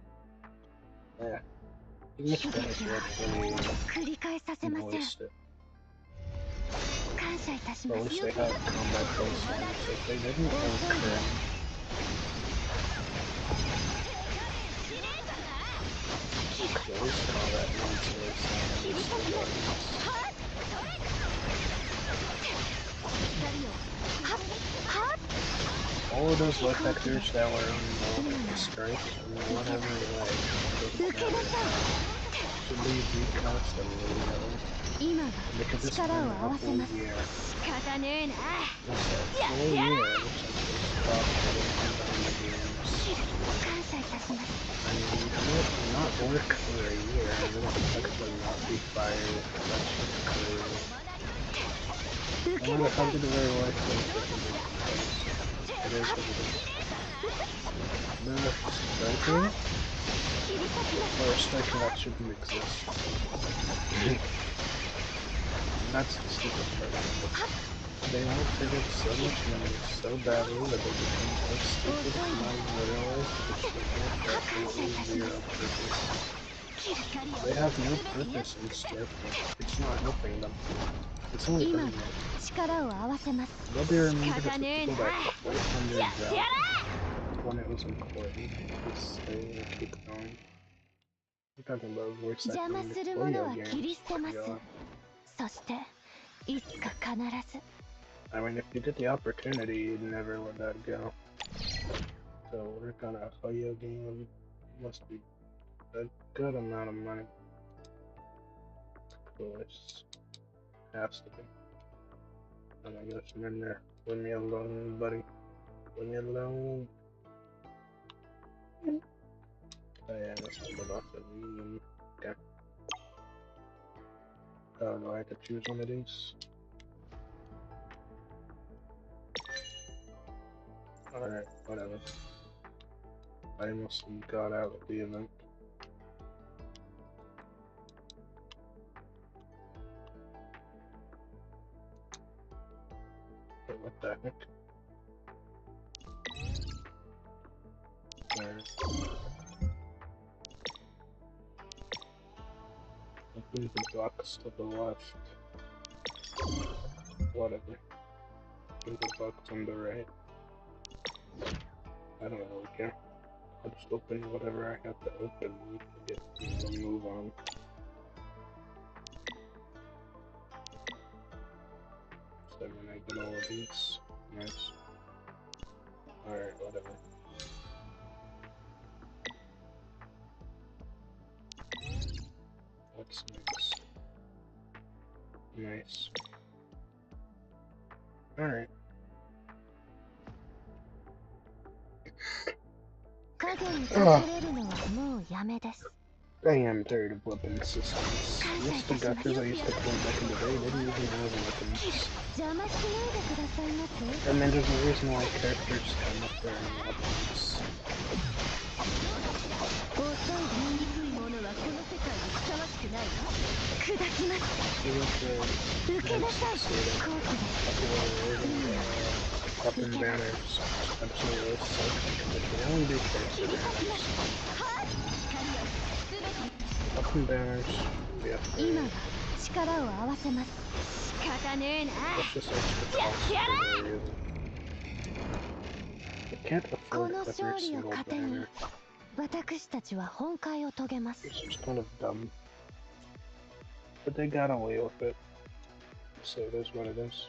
Yeah. Even Spanish actually 繰り返させません。 voiced it. 感謝いたし Or ま at す。 least they have combat voice lines. If they didn't, I would cringe. Voice combat needs voice lines for buttons. All of those voice actors that were on the strike and whatever, like, doesn't matter. Should be recast immediately. 今は Because it's 力 been を合 a わせ whole ます。 year. 仕方ねえな。 It's a full year since they stopped putting them on the games. 感謝いたします。 I mean, you can't not work for a year and then expect them not be fired. That's just crazy. 受 No け matter な how さい。 good their work is, it is what it is. The striking? 切り裂きます。 Or a striking that shouldn't exist. That's the stupid part. They outfitted so much money so badly that they become so stupid and not even realize that the striking has absolutely zero purpose. They have no purpose in striking. It's not helping them. It's only 今 hurting them. 力を合わせます。 They'll be remembered as the 仕方ねえ people な。 that quit on their job when it was important to stay and keep going. I'm talking about voice 邪 acting 魔 in するもの video は切り games. 捨てます。 God. そしていつか必ず。 I mean, if you get the opportunity, you'd never let that go. So work on a video game must be a good amount of money. Of course. Has to be. Oh my gosh, I'm in there. Leave me alone, buddy. Leave me alone. Oh yeah, let's put off the medium. Okay. Oh, do I have to choose one of these? Alright, whatever. I almost got out of the event. But what the heck? Alright. Open the box to the left. Whatever. Open the box on the right. I don't really care. I'll just open whatever I have to open to get, move on. So when I get all of these, nice. Alright, whatever. What's next? Nice. Alright. 影に隠れるのはもうやめです。 I am tired of weapon systems. Most of the gachas I used to play back in the day didn't even have weapons. 邪魔しないでくださいませ。 I mean, there's a reason why characters come with their own weapons. 遅い醜いものはこの世界にふさわしくないわ。砕きます。 They went 受けなさい。 to 好機です。 weapon banners. Absolutely suck. They can only be character banners. Weapon banners. Yep. 今は力を合わせます。仕方ねえな。 That's just extra cost for no reason. They can't こ afford の every 勝利を single 糧に banner. 私たちは本会を遂げます。 It's just kind of dumb. But they got away with it. So it is what it is.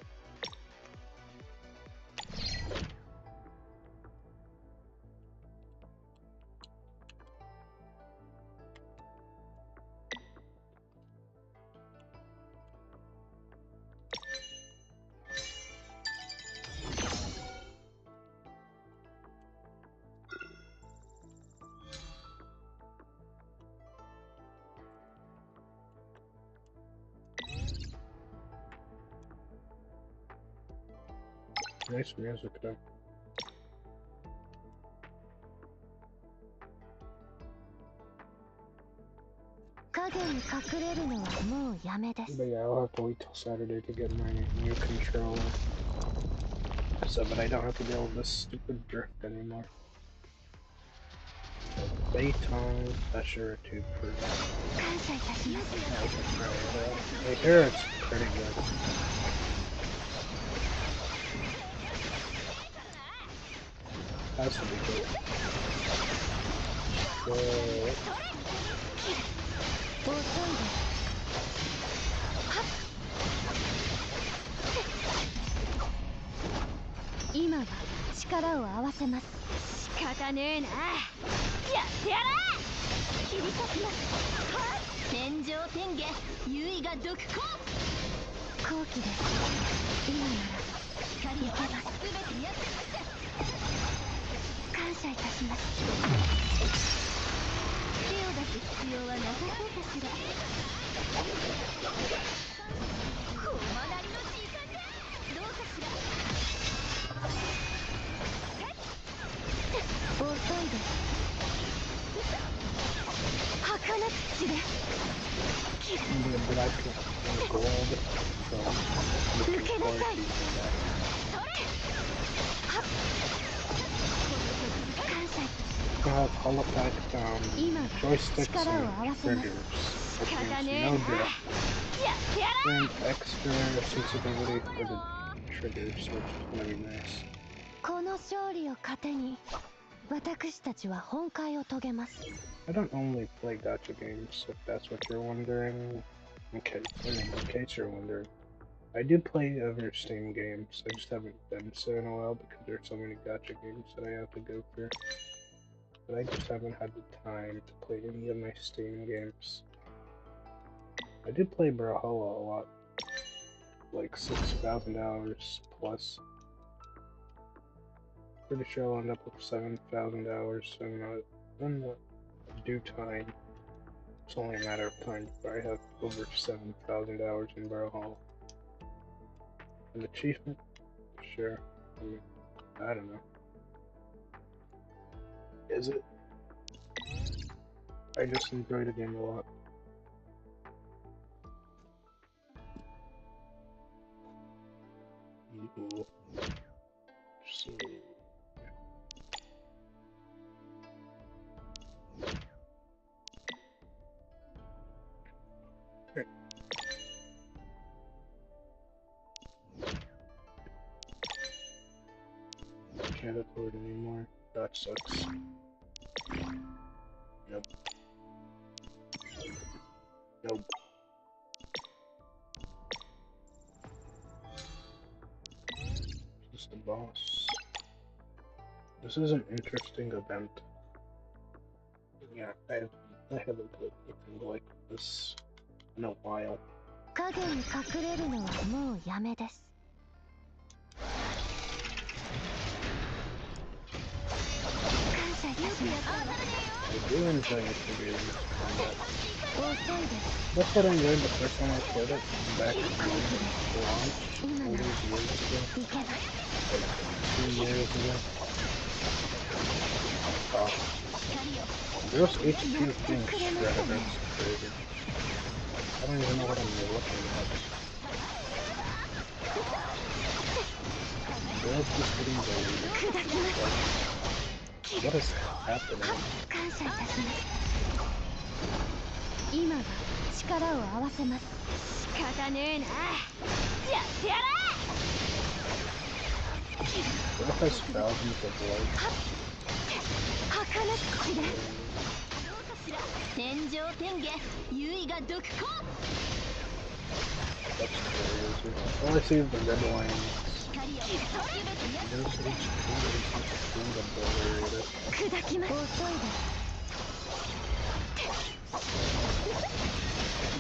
Nice music though. 影に隠れるのはもうやめです。 But yeah, I'll have to wait till Saturday to get my new controller. So that I don't have to deal with this stupid drift anymore. Playtime, Usher to prove. 感謝いたします。 Yeah, I can try it out. I hear it's pretty good. Has to be good. So, 遅いです。今は力を合わせます。仕方ねえな。やってやれ。切り裂きます。天上天下、唯我独行。好機です。今なら光をいけます。全てやっ感謝いたします。手を出す必要はなさそうかしら。こまなりの時間だ。どうかしら。遅いです。儚く血で。maybe a black and gold from 受けなさい。 looking forward to using that. 感謝。 I have Hall Effect, joysticks and triggers, which means no drift, and extra sensitivity for the triggers, which is gonna be nice. この勝利を糧に私たちは本会を遂げます。 I don't only play gacha games, if that's what you're wondering. Okay, in case you're wondering. I do play other Steam games, I just haven't been so in a while because there's so many gacha games that I have to go through. But I just haven't had the time to play any of my Steam games. I did play Brawlhalla a lot, like 6,000 hours plus. Pretty sure I'll end up with 7,000 hours in the due time. It's only a matter of time before I have over 7,000 hours in Brawlhalla. An achievement? Sure. I mean, I don't know. Is it? I just enjoy the game a lot. Ooh. So... Okay. Can't afford anymore. That sucks. Nope. Nope. This is the boss. This is an interesting event. Yeah, I haven't played anything like this in a while. 影に隠れるのはもうやめです。 I do enjoy aethergazer combat. 遅いです。 That's what I enjoyed the first time I played it back in launch all these years ago. いけない。 Like 2 years ago. Oh. Gross HP is being shredded, that's crazy. I don't even know what I'm looking at. Girls just getting bullied. What is happening? 感謝いたします。今は力を合わせます。仕方ねえな。やってやれ。 Girl has thousands of life. 儚く血で。天上天下、唯我独行。 That's crazy. All I see is the red lines. Gross HP is just being obliterated. 砕きます。遅いです。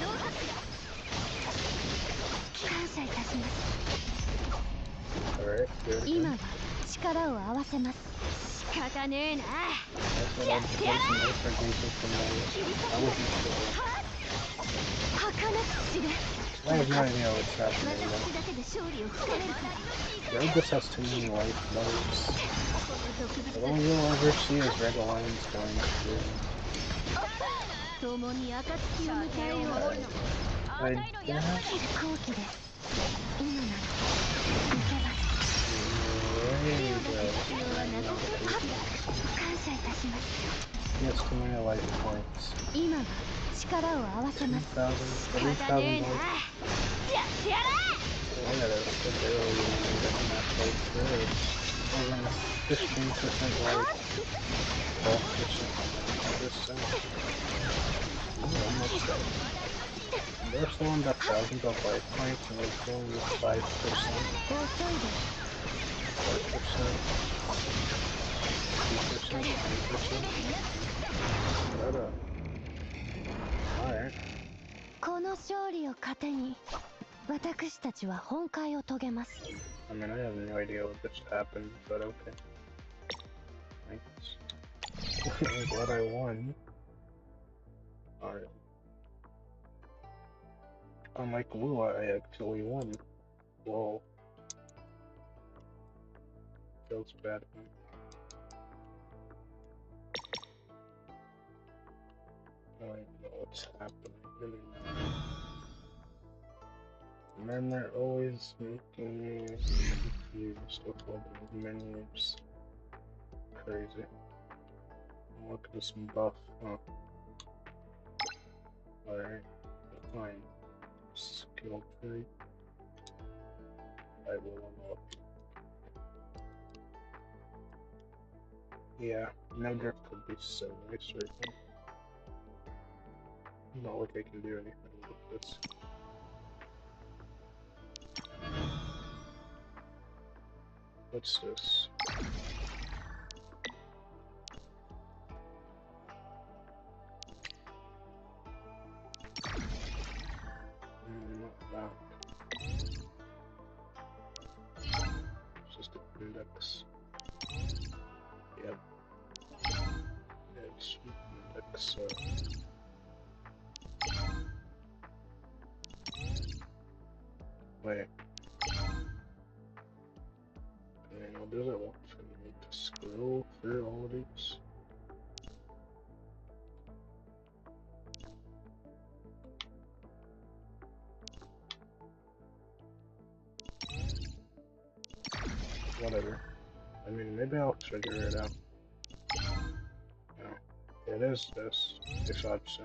どうかしら。感謝いたします。 Alright, do it 今 again. は力を合わせます。仕方ねえな。 I said I'd play some aethergazer from my television show. 儚く血で。I have no idea what's happening though. Red just has too many life moves. All you'll ever see is red lines going through. I guess. He has too many life points. 2,000, 3,000 life. Look at us, we're barely even getting that close through. We're on 15% life. 12%. Almost dead. They're still in the thousands of life points and we're still in the 5%. 4%. 2%. 3%. Shut up. Alright. この勝利を糧に私たちは本会を遂げます。 I mean, I have no idea what just happened, but okay. Thanks. I'm glad I won. Alright. Unlike Wuwa, I actually won. Whoa. Feels bad. I don't even know what's happening anymore. Men are always making me confused with all the menus. Crazy. Look at this buff, huh? Alright, fine. Skill tree. I will unlock. Yeah, no drift would be so nice right now. Not like I can do anything with this. What's this? Not that. It's just an index. Yep. Yeah, it's an index, so... Wait. And what does it want from me? To scroll through all of these? Whatever. I mean, maybe I'll figure it out. No. It is this. I thought so.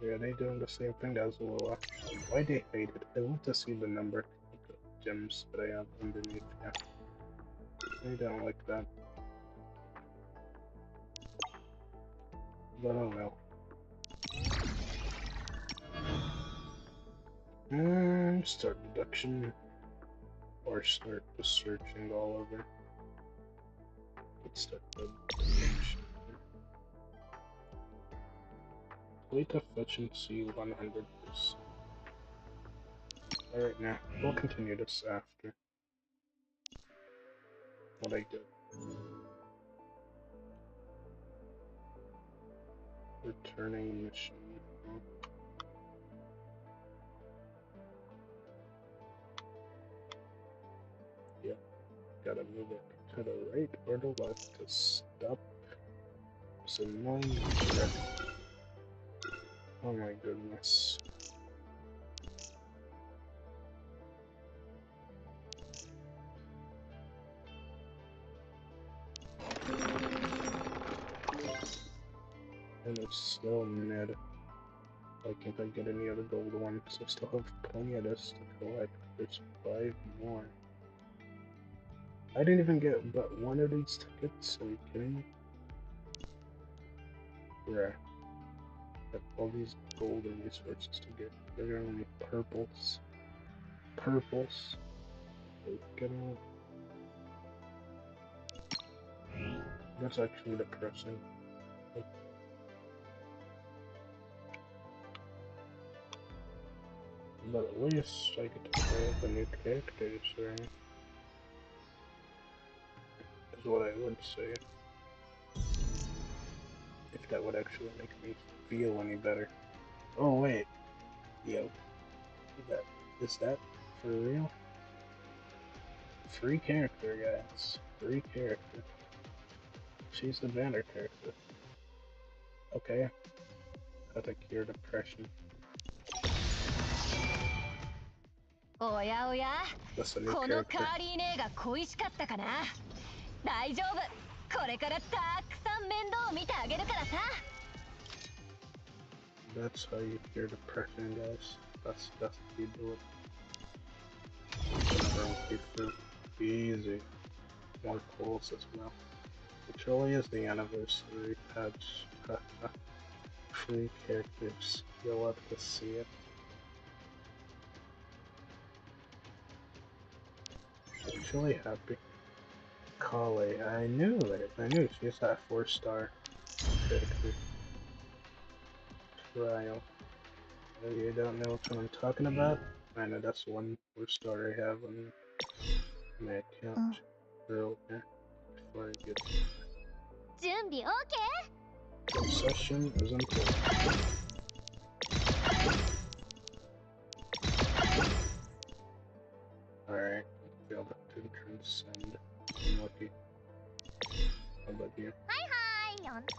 Yeah, they doing the same thing as Wuwa. Why they hate it? I want to see the number of gems that I have underneath. Yeah. They don't like that. But oh well. Start deduction. Or start just searching all over. Let's start the deduction. Complete efficiency 100%. Alright, now we'll continue this after. What I did. Returning mission. Yep. Gotta move it to the right or the left to stop this annoying drift. Oh my goodness. And it's still mid. Why can't I get any other gold ones? I still have plenty of this to collect. There's 5 more. I didn't even get but one of these tickets. Are you kidding me? Yeah. I have all these golden resources to get. They're only purples. Purples. That's actually depressing. But at least I get to play with the new characters, right? is what I would say. If that would actually make me feel any better. Oh wait. Yo. Is that for real? Free character, guys. Free character. She's the banner character. Okay. How to cure depression. おやおや That's a new この character. カーリー姉が恋しかったかな大丈夫これからたくさん面倒を見てあげるからさ That's how you cure depression, guys. That's how you do it. Thank you for easy. More pulls as well. It really is the anniversary patch. Free characters. You'll have to see it. Actually happy. Kale, I knew it. I knew she's that 4-star character. Trial. You don't know what I'm talking about? I know that's one 4-star I have on my account. Earlier before I get 準備 OK? concession is important. Alright, failed to transcend. I'm lucky. How about you? はいはい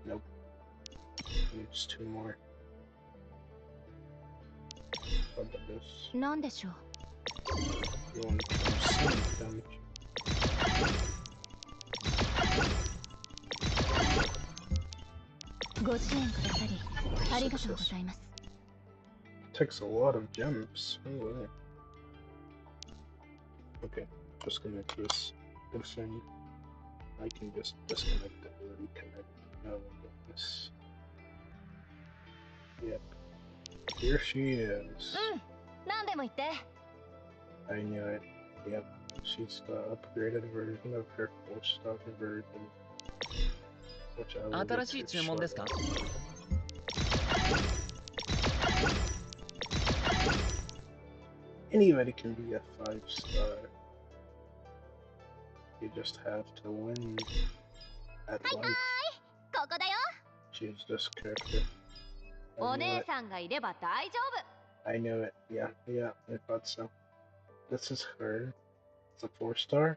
Nope. Needs 2 more. How about this? なんでしょう You want to transcend damage. ご支援くださりありがとうございます Takes a lot of gems. Oh, wow. Okay, just connect this good thing. I can just disconnect it and reconnect. Oh my goodness. Yep. Here she is. うん何でも言って I knew it. Yep. She's the upgraded version of her 4-star version. Which I will get 新しい to 注文ですか shortly. Anybody can be a 5-star. You just have to win at life. ここだよ Choose this character. お I knew 姉 it. さんがいれば大丈 I knew it. Yeah, I thought so. This is her. It's a 4-star.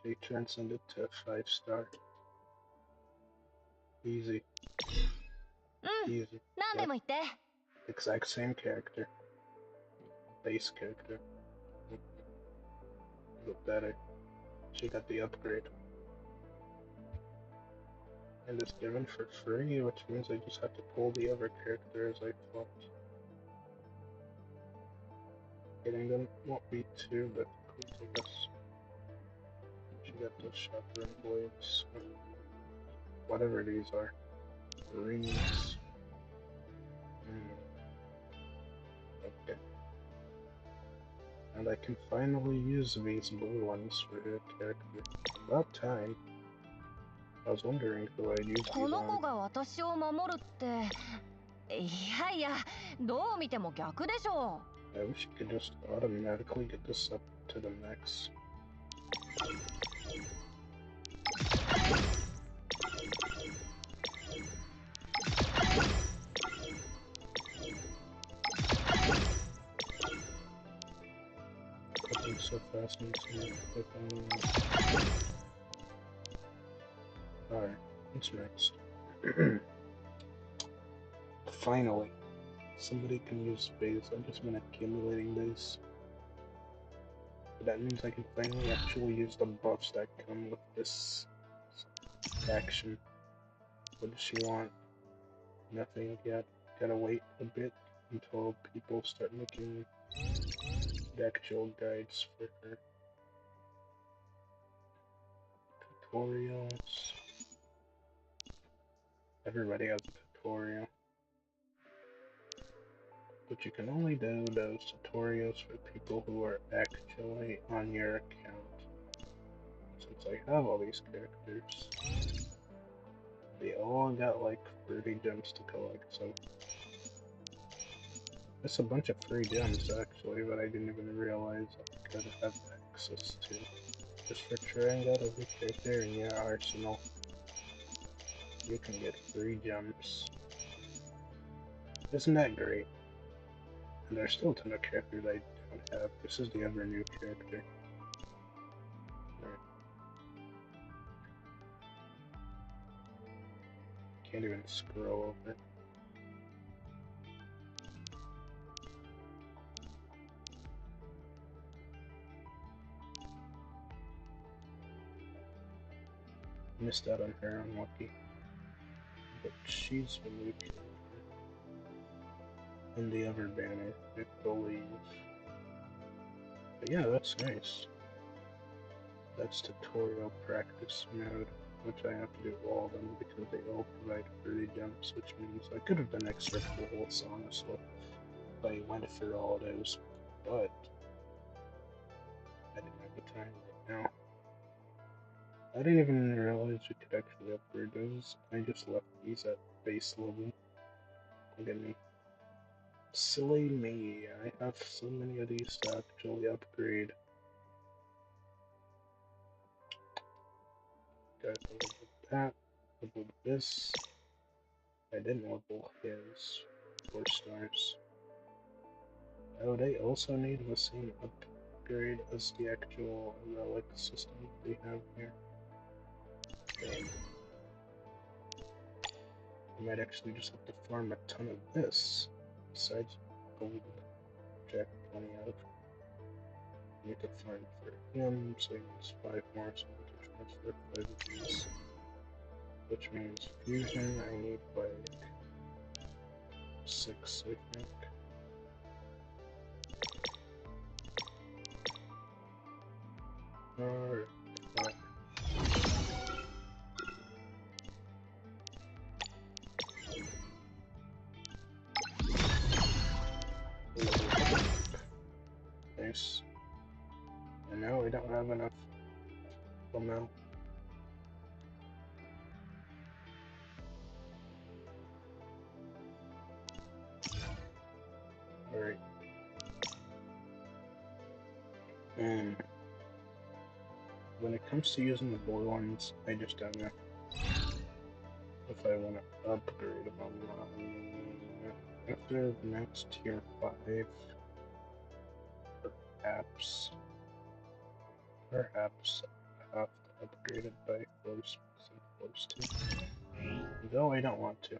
She transcended to a 5-star. Easy. 夫うん Easy. 何で Yep. も言って Exact same character. Base character. But better. She got the upgrade. And it's given for free, which means I just have to pull the other characters I thought. Getting them won't be too difficult, I guess. She got those chakra and blades. Whatever these are. Rings. Okay. And I can finally use these blue ones for her character. About time. I was wondering who I'd use these この子 on. が私を守るっていやいやどう見ても逆でしょ I wish you could just automatically get this up to the max. Clicking so fast makes me click on it. Alright, what's next? Finally, somebody can use space. I've just been accumulating these. But that means I can finally actually use the buffs that come with this action. What does she want? Nothing yet. Gotta wait a bit until people start making the actual guides for her. Tutorials. Everybody has a tutorial. But you can only do those tutorials for people who are actually on your account. Since I have all these characters, they all got like 30 gems to collect, so That's a bunch of free gems, actually, but I didn't even realize I could have access to. Just for trying out every character in your arsenal, you can get free gems. Isn't that great? And there's still a ton of characters I don't have. This is the other new character. Right. Can't even scroll over. Missed out on her, unlucky. But she's the new character. And the other banner, I believe. But yeah, that's nice. That's tutorial practice mode, which I have to do all of them because they all provide free jumps, which means I could have done extra pulls, honestly, if I went through all those, but I didn't have the time right now. I didn't even realize you could actually upgrade those. I just left these at base level. Look at me. Silly me, I have so many of these to actually upgrade. Got a level that, level this. I didn't level his 4 stars. Oh, they also need the same upgrade as the actual relic system we have here. Dang. I might actually just have to farm a ton of this, besides gold, jack plenty of. I need to farm for him, so he needs 5 more, so I need to transfer 5 of these. Which means fusion, I need like 6, I think. Alright. Nice. And now we don't have enough. Well, now. Alright. And when it comes to using the blue ones, I just don't know if I want to upgrade them. After max tier 5, perhaps I have to upgrade it by force because I'm forced to. Though I don't want to.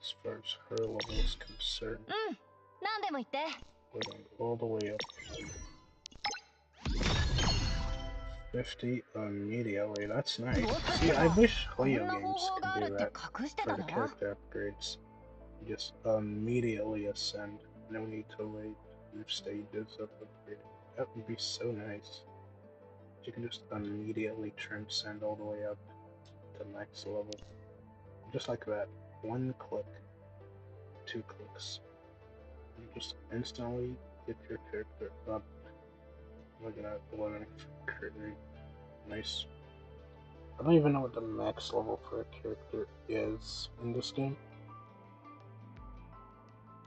As far as her level is concerned, we're going all the way up. 50 immediately, that's nice. See, I wish Hoyo games could do that for the character upgrades. Just immediately ascend. No need to wait through stages of upgrade. That would be so nice. You can just immediately transcend all the way up to max level. Just like that. 1 click. 2 clicks. You just instantly get your character up. Look at that, 11 crit rate. Nice. I don't even know what the max level for a character is in this game.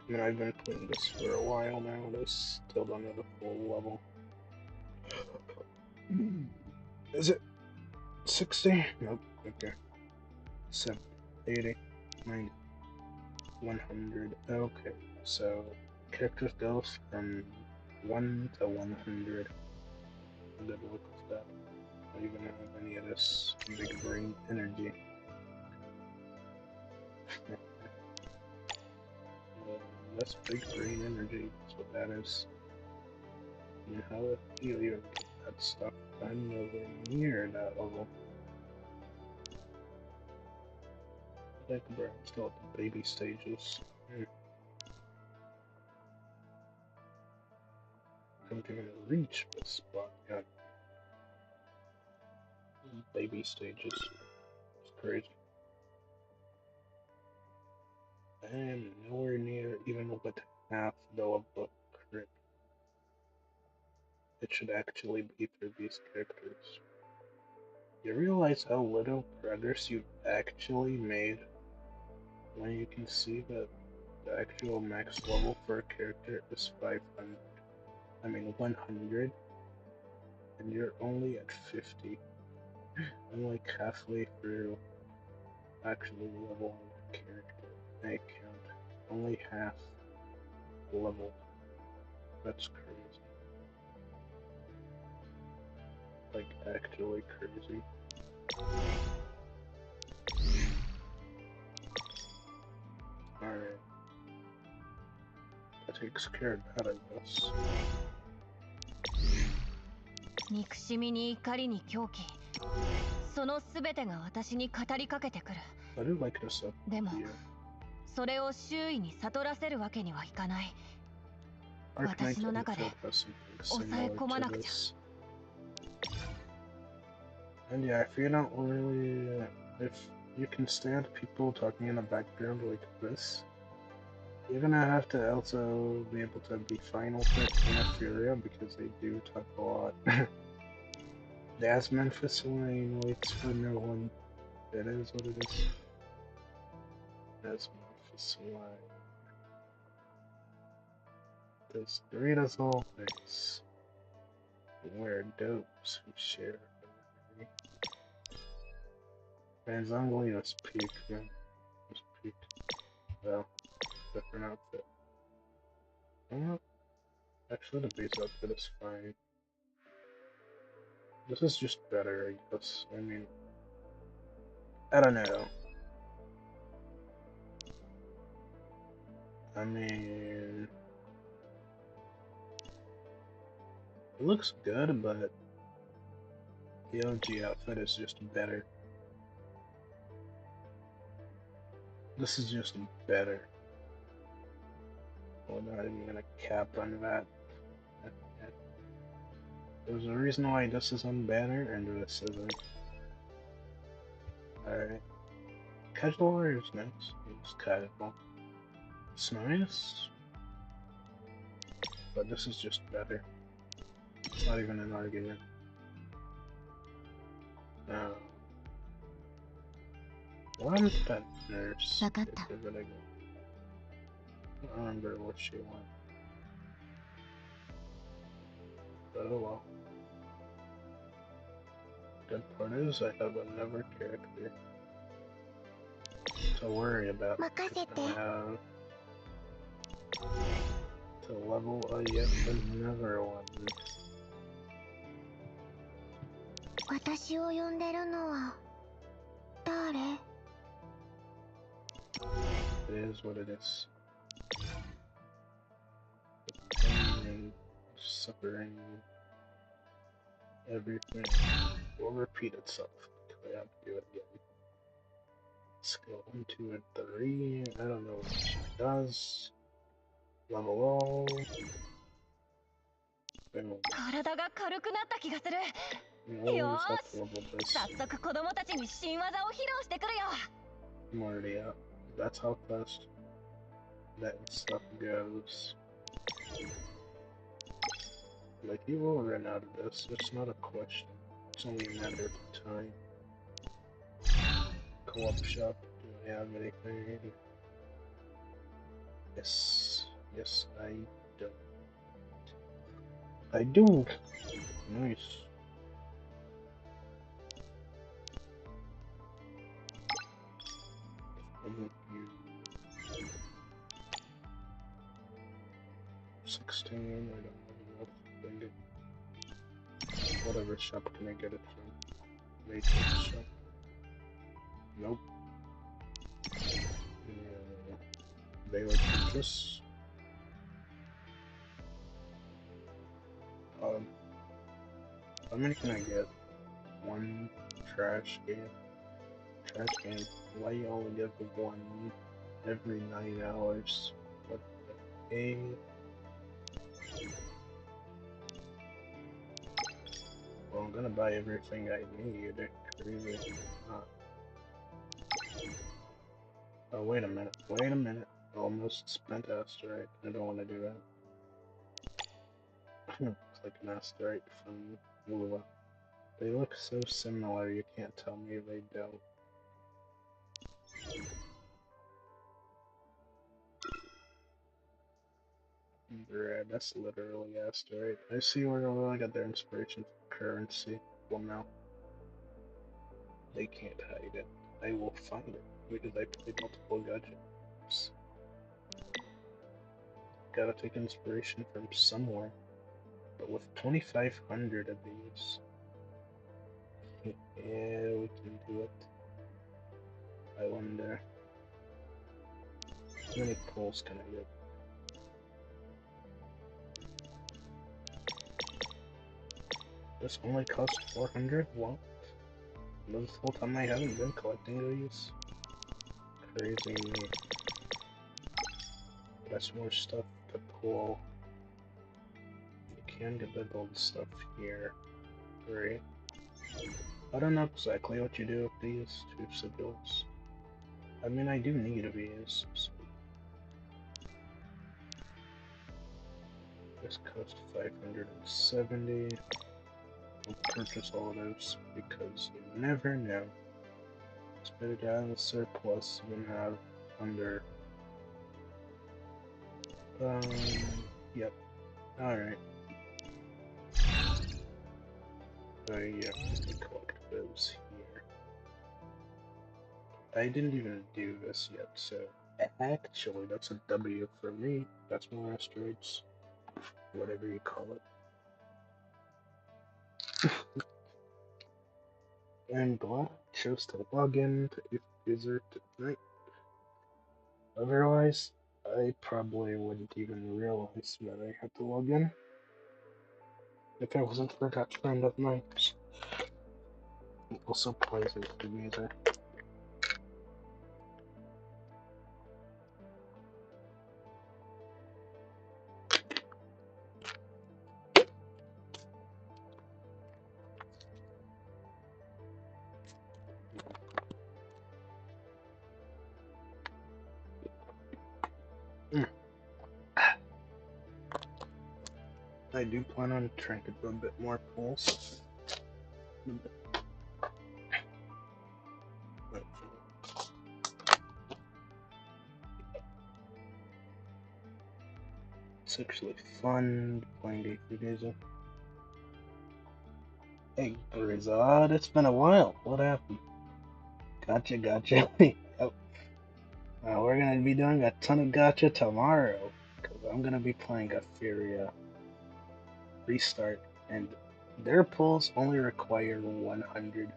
I mean, I've been playing this for a while now, and I still don't know the full level. Is it 60? Nope. Okay. 70, 80, 90, 100. Okay, so characters go from 1 to 100. Good luck with that. I don't even have any of this big brain energy. That's big brain energy, that's what that is. And how do you even get that stuff? I'm nowhere near that level. Like, bro, I'm still at the baby stages. I haven't even reached this spot yet. Baby stages. It's crazy. I am nowhere near even with half though of the crit. It should actually be for these characters. You realize how little progress you've actually made when you can see that the actual max level for a character is 500. I mean 100, and you're only at 50. I'm like halfway through actually leveling the character. I count only half level. That's crazy. Like actually crazy. Alright. That takes care of that, I guess. 憎しみに怒りに狂気、そのすべてが私に語りかけてくる。 I do like this up でも here. それを周囲に悟らせるわけにはいかない。 Arknight 私の中で Unfilled has something 抑え similar 込ま to なくちゃ。 this. And yeah, if you don't really, if you can stand people talking in the background like this, you're gonna have to also be able to be fine with it in Ethereum because they do talk a lot. That's Memphis Wine waits for no one. It is what it is. That's Memphis Wine. This Doritos all things. We're dopes who share. Man, Zongli was peak, man. Was peak. Well, different outfit. Actually, the base outfit is fine. This is just better, I guess. I mean, I don't know. I mean, it looks good, but the OG outfit is just better. This is just better. We're not even gonna cap on that. There's a reason why this isn't better and this isn't. Alright. Casual is nice. It's casual. It's nice. But this is just better. It's not even an argument. What happened to that nurse? I don't remember what she wanted. But oh well. Good part is I have another character to worry about. I have to level yet another one. 私を呼んでるのは誰？ It is what it is. The pain and suffering, everything will repeat itself until I have to do it again. Let's go 1, 2, and 3. I don't know what she does. Level all. Boom. 体が軽くなった気がする。 We always have to level this. 早速子供たちに新技を披露してくるよ。 I'm already out. That's how fast that stuff goes. Like, you will run out of this. It's not a question. It's only a matter of time. Co-op shop. Do I have anything? Yes. Yes, I do. I do. Nice. You 16, I don't know enough. Whatever shop can I get it from? Matrix shop? Nope. Yeah. Baylor Purchase. How many can I get? One trash game. Trash game. Why you only give one every 9 hours? What the A? Well, I'm gonna buy everything I need. Crazy. Oh, wait a minute. Wait a minute. Almost spent asteroid. I don't want to do that. It's like an asteroid from Wuwa. They look so similar, you can't tell me they don't. Red, that's literally asteroid. I see where they really got their inspiration from currency. Well, no. They can't hide it. I will find it, because I played multiple gadgets. Gotta take inspiration from somewhere. But with 2,500 of these, yeah, we can do it. I wonder, how many pulls can I get? This only cost 400? What? This whole time I haven't been collecting these? Crazy me. That's more stuff to pull. You can get the gold stuff here, right? I don't know exactly what you do with these two sigils. I mean, I do need these. So this cost 570. I'll purchase all of those because you never know. It's better to have a surplus than have under. Yep. Alright. So yeah, we can collect those here. I didn't even do this yet, so actually that's a W for me. That's more asteroids. Whatever you call it. I'm glad I chose to log in to Aether tonight. Otherwise, I probably wouldn't even realize that I had to log in if it wasn't for that friend of mine. He also plays Aethergazer. I do plan on trying to do a bit more pulls. It's actually fun playing Aethergazer. Hey, Brizard, it's been a while. What happened? Gotcha. Yep. We're gonna be doing a ton of gotcha tomorrow, because I'm gonna be playing a Furia restart, and their pulls only require 100.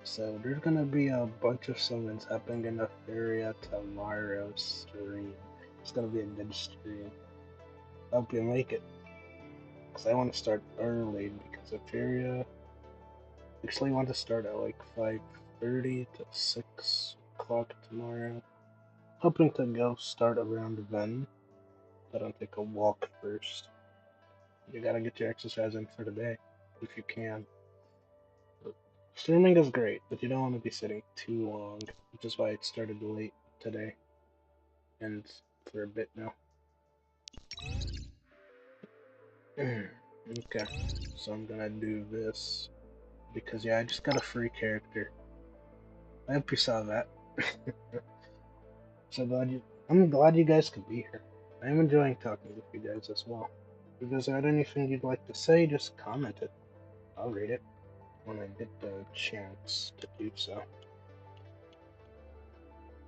So there's gonna be a bunch of summons happening in the Furia tomorrow's stream. It's gonna be a good stream. Hope you make it, because I want to start early, because the Furia actually want to start at like 5:30 to 6 o'clock tomorrow. Hoping to go start around then, but I'll take a walk first. You gotta get your exercise in for the day, if you can. Streaming is great, but you don't want to be sitting too long, which is why it started late today, and for a bit now. Okay, so I'm gonna do this, because yeah, I just got a free character. I hope you saw that. I'm glad you guys could be here. I'm enjoying talking with you guys as well. If there's anything you'd like to say, just comment it. I'll read it when I get the chance to do so.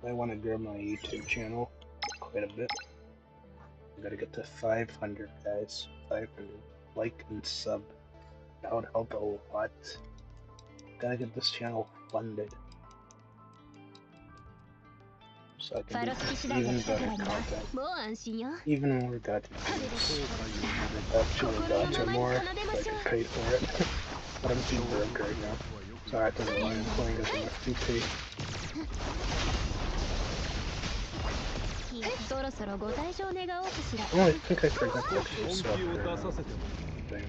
I want to grow my YouTube channel quite a bit. I gotta get to 500, guys. 500. Like and sub. That would help a lot. Gotta get this channel funded, so I can do even better content. Even more gotcha videos. Actually gotcha more, so I can pay for it. But I'm too broke right now, so I have to rely on playing as an FTP. Oh, I think I forgot to actually swap her out. Thing.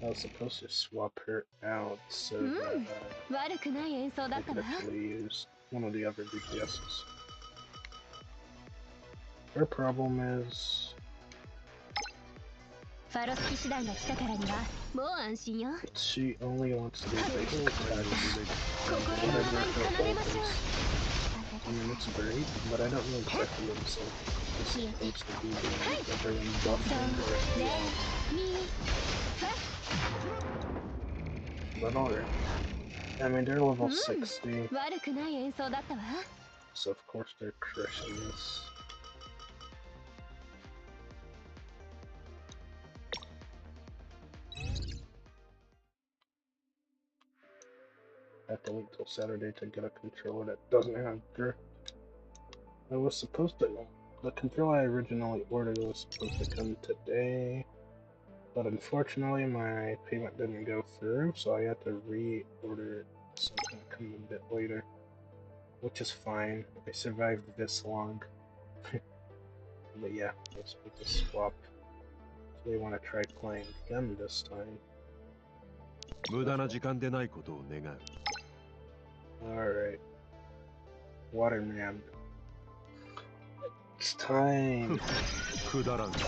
I was supposed to swap her out so that I could actually use one of the other DPSs. Her problem is ファロス騎士団が来たからにはもう安心よ。 She only wants to do basic attacks. 心のま Whatever まに her 奏で ult ましょう。 is. I mean, it's great, but I don't know exactly what it's supposed to be doing. Everyone そう buffing or レ anything. ミファ But alright. I mean, they're level 60, 悪くない演奏だったわ。 so of course they're crushing this. I have to wait till Saturday to get a controller that doesn't have drift. I was supposed to. The controller I originally ordered was supposed to come today, but unfortunately my payment didn't go through, so I had to reorder it. So it's gonna come a bit later, which is fine. I survived this long. But yeah, let's make a swap. So we want to try playing them this time. 無駄な時間でないことを願う。 Alright. Waterman. It's time! くだらん。す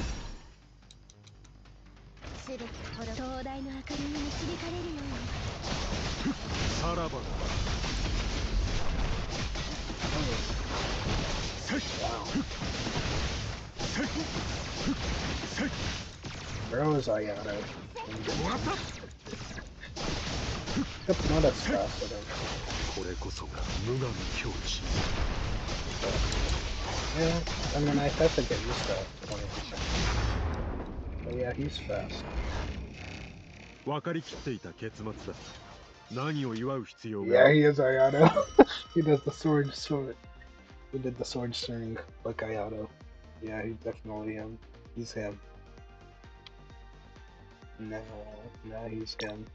べて滅ぼ、灯台の明かりに導かれるように。さらばだ。 Bro is Ayano. Except not as fast as him. これこそが無我の境地。 Yeah, I mean, I have to get used to that 20%. But yeah, he's fast. 分かりきっていた結末だ。何を祝う必要が。 Yeah, he is Ayano. He does the sword. He did the sword string like Ayano. Yeah, he's definitely him. He's him. No, he's him.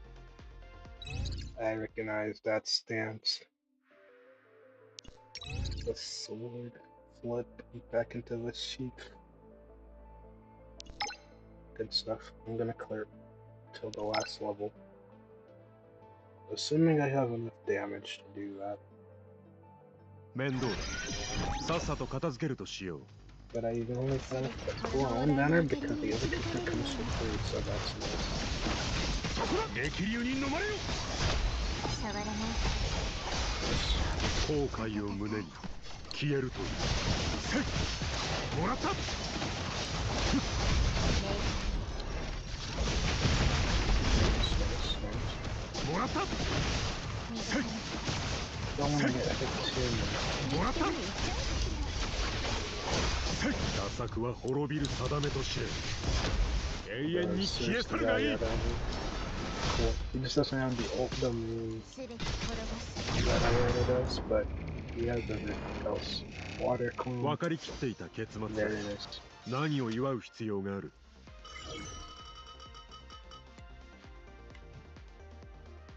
I recognize that stance. The sword flip back into the sheath. Good stuff. I'm gonna clear till the last level. Assuming I have enough damage to do that. 面倒だ。さっさと片付けるとしよう。 But I only have a clone banner because the other character comes for free, so that's nice. そこだ。激流に飲まれよ。触らない。後悔を胸に消えるという。もらった。 もらった。 Don't want to get hit too much. もらった。打作は滅びる定めと知れ。永遠に消え去るがいい。 Cool. He just doesn't have the ult moves すべて滅ぼす。 that Ayano does, but he has everything else. Water clone. 分かりきっていた結末だ。 Very nice. 何を祝う必要がある。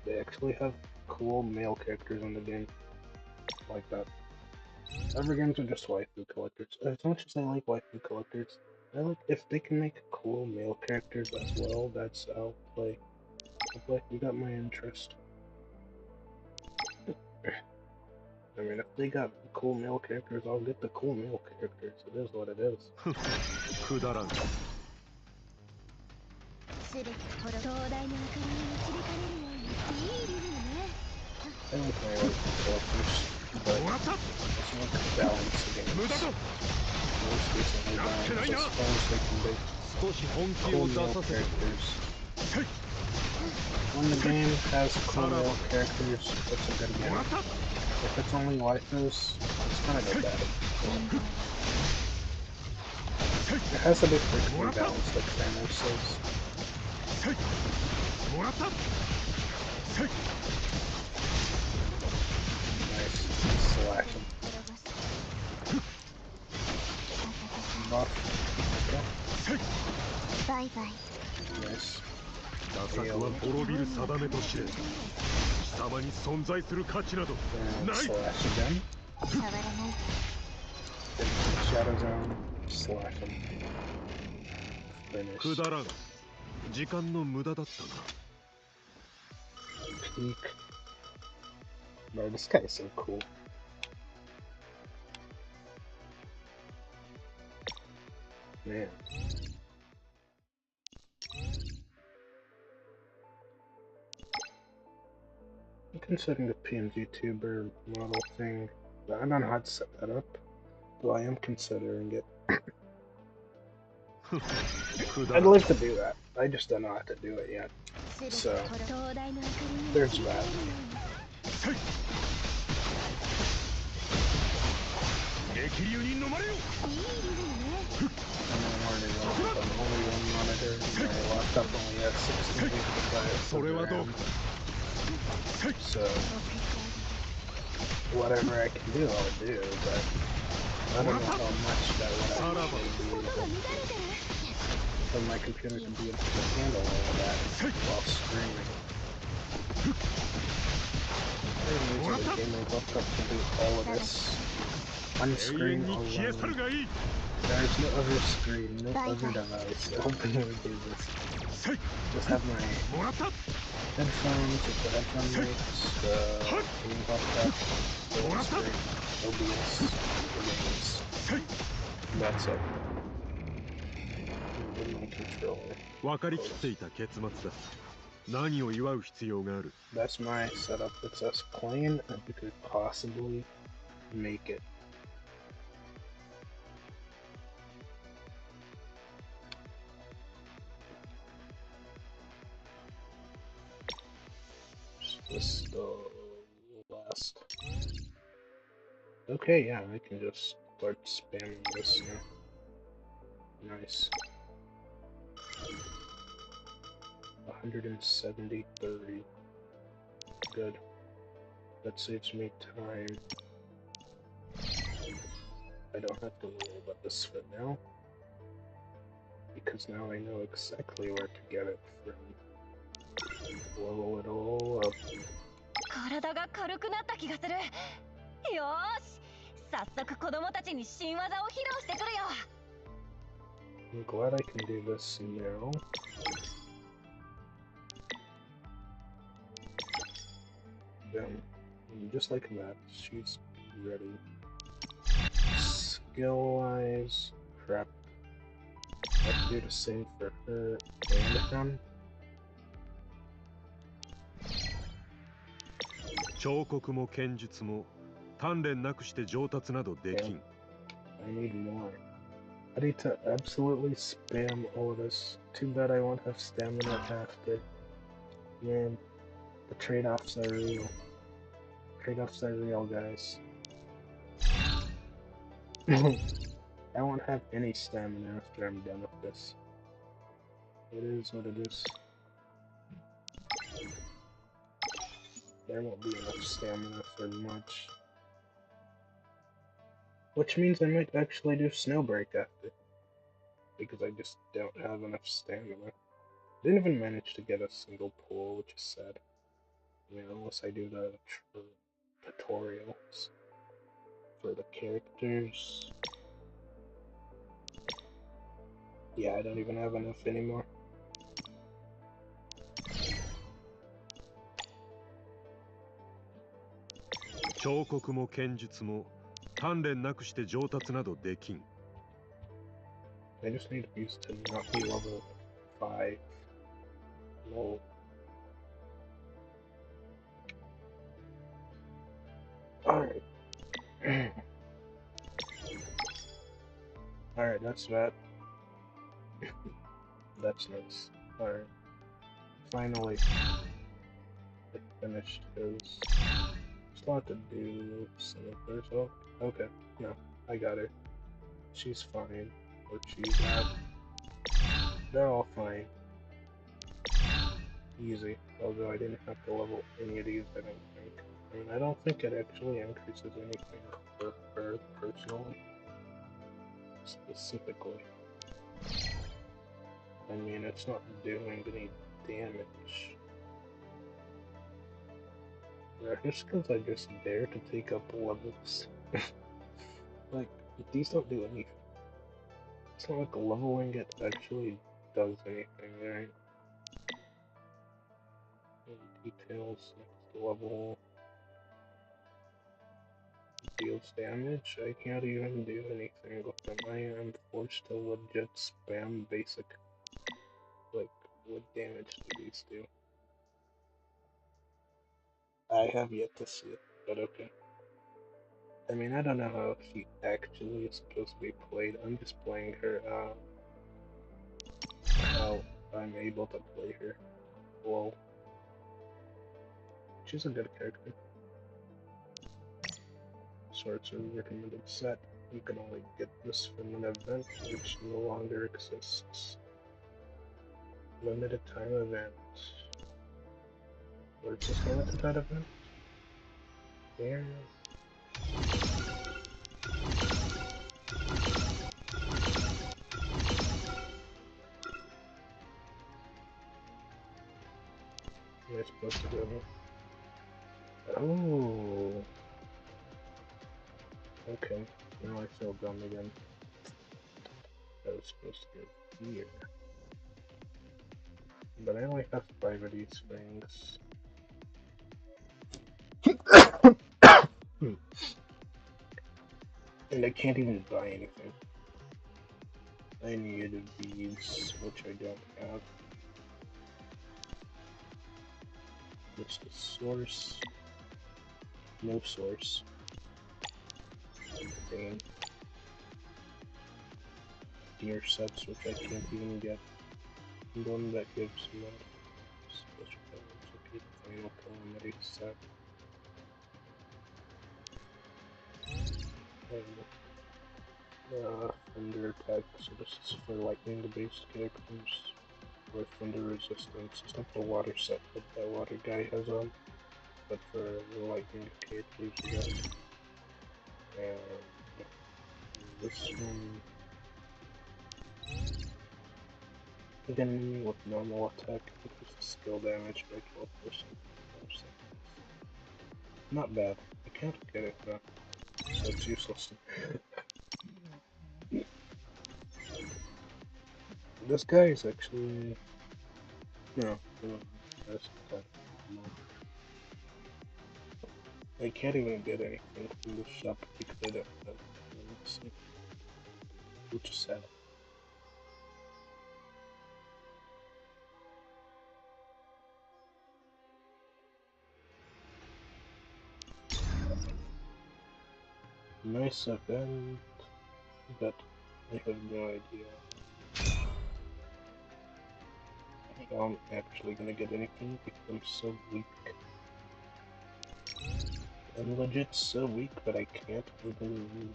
They actually have cool male characters in the game. Like that. Other games are just waifu collectors. As much as I like waifu collectors, I like if they can make cool male characters as well. That's I'll play. You got my interest. I mean, if they got cool male characters, I'll get the cool male characters. It is what it is. くだらん。 すべて滅ぼ、灯台の明かりに導かれるように。いいリズムね。 I like my waifu collectors, but もらった。 it's like balance 無駄 games. だ。 Most recently balanced as far as they can be. 少し本気 Cool を出 male させて。 characters. When the game has cool male characters, it's a good も game. らった。 If it's only waifus, it's kind of go bad. It has to be perfectly balanced, like Thanos says. もらった。 Nice. Slash him. Buff. Okay. バイバイ。 Nice. 打作は滅びる定めと知れ。貴様に存在する価値など And ない。 slash again. 触らない。 Shadow Zone. Slash him. く Finish. だらん。時間の無駄だったな。 Peak. Bro, this guy is so cool. Man. I'm considering the PNG tuber model thing. I don't know how to set that up, but I am considering it. I'd like to do that. I just don't know how to do it yet. So, there's that. I'm only one monitor. My laptop only has 16 gigabytes of RAM. So, whatever I can do, I'll do, but I don't know how much that would actually be able to. So my computer can be able to handle all of that while streaming. I'm using a gaming laptop to do all of this on screen alone. There's no other screen, no other device helping me do this. Just have my headphones with the headphone mics, the gaming laptop, the screen, OBS, the games. And that's it. And my controller. That's my setup. It's us playing, and we could possibly make it. This is the last. Okay, yeah, I can just start spamming this now. Nice. 170.30. Good. That saves me time. I don't have to worry about this for now. Because now I know exactly where to get it from. Blow it all up. 体が軽くなった気がする。よーし、早速子供たちに新技を披露してくるよ。I'm glad I can do this now. Then, just like that, she's ready. Skill-wise, crap. I have to do the same for her and him. 彫刻も剣術も鍛錬なくして上達などできん。 I need more. I need to absolutely spam all of this. Too bad I won't have stamina after. Man, the trade-offs are real. Trade-offs are real, guys. I won't have any stamina after I'm done with this. It is what it is. There won't be enough stamina for much. Which means I might actually do Snowbreak after. Because I just don't have enough stamina. Didn't even manage to get a single pull, which is sad. I mean, unless I do the tutorials for the characters. Yeah, I don't even have enough anymore. I just need these to not be level 5. Lol. Alright. Alright, that's that. That's nice. Alright. Finally, I finished his. Still have to do some of hers. Oh, okay. No, I got her. She's fine. Or she's not. They're all fine. Easy. Although I didn't have to level any of these, I don't think. I mean, I don't think it actually increases anything for her personally. Specifically. I mean, it's not doing any damage. Her skills I just dare to take up levels. Like, these don't do anything. It's not like leveling it actually does anything, right? Details, next level. Deals damage. I can't even do anything with them. I am forced to legit spam basic. Like, what damage do these do? I have yet to see it, but okay. I mean, I don't know how she actually is supposed to be played. I'm just playing her how I'm able to play her. Well, she's a good character. Swords are recommended set. You can only get this from an event which no longer exists. Limited time event. Where's this limited time event? Here. Am I supposed to go? Oh. Okay. Now I feel dumb again. I was supposed to go here. But I only have 5 of these things. And I can't even buy anything. I need these, which I don't have. What's the source? No source. Dang. Gear sets, which I can't even get. One that gives me special powers. Okay, final calamity set. Thunder attack, so this is for lightning-based characters. Or thunder resistance. It's like the water set that that water guy has on. But for the lightning characters, again. And this one. Again, with normal attack, increases skill damage by 12% for 5 seconds. Not bad. I can't get it though, so it's useless. This guy is actually no. That's not. I can't even get anything from the shop because I don't have currency, which is sad. Nice event, but I have no idea if I'm actually gonna get anything because I'm so weak. I'm legit so weak that I can't even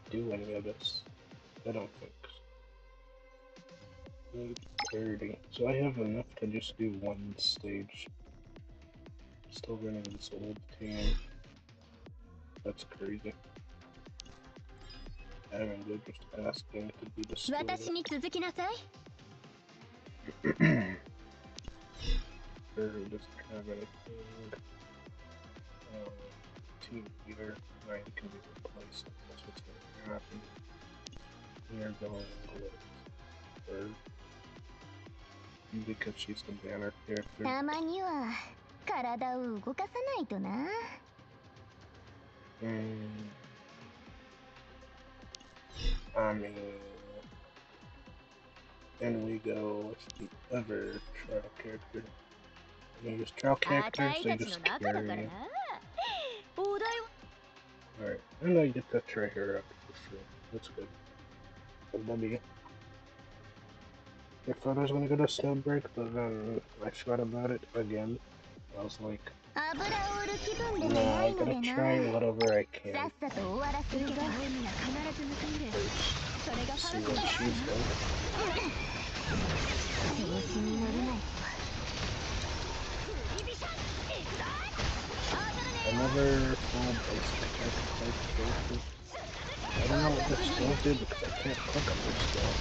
do any of this. I don't think. Need 30. So I have enough to just do one stage. Still running this old team. That's crazy. And they're just asking to be destroyed. Who doesn't have anything? Team leader. 9 can be replaced. That's what's gonna happen. We are going with her. Because she's the banner character. たまには体を動かさないとな。I mean, and we go with the other trial character. When you use trial characters, they just carry you. Alright, and I get to try her out for free. That's good. But W. I thought I was gonna go to Snowbreak, but then I forgot about it again. I was like, no, I gotta try whatever I can. See what she's like. Another full basic attack type character. I don't know what this skill did because I can't click on this skill.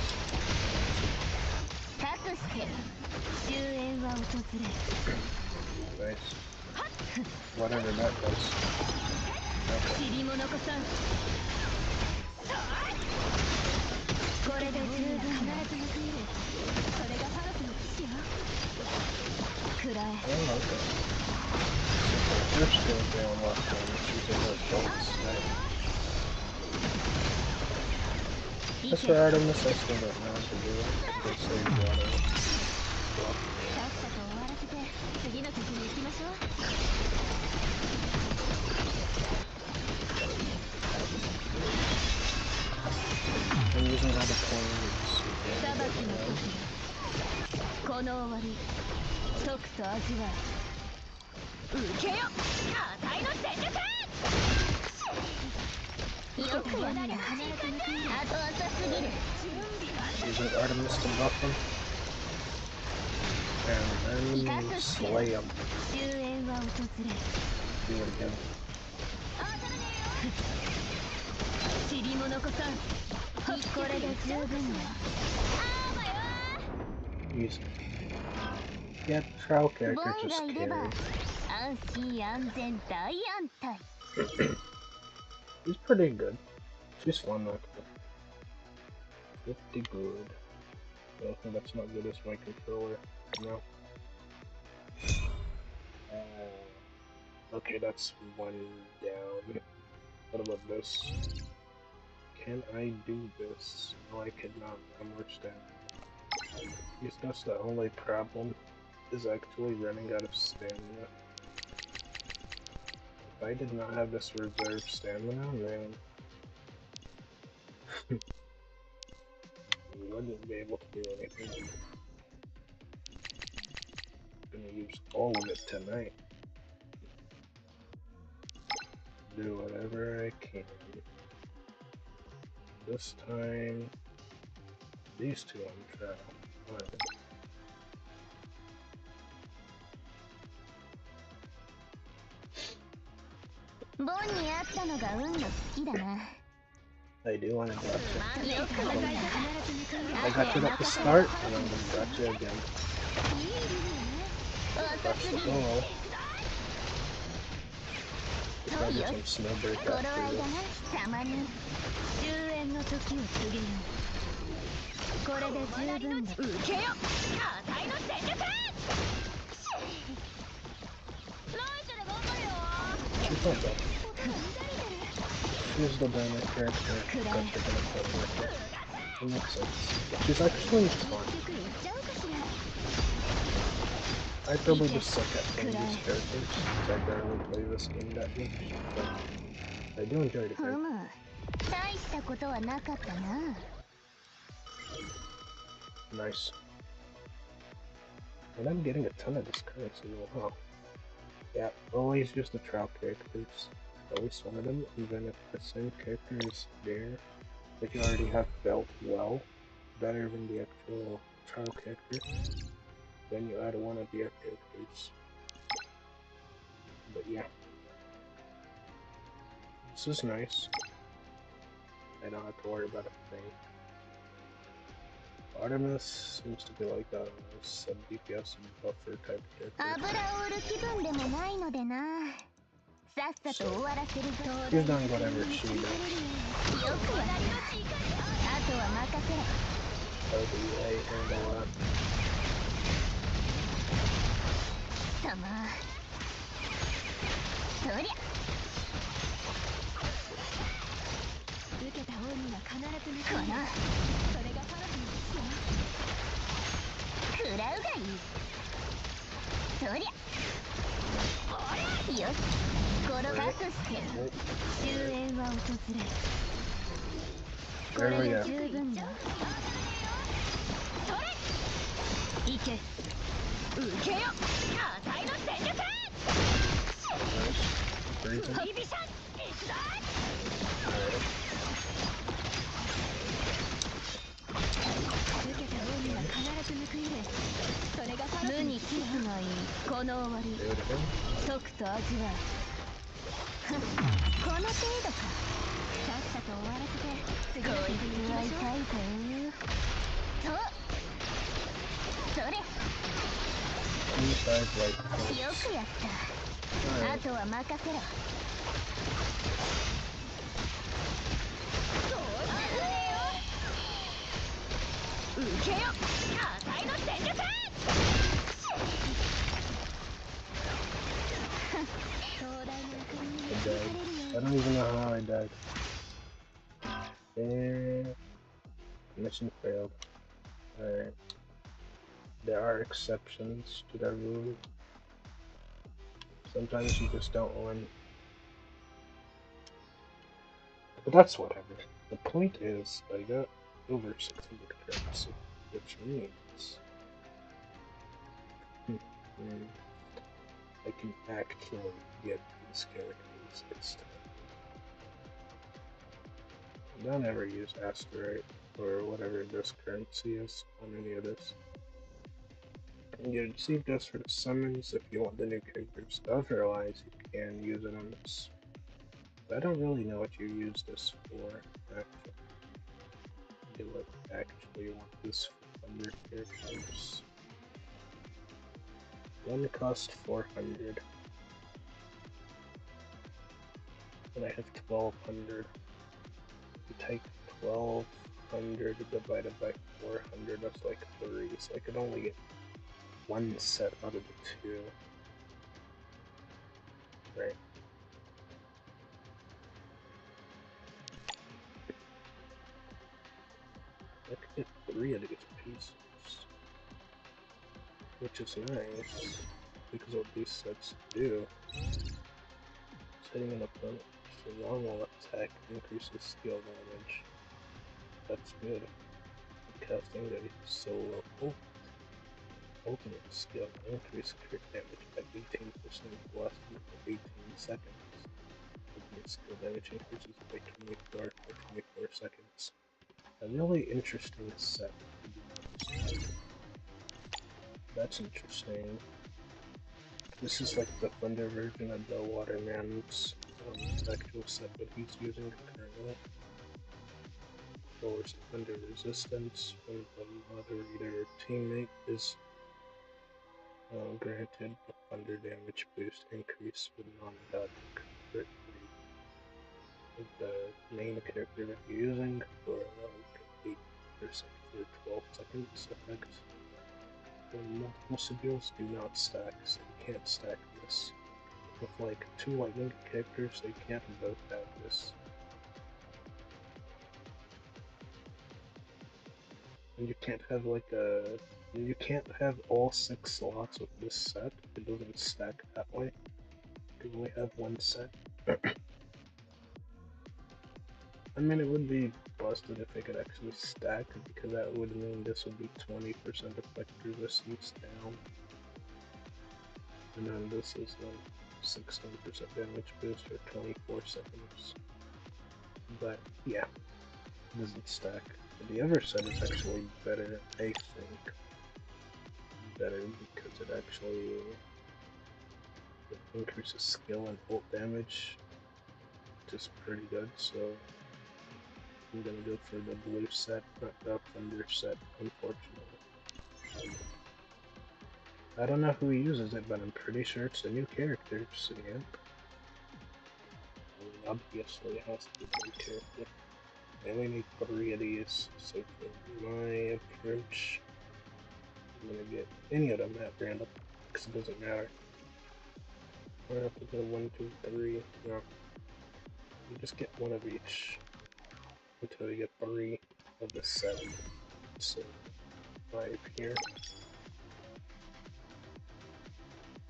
Nice. Whatever that does. Okay. Oh, okay. They're still down left on choosing their bolts. That's for Artemis, I still don't know what to do. They say water. の終わりとくと味わう受けよあたいの戦術よくやったあと浅すぎる Using Artemis to buff him. And then slay him. 終焉は訪れ Do it again. 塵物子さんこれで十分だ Use get trial character ボン just がいれば carry. 安心安全大安泰 He's pretty good. She's fun actually. Pretty good. I think that's not good as my controller. No. Okay, that's one down. What about this? Can I do this? No, I cannot. I'm more stamina. Guess that's the only problem, is actually running out of stamina. If I did not have this reserve stamina, then I wouldn't be able to do anything. I'm gonna use all of it tonight. Do whatever I can. This time, these two on trial. Alright.ボンに会ったのが運の好きだな I do want to gotcha. よく戦いだ I got you at the start, and I'm gonna gotcha again. 浅 That's す the ぎる goal. Probably some snow break この after 間 this. なたまに終焉の時を告げようこれで十分だ受けよあたいの戦術ライトで頑張れよ She's not bad. She's the banner character that they're gonna put with her. It makes sense. She's actually fun. いっちゃうかしら I probably just suck at playing these characters, because I barely play this game that much, but I do enjoy the ふ game. む大したことはなかったな Nice. And I'm getting a ton of this currency, huh? Yeah, always use the trial characters. Always one of them, even if the same character is there. If you already have built well, better than the actual trial character, then you add one of your characters. But yeah. This is nice. I don't have to worry about a thing. Artemis seems to be like a sub DPS buffer type character. 油を売る気分でもないのでなさっさと終わらせると She's doing whatever she does. よくやったあとは任せろ How do I handle that? たまそりゃ受けた恩には必ず報うそれがパラディンですよ食らうがいいそりゃよし転がすして終焉は訪れこれで十分だそれいけ受けよあたいの戦術 Nice. Freezing. ビビシャンいくぞ Alright. 受けた恩には必ず報いるそれがパラディン無にキスがいいこの終わり Do it again. とくと味わうこの程度かさっさと終わらせてこいつは痛いぞそうそれ Two sides like よ this. くやったあ Alright. とは任せろ受けよあたいの戦術 I died. I don't even know how I died. And mission failed. Alright. There are exceptions to that rule. Sometimes you just don't win. But that's whatever. The point is, I got over 600 currency, which means I can actually get these characters this time. Don't ever use Asterite or whatever this currency is on any of this. You receive this for the summons if you want the new characters. Otherwise, you can use it on this. But I don't really know what you use this for, actually. Do I actually want this for Thunder characters? One cost 400. And I have 1200. You take 1200 divided by 400, that's like 3. So I could only get one set out of the 2. Right. I could get 3 of these pieces. Which is nice, because what these sets do, setting an opponent for normal attack increases skill damage. That's good. Casting that is solo ultimate skill increase crit damage by 18% lasting for 18 seconds. Ultimate skill damage increases by 24 for 24 seconds. A really interesting set, to be honest. That's interesting. This is like the Thunder version of the Waterman's actual set that he's using currently. Lowers the Thunder resistance when the moderator teammate is granted a Thunder damage boost increase with non-dot crit rate. The main character that you're using for like 8% for 12 seconds effect. The multiple sigils do not stack, so you can't stack this. With like 2 lightning characters, they can't both have this. And you can't have like a... You can't have all 6 slots with this set. It doesn't stack that way. You only have one set. I mean, it would be busted if it could actually stack, because that would mean this would be 20% effect resistance down. And then this is like 16% damage boost for 24 seconds. But yeah, it doesn't stack. But the other set is actually better, I think. Better because it actually increases skill and ult damage, which is pretty good, so I'm gonna go for the blue set, not the Thunder set, unfortunately. I don't know who uses it, but I'm pretty sure it's the new characters, so yeah. I mean, obviously it has to be the new character. I only need 3 of these, so for my approach, I'm gonna get any of them at random, because it doesn't matter. I have to go 1, 2, 3, no. You just get 1 of each until you get 3 of the set. So 5 here.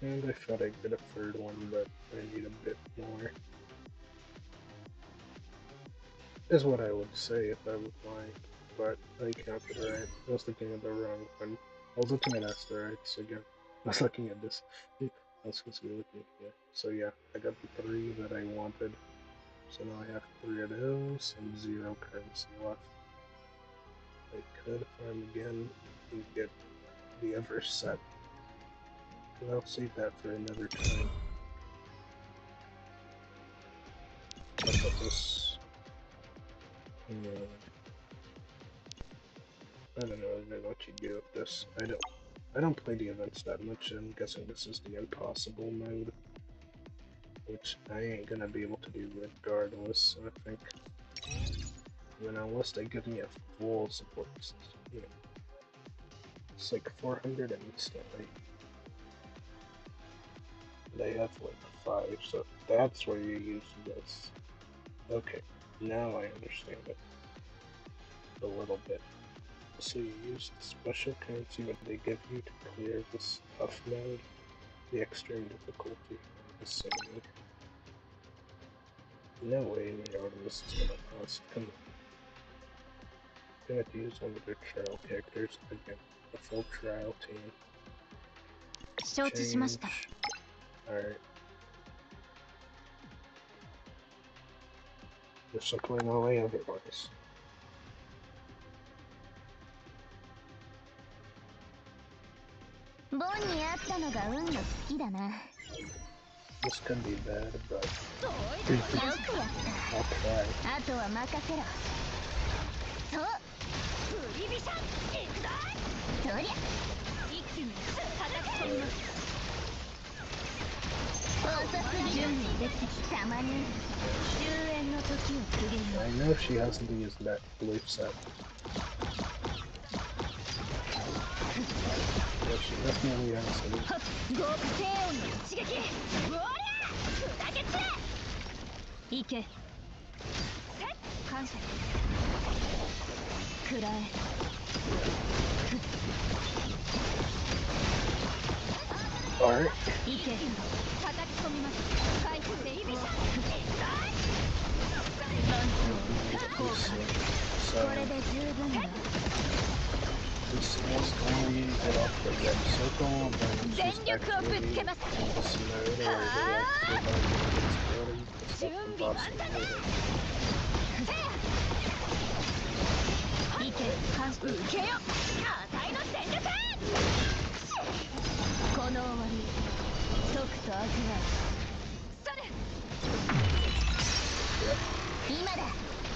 And I thought I'd get a 3rd one, but I need a bit more. Is what I would say if I was lying, but I counted right. I was looking at the wrong one. I was looking at asteroids again. I was looking at this. I was supposed to be looking here. So yeah, I got the 3 that I wanted. So now I have 3 of those and 0 currency left. I could farm again and get the other set. But I'll save that for another time. I'll put this. I don't know even what you do with this. I don't play the events that much. I'm guessing this is the impossible mode, which I ain't gonna be able to do regardless, I think. You know, unless they give me a full support system. Yeah. It's like 400 instantly. They have like 5, so that's where you use this. Okay, now I understand it a little bit. So you use the special currency that they give you to clear this tough mode, the extreme difficulty, I'm assuming. No way near Artemis is gonna cost, come on. I'm gonna have to use one of their trial characters again, a full trial team. 承知しました。 Alright. Just circling away otherwise. ボンに会ったのが運が好きだな。 This can be bad, but よくやっ I'll try. た。あとは任せろ。そう。振り飛車。行くぞ。そりゃ。一気に叩き込みます。高速準備できた。たまに終焉の時を告げよう。 I know she hasn't used that blue set. Yeah, she definitely hasn't. 極低音の一撃。おりゃ。砕けつれ。行け。感謝。食らえ。 Alright. 行け。叩き込みます。回復でいびしゃ。これで十分だ。 This was only get off the red circle, then she's actually in this mode where they actually have the boss mode. いけ。受けよ。あたいの戦力。この終わり。即と味わう。それ。 今だ。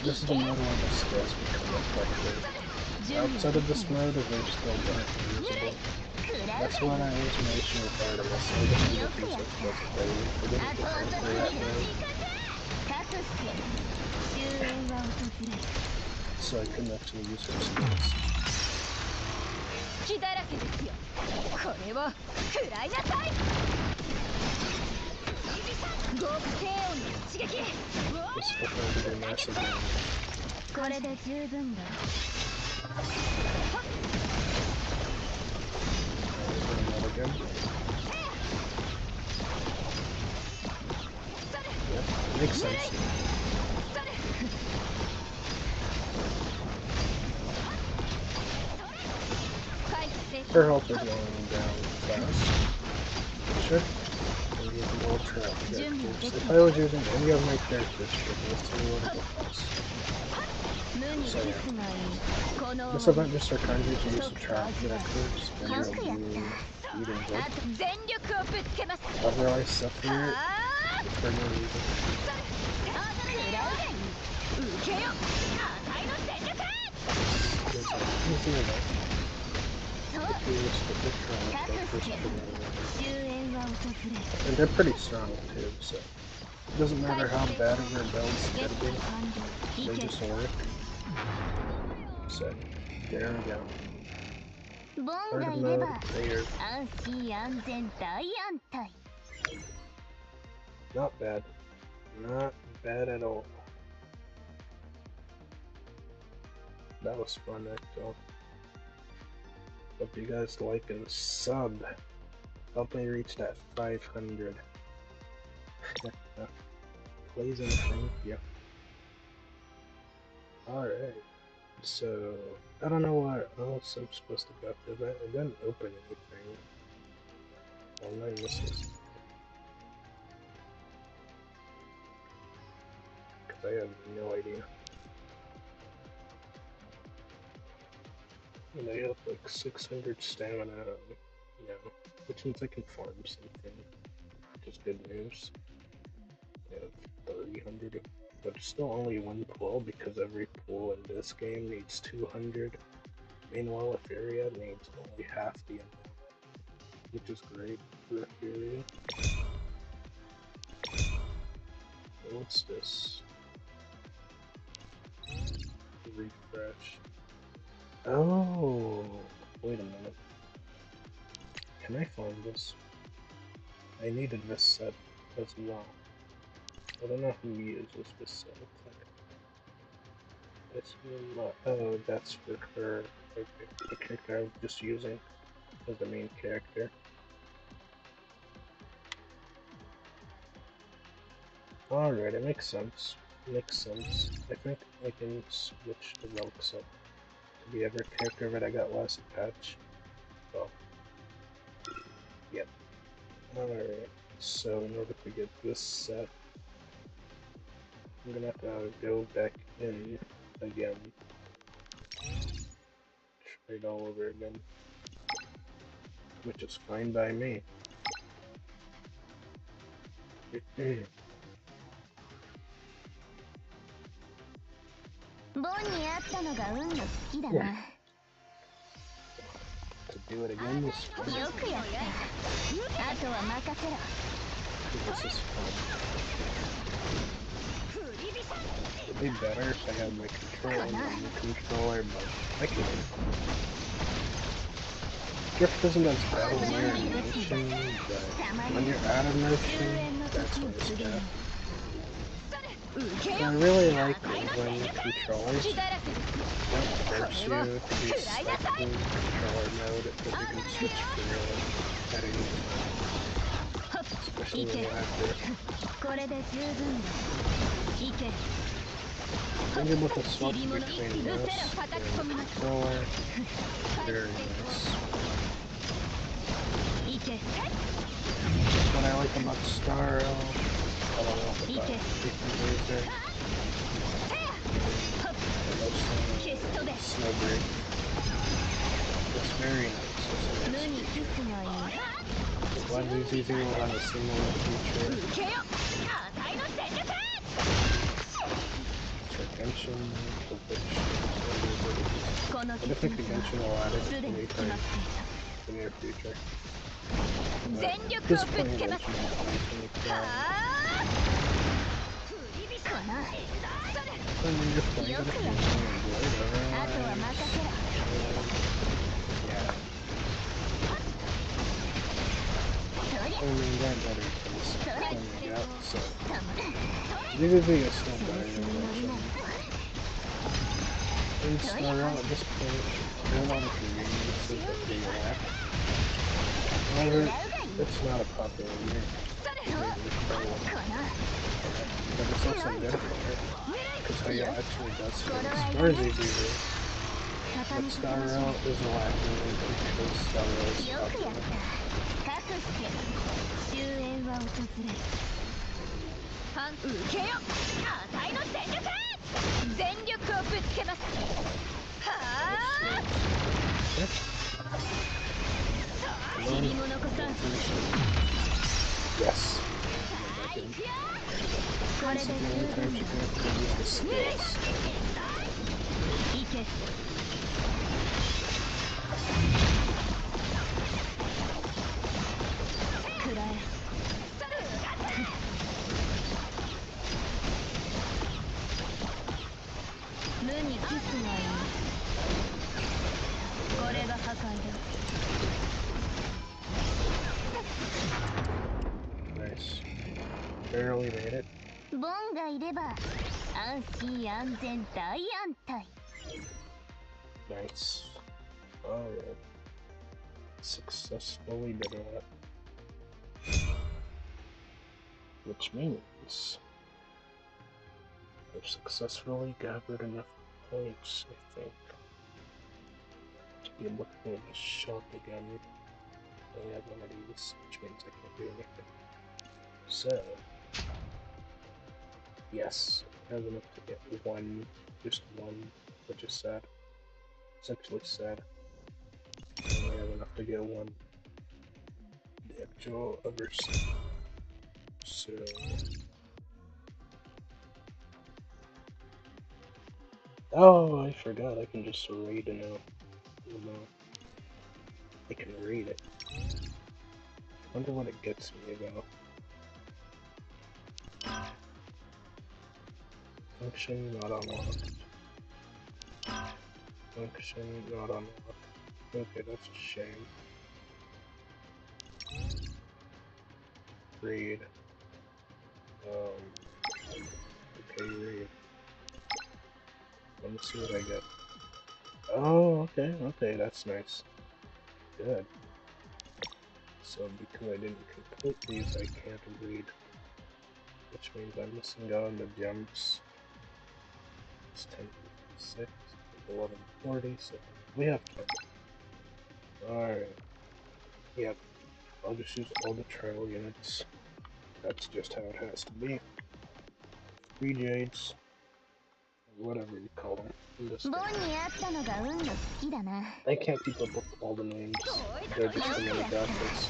This is another one that scares me coming up like this. Outside of this mode, they're still unusable. That's what I was mentioning prior to this. I just need to use it for play. I didn't get time for that mode. So I couldn't actually use her skills. 隙だらけですよ。これを食らいなさい。極低音の一撃。 This will probably do massive damage. これで十分だ。 Again. Yep, makes sense. Her health is going down fast. Should use an ultra characters. If I was using any of my characters, this would have been so yeah. This event just requires you to use the trap characters when you're eating wood. Otherwise, suffering it for no reason. Easy enough. And they're pretty strong too, so it doesn't matter how bad of their builds could be, they just work. So, there we go. Part of mode cleared. Not bad. Not bad at all. That was fun, actually. Hope you guys like and sub. Help me reach that 500. Please and thank you. Alright. So, I don't know what else I'm supposed to go after that. It didn't open anything. Oh, I missed this. Because I have no idea. And I have like 600 stamina, you know, which means I can farm something, which is good news. I have 300, but it's still only one pool because every pool in this game needs 200. Meanwhile, Etheria needs only half the amount, which is great for Etheria. So what's this? Refresh. Oh, wait a minute. Can I find this? I needed this set as well. I don't know who uses this set. It's not. Oh, that's for her. Okay, the character I was just using as the main character. Alright, it makes sense. Makes sense. I think I can switch the relics up to be every character that I got last patch. Well, yep. Alright, so in order to get this set, I'm gonna have to go back in again. Try it all over again. Which is fine by me. To do it again is fun. This is fun. It'd be better if I had my controller on the controller, but I can. Drift isn't as bad when you're in motion, but when you're out of motion, that's when it's bad. So I really like when controllers don't force you to be stuck in controller mode, but you can switch through at any time. Especially when you have drift. Being able to swap between mouse and controller, very nice. That's what I like about Star I don't know about Haze-Reverb. Snowbreak. It's very nice. Glad these easy will have a similar feature. Convention, what if the convention will add it anytime in the near future? This point convention in 2025. I mean, you're playing it if you enjoy it, yeah. I mean, that better is coming out, so DVV is still better than Convention. And Star at this point, there are a lot of conveniences that they lack. However, it's not a popular game. But it's also good for it, because how you actually does things. Star is easier, but Star Rail is lacking because Star Rail is popular. Yes. This is the only time she can actually use the skills. Nice. Barely made it. Nice. Alright. Successfully did that. Which means I've successfully gathered enough points, I think, to be able to go in the shop again. I have one of these, which means I can't do anything. So, yes, I have enough to get one, just one, which is sad. Essentially sad. I only have enough to get one. The actual other set. So, oh, I forgot. I can just read it now. I can read it. Wonder what it gets me though. Function not unlocked. Function not unlocked. Okay, that's a shame. Read. Okay, read. Let me see what I get. Oh, okay, that's nice. Good. So because I didn't complete these, I can't read. Which means I'm missing out on the jumps. It's 10:56, 11:40, so we have time. Alright. Yep. I'll just use all the trial units. That's just how it has to be. 3 Jades, whatever you call them. I can't keep up with all the names. They're just too many graphics.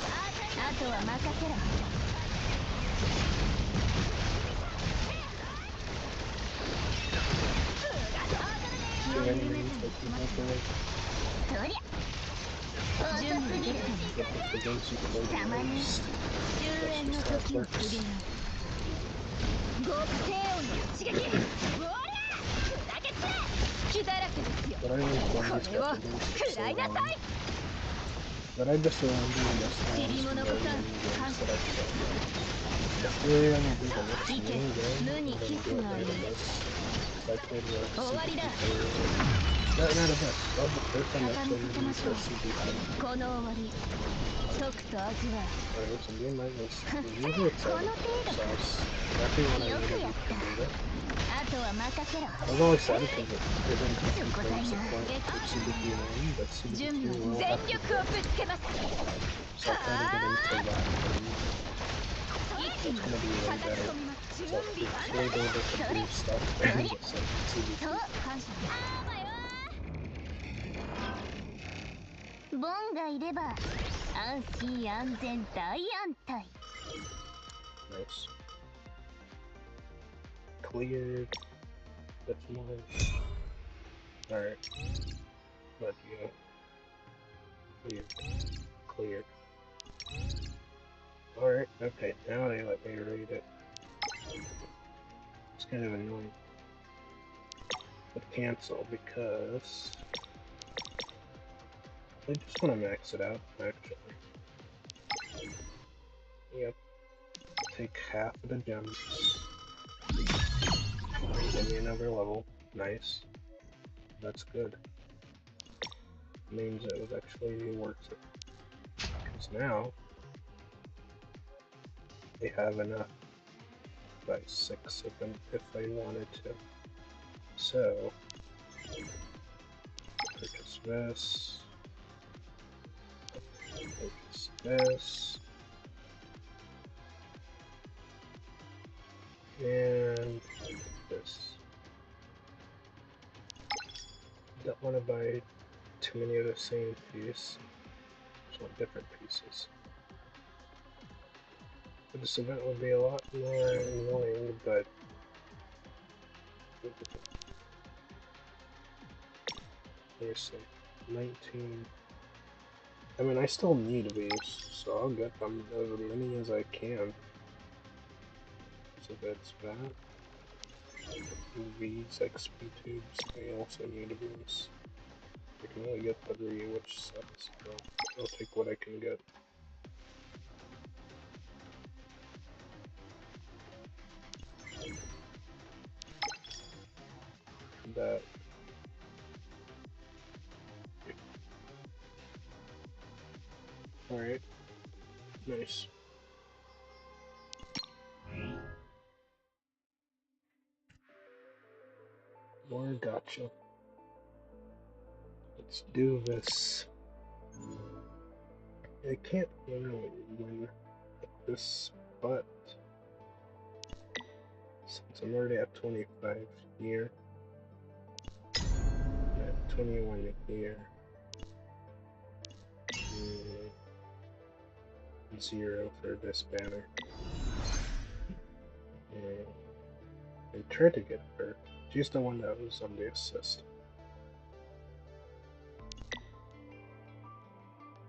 But I just remember this time that I really want to do the next game, I'm going to do it later this. So I played the CB2. Not a best. That was the first time I played the CB2. Alright, so me and mine was usually excited for sauce. Exactly when I needed to do it. I was always sad because it didn't come from support to CB2 but CB2 will have to do it. So I'll try to get into that. It's gonna be way better. So it's way able to do stuff and just like CB2. ボンがいれば安心安全大安泰 Nice. Cleared. That's nice. Alright. But yeah. Cleared. Cleared. Alright, okay, now they let me read it. It's kind of annoying. But cancel because I just want to max it out, actually. Yep. Take half of the gems. Give me another level. Nice. That's good. Means it was actually worth it. Because now they have enough by 6 of them if I wanted to. So purchase this. Purchase this. And this. Don't want to buy too many of the same piece. Just want different pieces. But this event would be a lot more annoying, but seriously, 19. I mean, I still need these, so I'll get them as many as I can. So that's that. These XP tubes, I also need these. I can only get 3, which sucks, so I'll take what I can get. That. Alright. Nice. More gotcha. Let's do this. I can't really win at this, but since I'm already at 25 here, I'm at 21 here, 0 for this banner. I tried to get her. She's the one that was on the assist.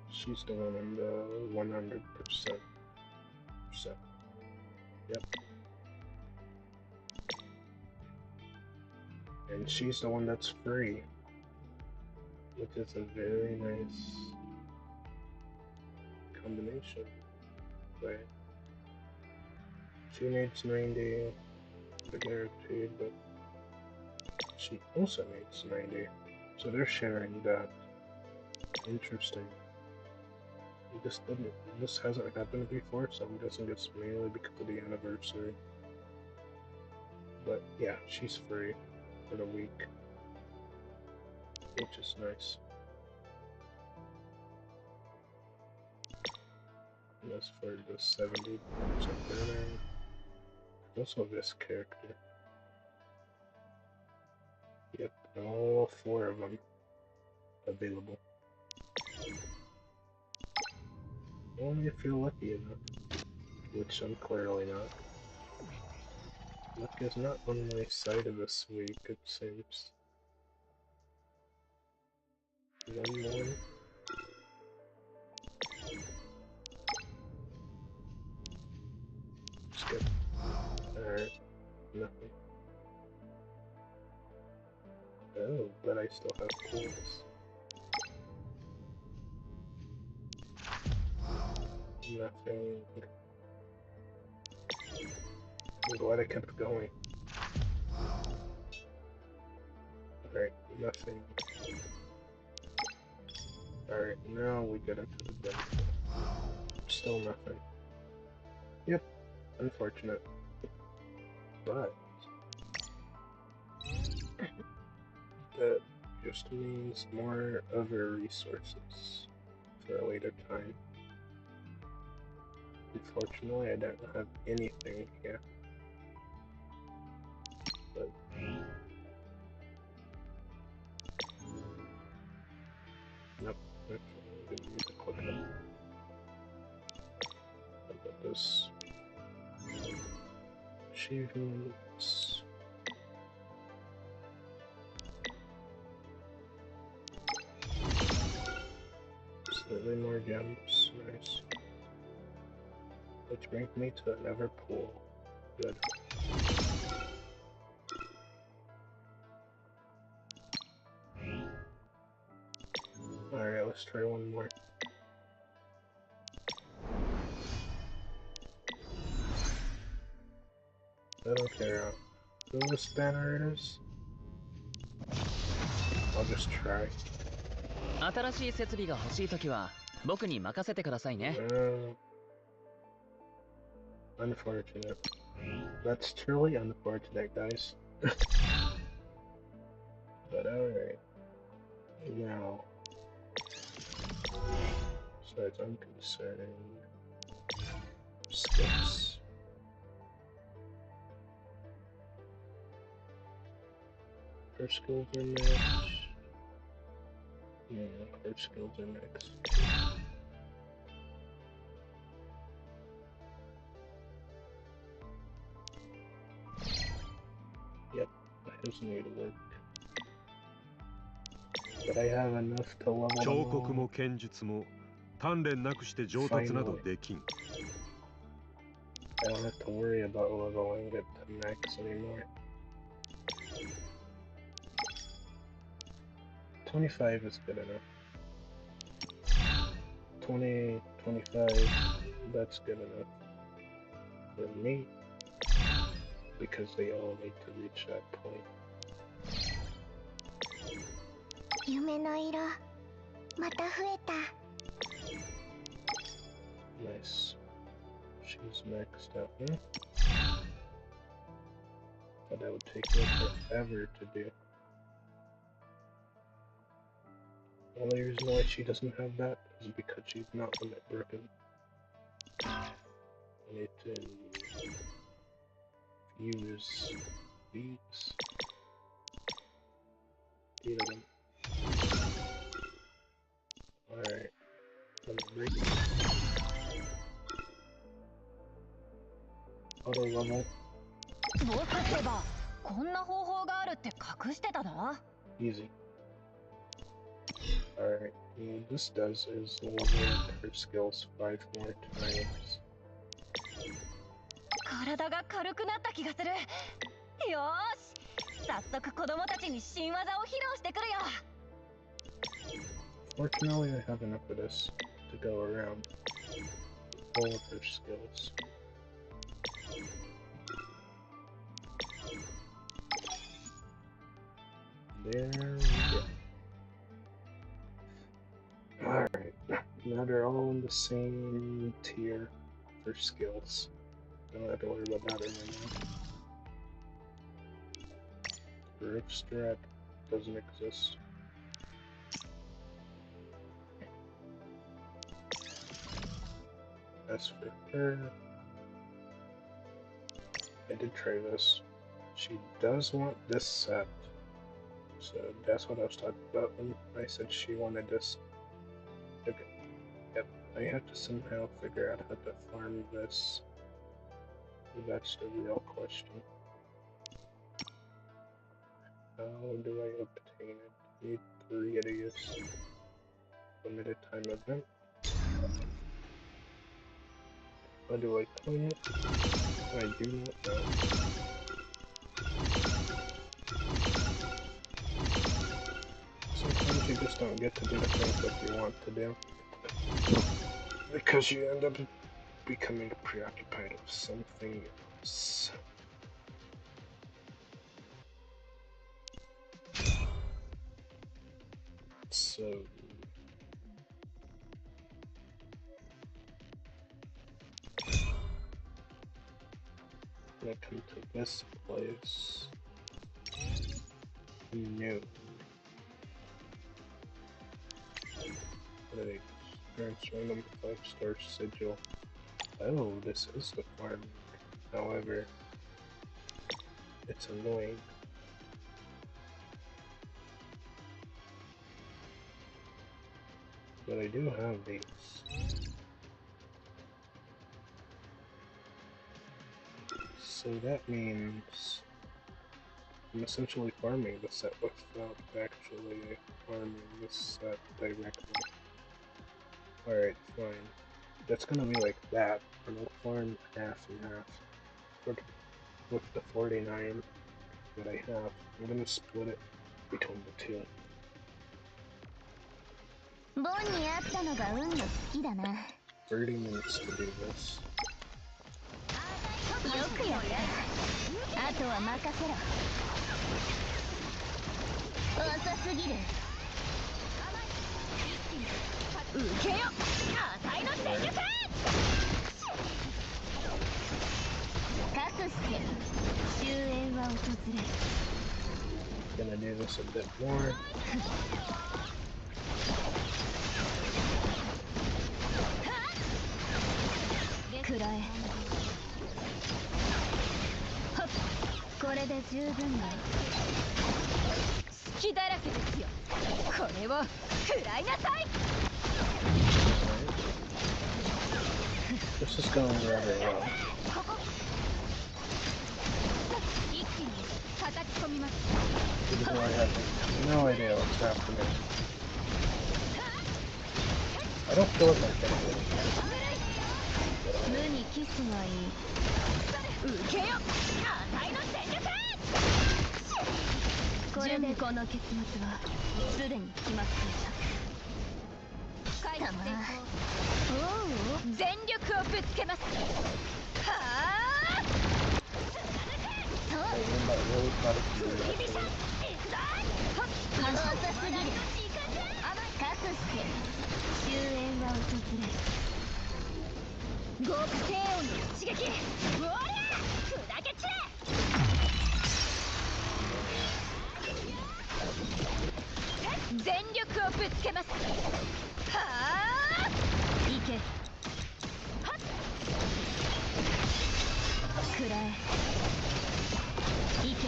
She's the one on the 100%. Yep. And she's the one that's free, which is a very nice combination. Right? She needs 90, the guaranteed, but she also needs 90. So they're sharing that. Interesting. This hasn't happened before, so I'm guessing it's mainly because of the anniversary. But yeah, she's free for the week, which is nice. That's for the 70% damage. Also this character. Yep, all 4 of them available. Only if you're lucky enough, which I'm clearly not. Luck is not on my side of this week, it seems. One more. Skip. Alright, nothing. Oh, but I still have pools. Nothing. I'm glad I kept going. Alright, nothing. Alright, now we get into the gun pool. Still nothing. Yep, unfortunate. But that just means more other resources for a later time. Unfortunately, I don't have anything here. But nope, actually, I'm gonna use a click up. How about this? Achievements. Slightly more gems, nice. Which brings me to another pool. Good. Alright, let's try one more. I don't care whose banner it is. I'll just try. 新しい設備が欲しいときは僕に任せてくださいね。Unfortunate. That's truly unfortunate, guys. But alright. Now, as far as I'm concerned, skips. Her skills are next. Yeah, her skills are next. Yep, his need work. But I have enough to level them 彫刻も all. 剣術も鍛錬なくして上達などできん。I don't have to worry about leveling it to max anymore. 25 is good enough. 20, 25, that's good enough for me, because they all need to reach that point. 夢の色また増えた Nice. She's maxed out, huh? But that would take me forever to do. The only reason why she doesn't have that is because she's not limit broken. I need to use these. 8 of them. Alright. Break. Auto level. 僕ってばこんな方法があるって隠してたの？ Easy. Alright, what this does is level up her skills 5 more times. 体が軽くなった気がする。よーし、早速子供たちに新技を披露してくるよ。 Fortunately, I have enough of this to go around all of her skills. There we go. Alright, now they're all in the same tier for skills. Don't have to worry about that anymore. Grip strat doesn't exist. As for her, I did try this. She does want this set, so that's what I was talking about when I said she wanted this. Okay. Yep, I have to somehow figure out how to farm this. That's the real question. How do I obtain it? Need 3 of these. Limited time event. How do I claim it? I do not know. Sometimes you just don't get to do the things that you want to do. Because you end up becoming preoccupied with something else. So... when I come to this place... No. What are they? Experience random 5-star sigil. Oh, this is the farm. However, it's annoying. But I do have these. So that means I'm essentially farming the set without actually farming this set directly. Alright, fine. That's gonna be like that, and I'll farm half and half. With the 49 that I have, I'm gonna split it between the two. ボンに会ったのが運の好きだな。 30 minutes to do this. よくやった。あとは任せろ。遅すぎる。受けよ。値の戦術。かくして終焉は訪れる。 Gonna do this a bit more. Kurai. これで十分だ。隙だらけですよ。これを食らいなさい。This is going rather well. 一気に叩き込みます。 Even though I have no idea what's happening. I don't feel like I'm getting it. 無にキスがいい。受けよ。値の戦術。これでこの結末はすでに決まっていた。たま。おお。全力をぶつけます。はあ。そう。かくして終焉は訪れる。極低音の一撃。うわりゃ。砕け散れ。全力をぶつけます。はあ。いけ。はっ。くらえ。いけ。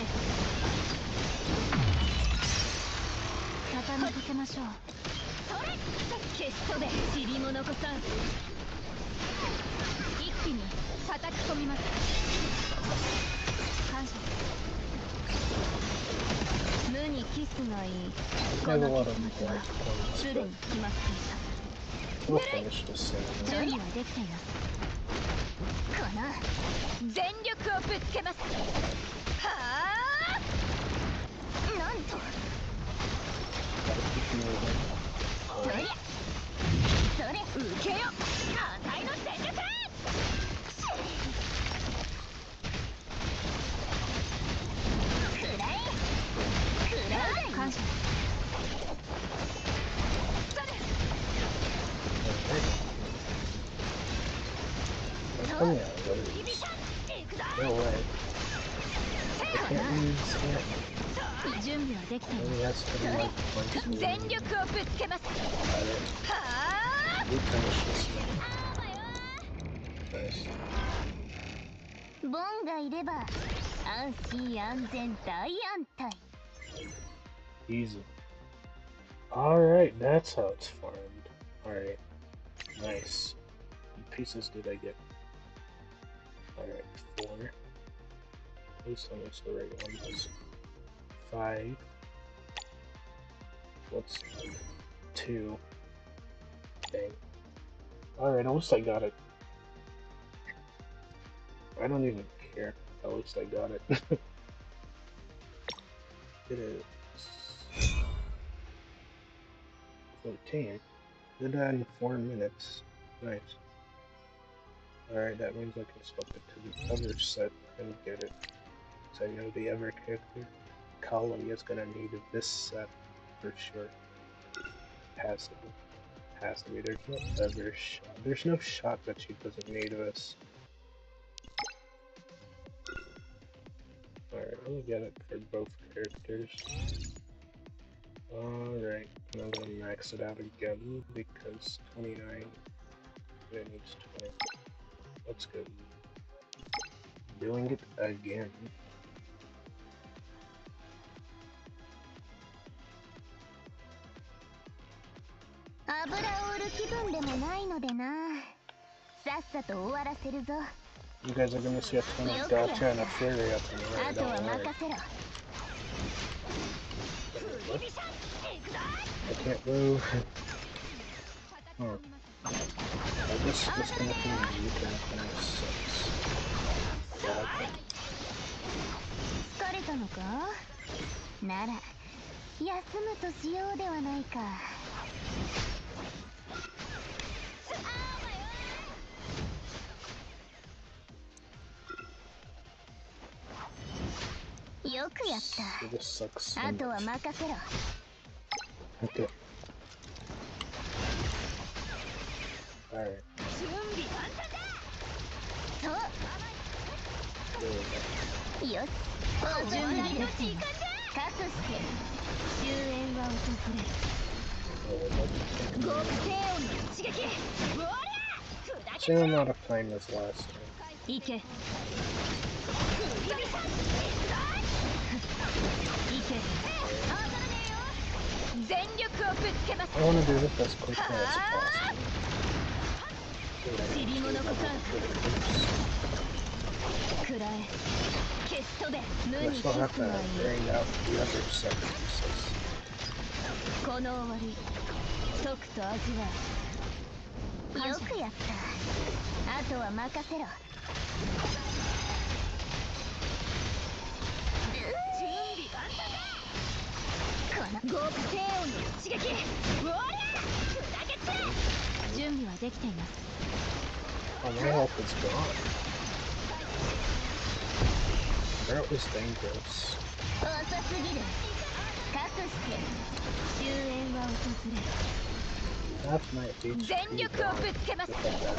畳みかけましょう。それ。決ストで塵も残さん。一気に叩き込みます。感謝。無にキスがいい。この結末はすでに決まっていた。 We'll finish this soon. 準備はできています。かな。全力をぶつけます。はあ。なんと。それ。それ。受けよ。値の戦術。くらえ。くらえ。感謝。 Oh yeah, no way. I can't use it. 準備はできています。 Maybe that's pretty much once 全力をぶつけます。 we はあ。 finish this one. Nice. ボンがいれば安心安全大安泰。 Easy. Alright, that's how it's farmed. Alright. Nice. What pieces did I get? Alright, 4. These ones the right ones. 5. What's 2? Dang. Alright, at least I got it. I don't even care. At least I got it. It is 14. Did that in 4 minutes. Nice. Alright, that means I can swap it to the other set and get it. So I know the other character. Kali is gonna need this set for sure. Has to be. Has to be. There's no other shot. There's no shot that she doesn't need this. Alright, let me get it for both characters. Alright, and I'm gonna max it out again because 29 it needs 20. That's good. Doing it again. 油を売る気分でもないのでな。さっさと終わらせるぞ。 You guys are gonna see a ton of gacha and a fairy up in the あ right, とは don't worry. 任せろ。 What? I can't move. I guess disconnecting and reconnecting sucks. Yeah, okay. 疲れたのか？なら休むとしようではないか。よくやった。 This sucks so あとは much. 任せろ。 Okay. Alright. 準備万端だ。そう。 There we go. よし。お準備の時間だ。かくして終焉は訪れる。極低音の一撃。うわりゃ。 Same amount of time as last time. いけ。いけ。 全力をぶつけます。 I want to do this as quickly as possible. 塵物股関くらえ消し飛べ無 I に still キ have ス to がいい bring out the other set pieces. この終わり即と味わう。よくやった。あとは任せろ。準備万端だ。この極低音の一撃。うわりゃ砕け散れ。準備はできています。 Oh, my health is gone. Barrel is dangerous. 遅すぎる。かくして終焉は訪れる。 Half my HP 全力をぶつけます。 gone. Just like that.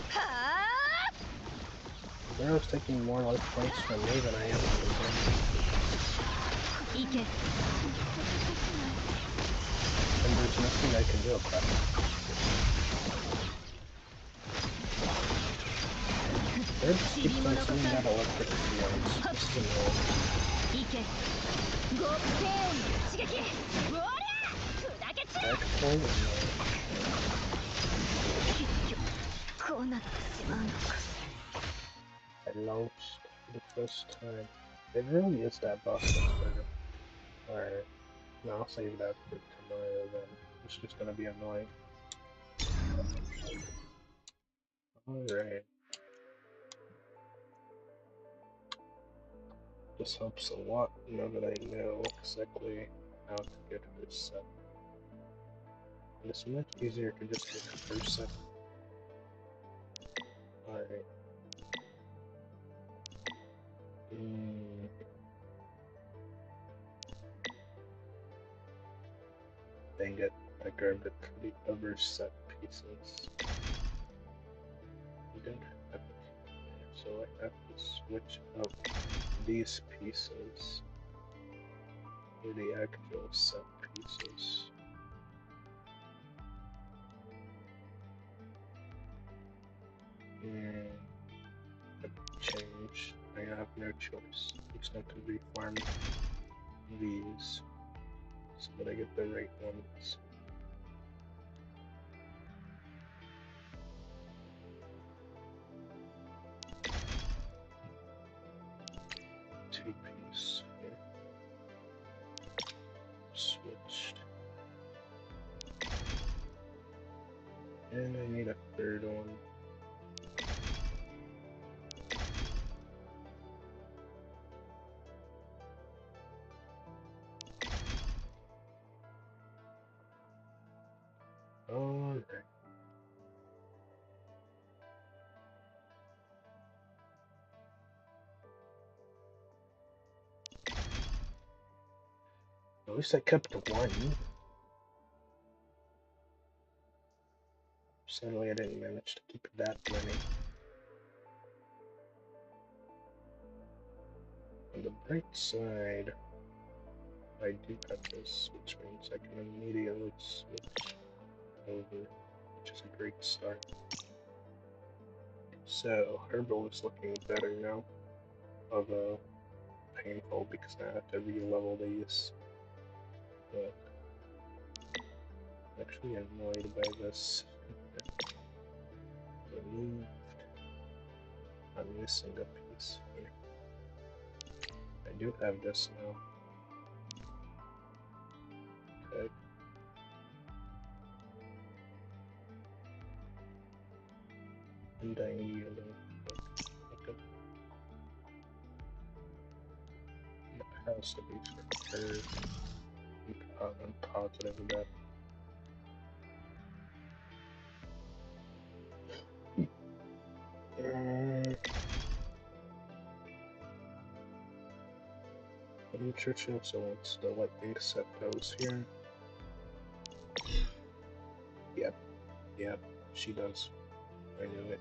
はあ。 Barrel's taking more life points from me than I am from him. いけ。 And there's nothing I can do about it. They're just keep consuming that electric fields. This is annoying. いけ。極低音の一撃。うわりゃ砕け散れ。 Actually, annoying. こうなってしまうのか。 I lost the first time. It really is that boss that's better. Alright. No, I'll save that for tomorrow then. It's just gonna be annoying. Alright. This helps a lot now that I know exactly how to get her set. And it's much easier to just get her set. Alright. Dang it, I grabbed it for the other set pieces. I don't have it. So I have to switch up these pieces for the actual set pieces. I have no choice. I'm just going to refarm these so that I get the right ones. Two-piece here. Switched. And I need a third one. Alright. At least I kept one. Sadly, I didn't manage to keep that many. On the bright side, I do have this, which means I can immediately switch over, which is a great start. So, Herbal is looking better now, although painful because now I have to re-level these. But I'm actually annoyed by this. Removed. I'm missing a piece here. I do have this now. Okay. And I need okay. It has to be for her. I'm positive of that. Churchill, so once the lightning set goes here. Yep, she does. I knew it.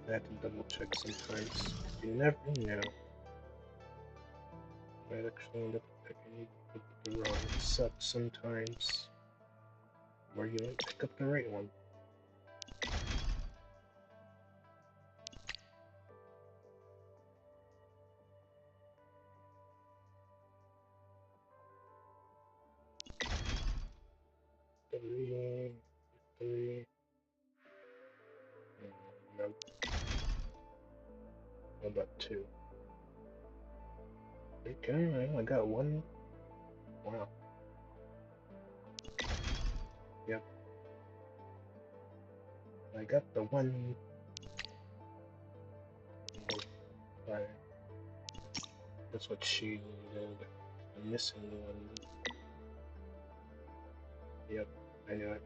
I had to double check sometimes. You never know. I might actually end up picking the wrong set sometimes. Or you might pick up the right one. Three. Nope. How about two? Okay, I only got one. Wow. Yep. I got the one. Right. That's what she needed. I'm missing one. Yep, I knew it.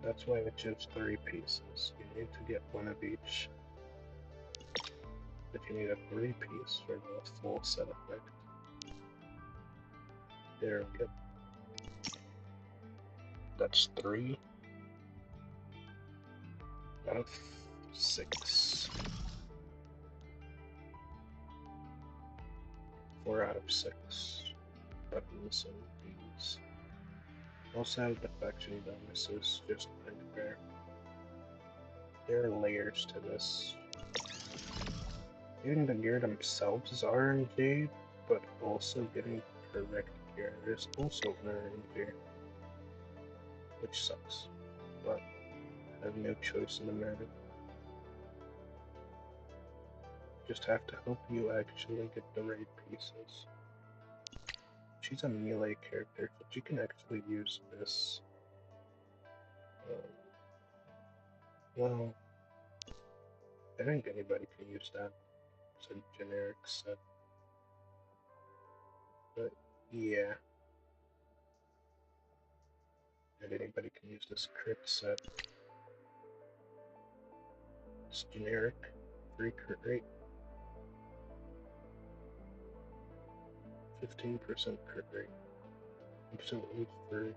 That's why I chose 3 pieces. You need to get one of each. But you need a 3-piece for the full set effect. There we go. That's 3 out of 6. 4 out of 6. But I'm missing these. Also have defection bonuses, just unfair. There are layers to this. Getting the gear themselves is RNG, but also getting the correct gear is also RNG. Which sucks, but I have no choice in the matter. Just have to hope you actually get the right pieces. She's a melee character, but you can actually use this. Well, I think anybody can use that. It's a generic set. But yeah. And anybody can use this crit set. It's generic, free crit rate. 15% crit rate. Absolutely free.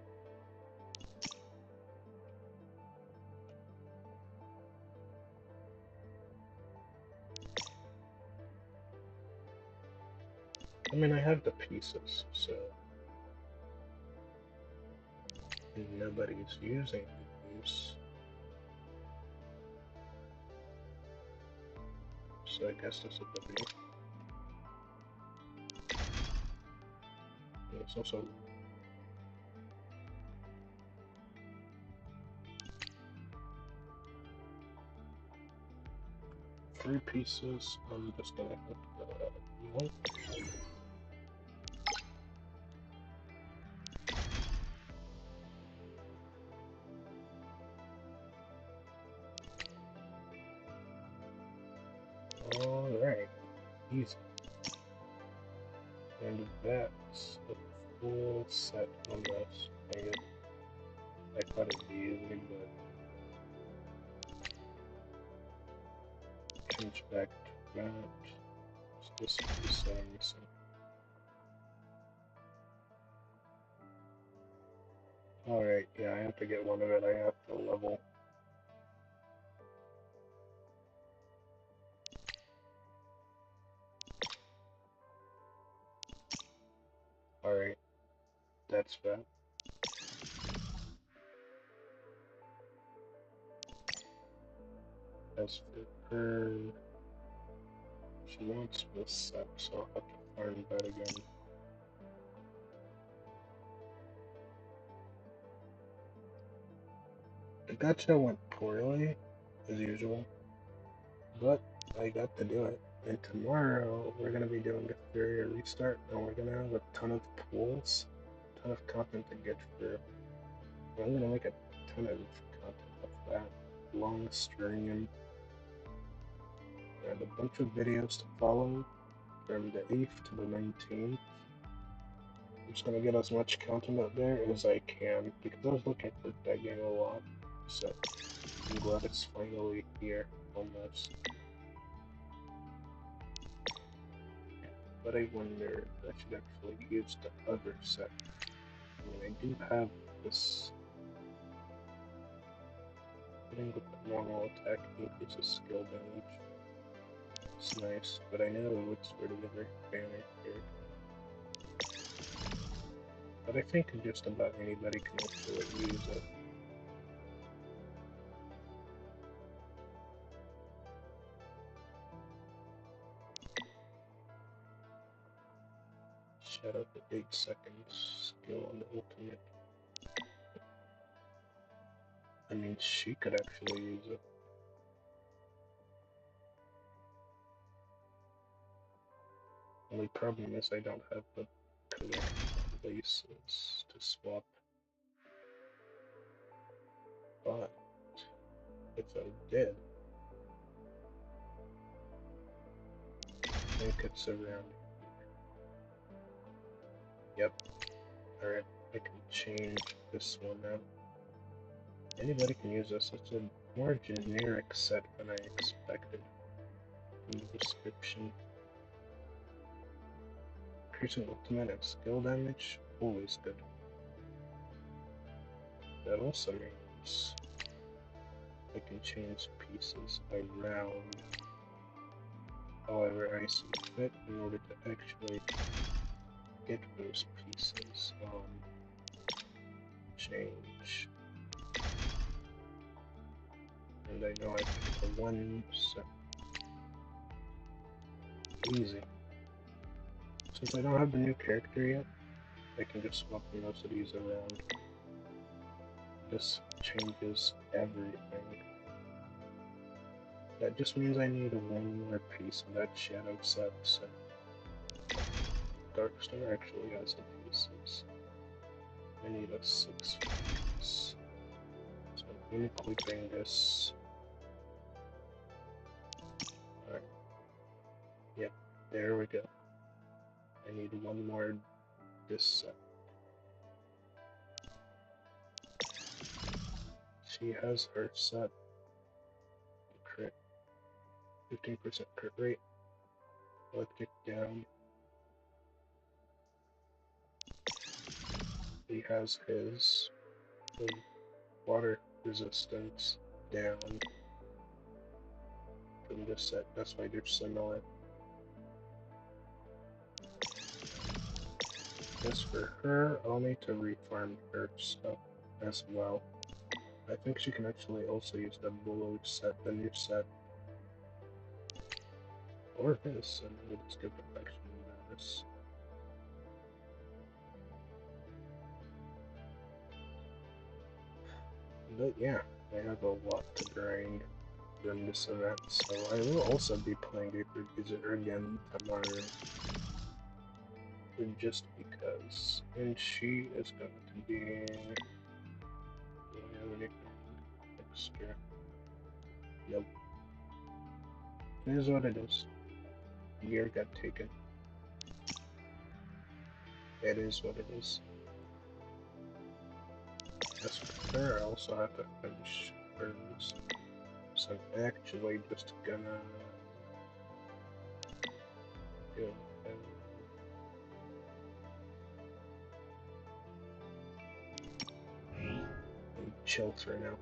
I mean, I have the pieces, so nobody's using these. So I guess this is the B. It's also 3 pieces. I'm just gonna have to one. Alright, easy. And that's a full set on this. I thought it'd be easy, but change back to that. This piece that I'm missing. Alright, yeah, I have to get one of it. I have to level. Alright, that's that. As for her, she wants this set, so I'll have to farm that again. The gacha went poorly, as usual, but I got to do it. And tomorrow, we're going to be doing a Furia restart, and we're going to have a ton of pools, a ton of content to get through. And I'm going to make a ton of content of that. Long stream, and a bunch of videos to follow from the 8th to the 19th. I'm just going to get as much content out there as I can, because I was looking for that game a lot, so I'm glad it's finally here, almost. But I wonder if I should actually use the other set. I mean, I do have this. Hitting with the normal attack increases skill damage. It's nice, but I know it's for the other banner here. But I think just about anybody can actually use it. Shadow for 8 seconds. Skill on the ultimate. I mean, she could actually use it. Only problem is I don't have the correct places to swap. But if I did, I think it's around here. Yep. Alright, I can change this one out. Anybody can use this. It's a more generic set than I expected from the description. Increasing ultimate and skill damage, always good. That also means I can change pieces around however I see fit in order to actually get those pieces on change. And I know I picked the one set. Easy. Since I don't have the new character yet, I can just swap most of these around. This changes everything. That just means I need one more piece of that shadow set, so Darkstar actually has the pieces. I need a 6 piece. So I'm equipping this. Alright. Yep, there we go. I need one more this set. She has her set. Crit. 15% crit rate. Electric down. He has his water resistance down from this set. That's why they're similar. As for her, I'll need to refarm her stuff as well. I think she can actually also use the Wuwa set, the new set. or this, and we'll just give perfection bonus. But yeah, I have a lot to grind during this event, so I will also be playing Aethergazer again tomorrow. Just because. And she is going to be... Do I have anything extra? Nope. It is what it is. Gear got taken. It is what it is. As for her, I also have to finish hers. So I'm actually just gonna go ahead and chill for now.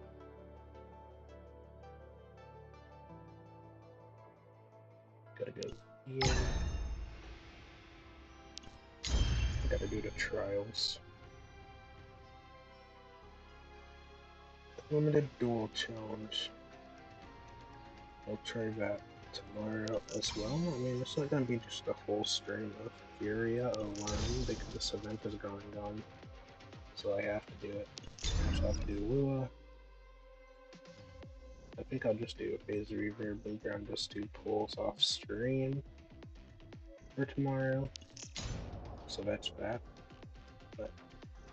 Gotta go here. I gotta do the trials. Limited duel challenge. I'll try that tomorrow as well. I mean, it's not gonna be just a whole stream of Furia alone because this event is going on. So I have to do it. I also have to do Wuwa. I think I'll just do Haze-Reverb and ground those 2 pulls off stream for tomorrow. So that's that. But,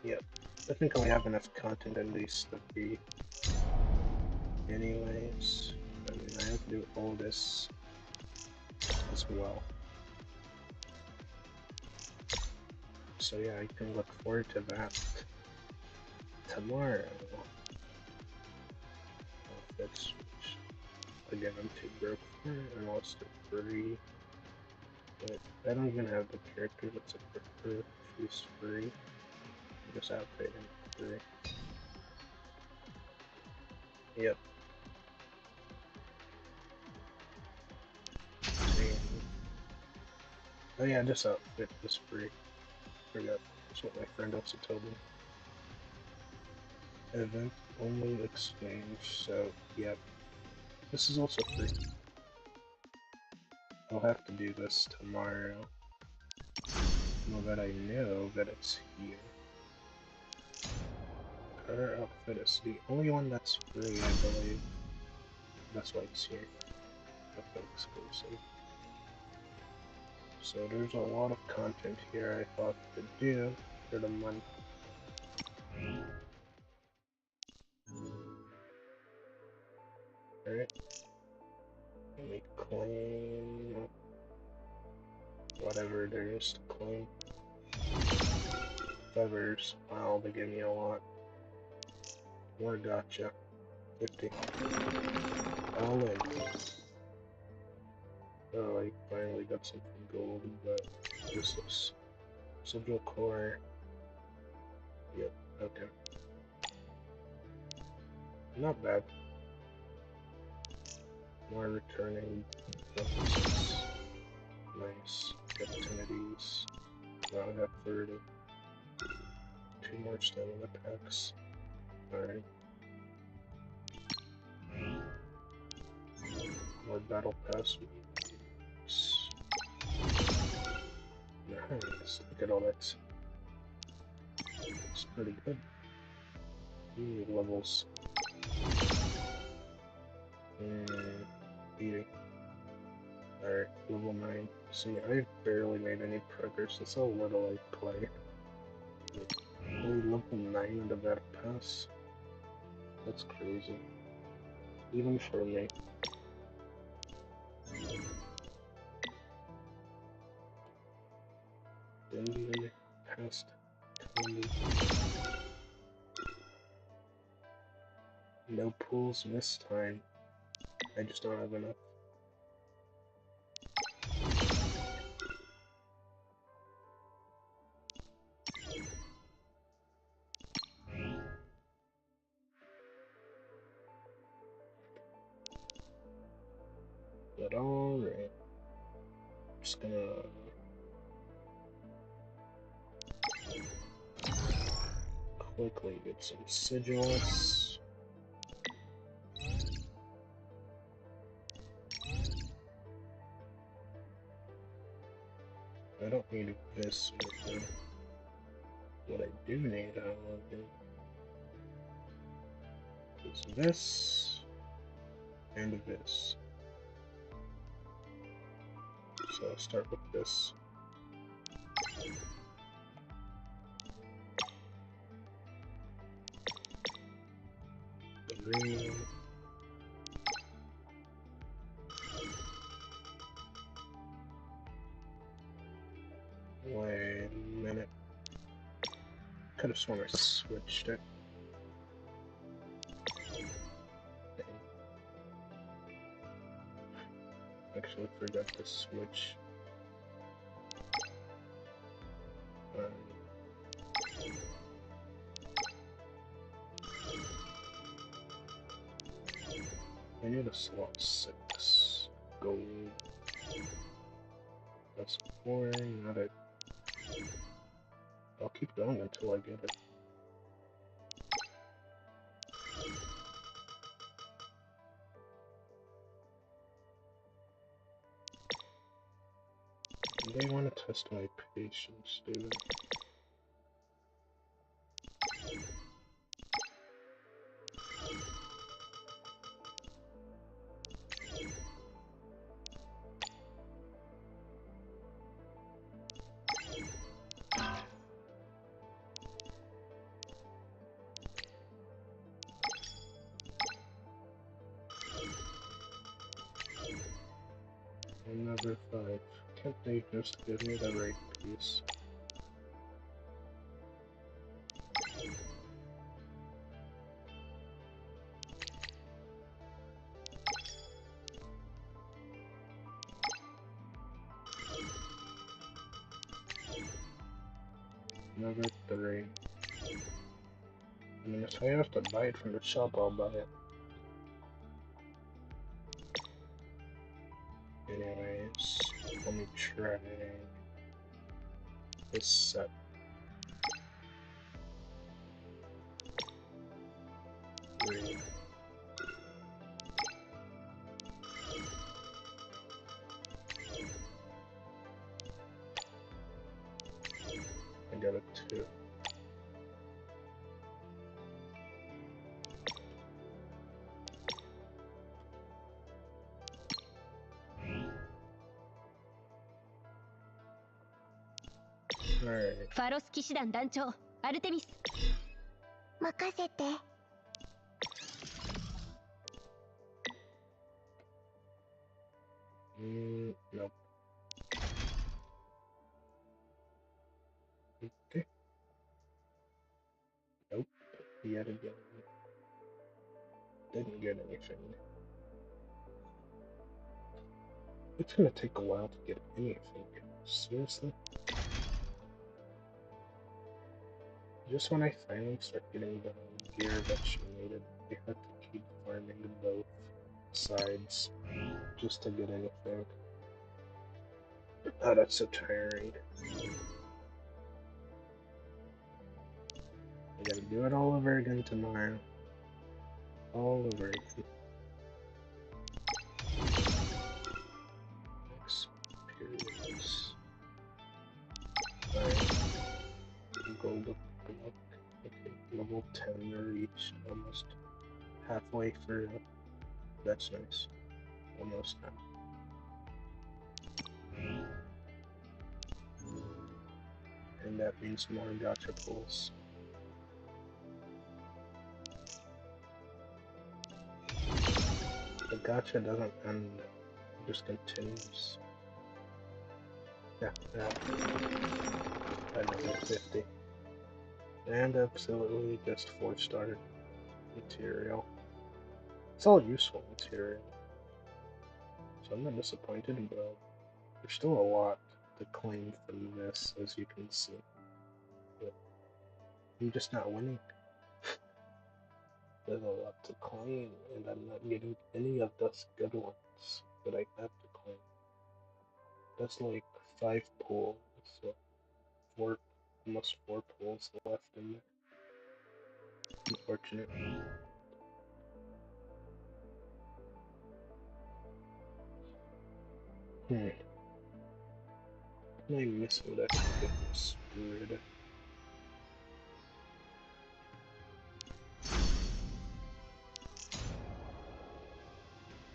yep. I think we have enough content at least to be. Anyways, I mean, I have to do all this as well. So yeah, I can look forward to that tomorrow. That's again, I'm too broke for it. I lost it free, but I don't even have the character that's a prefer. She's free. Just outfit him free. Yep. Oh yeah, this outfit is free. Forgot. That's what my friend also told me. Event only exchange, so yep. This is also free. I'll have to do this tomorrow. Now that I know that it's here. Her outfit is the only one that's free, I believe. That's why it's here. Outfit exclusive. So there's a lot of content here I thought to do for the month. Alright. Let me claim whatever there is to claim. Feathers. Wow, they gave me a lot. More gotcha. 50. All in. Oh, I finally got something gold, but this looks sigil core. Yep, okay. Not bad. More returning bonuses. Nice. Opportunities. Now I have 30. 2 more stamina packs. Alright. More battle pass. Nice. Look at all that. It's pretty good. Ooh, levels. Eating. Alright, level 9. See, I've barely made any progress. That's how little I play. Only level 9 of the battle pass? That's crazy. Even for me. Didn't even past 20. No pulls this time. I just don't have enough. But alright. Just gonna quickly get some sigils. I don't need this right now. What I do need, however, is this and this. So I'll start with this. The green. Wait a minute. Could have sworn I switched it. Actually forgot to switch. I need a slot 6 gold. That's 4, not it. I'll keep going until I get it. They want to test my patience, dude. Another 5. Can't they just give me the right piece? Another 3. I mean, if I have to buy it from the shop, I'll buy it. Anyways, let me try this set. Three. I got a 2. Alright. ファロス騎士団団長アルテミス任せて。Nope. Okay. Nope. Yet again. Didn't get anything. It's gonna take a while to get anything. Seriously? Just when I finally start getting the gear that she needed, I had to keep farming both sides just to get anything. Oh, that's so tiring. I gotta do it all over again tomorrow. All over again. Experience. Gold block. Okay, level 10 reached. Almost halfway through. That's nice. Almost half. And that means more gacha pulls. The gacha doesn't end, it just continues. Yeah, 550. And absolutely just 4-star material. It's all useful material. So I'm not disappointed, but there's still a lot to claim from this, as you can see. But I'm just not winning. There's a lot to claim, and I'm not getting any of those good ones that I have to claim. That's like 5 pulls, so almost 4 pulls left in there. Unfortunate. What am I missing that I can get this rid?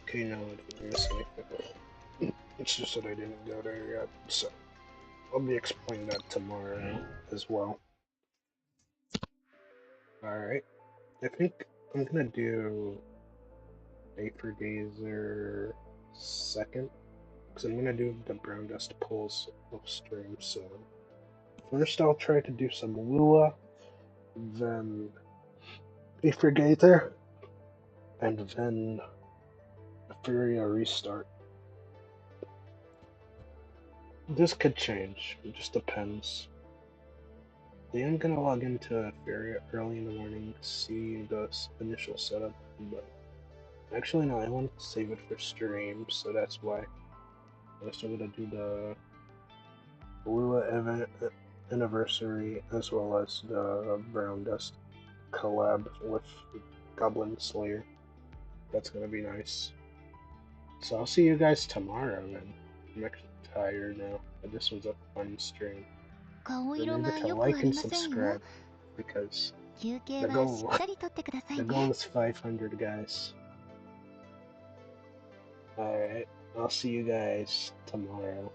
Okay, no, I didn't miss anything. It's just that I didn't go there yet, so I'll be explaining that tomorrow as well. Alright, I think I'm gonna do aethergazer second, because I'm gonna do the brown dust pulls off stream, so first I'll try to do some Wuwa, then aethergazer, and then a Furia restart. This could change, it just depends. I am gonna log into Furia early in the morning to see the initial setup, but actually no, I want to save it for stream, so that's why I'm still gonna do the Wuwa event anniversary as well as the Brown Dust collab with Goblin Slayer. That's gonna be nice. So I'll see you guys tomorrow then. I'm actually tired now, but this was a fun stream. 顔色 Remember が to よくあ like り and ませんよ。 subscribe because 休憩 the は goal しっかりとってください the ね。 goal is 500, guys. Alright, I'll see you guys tomorrow.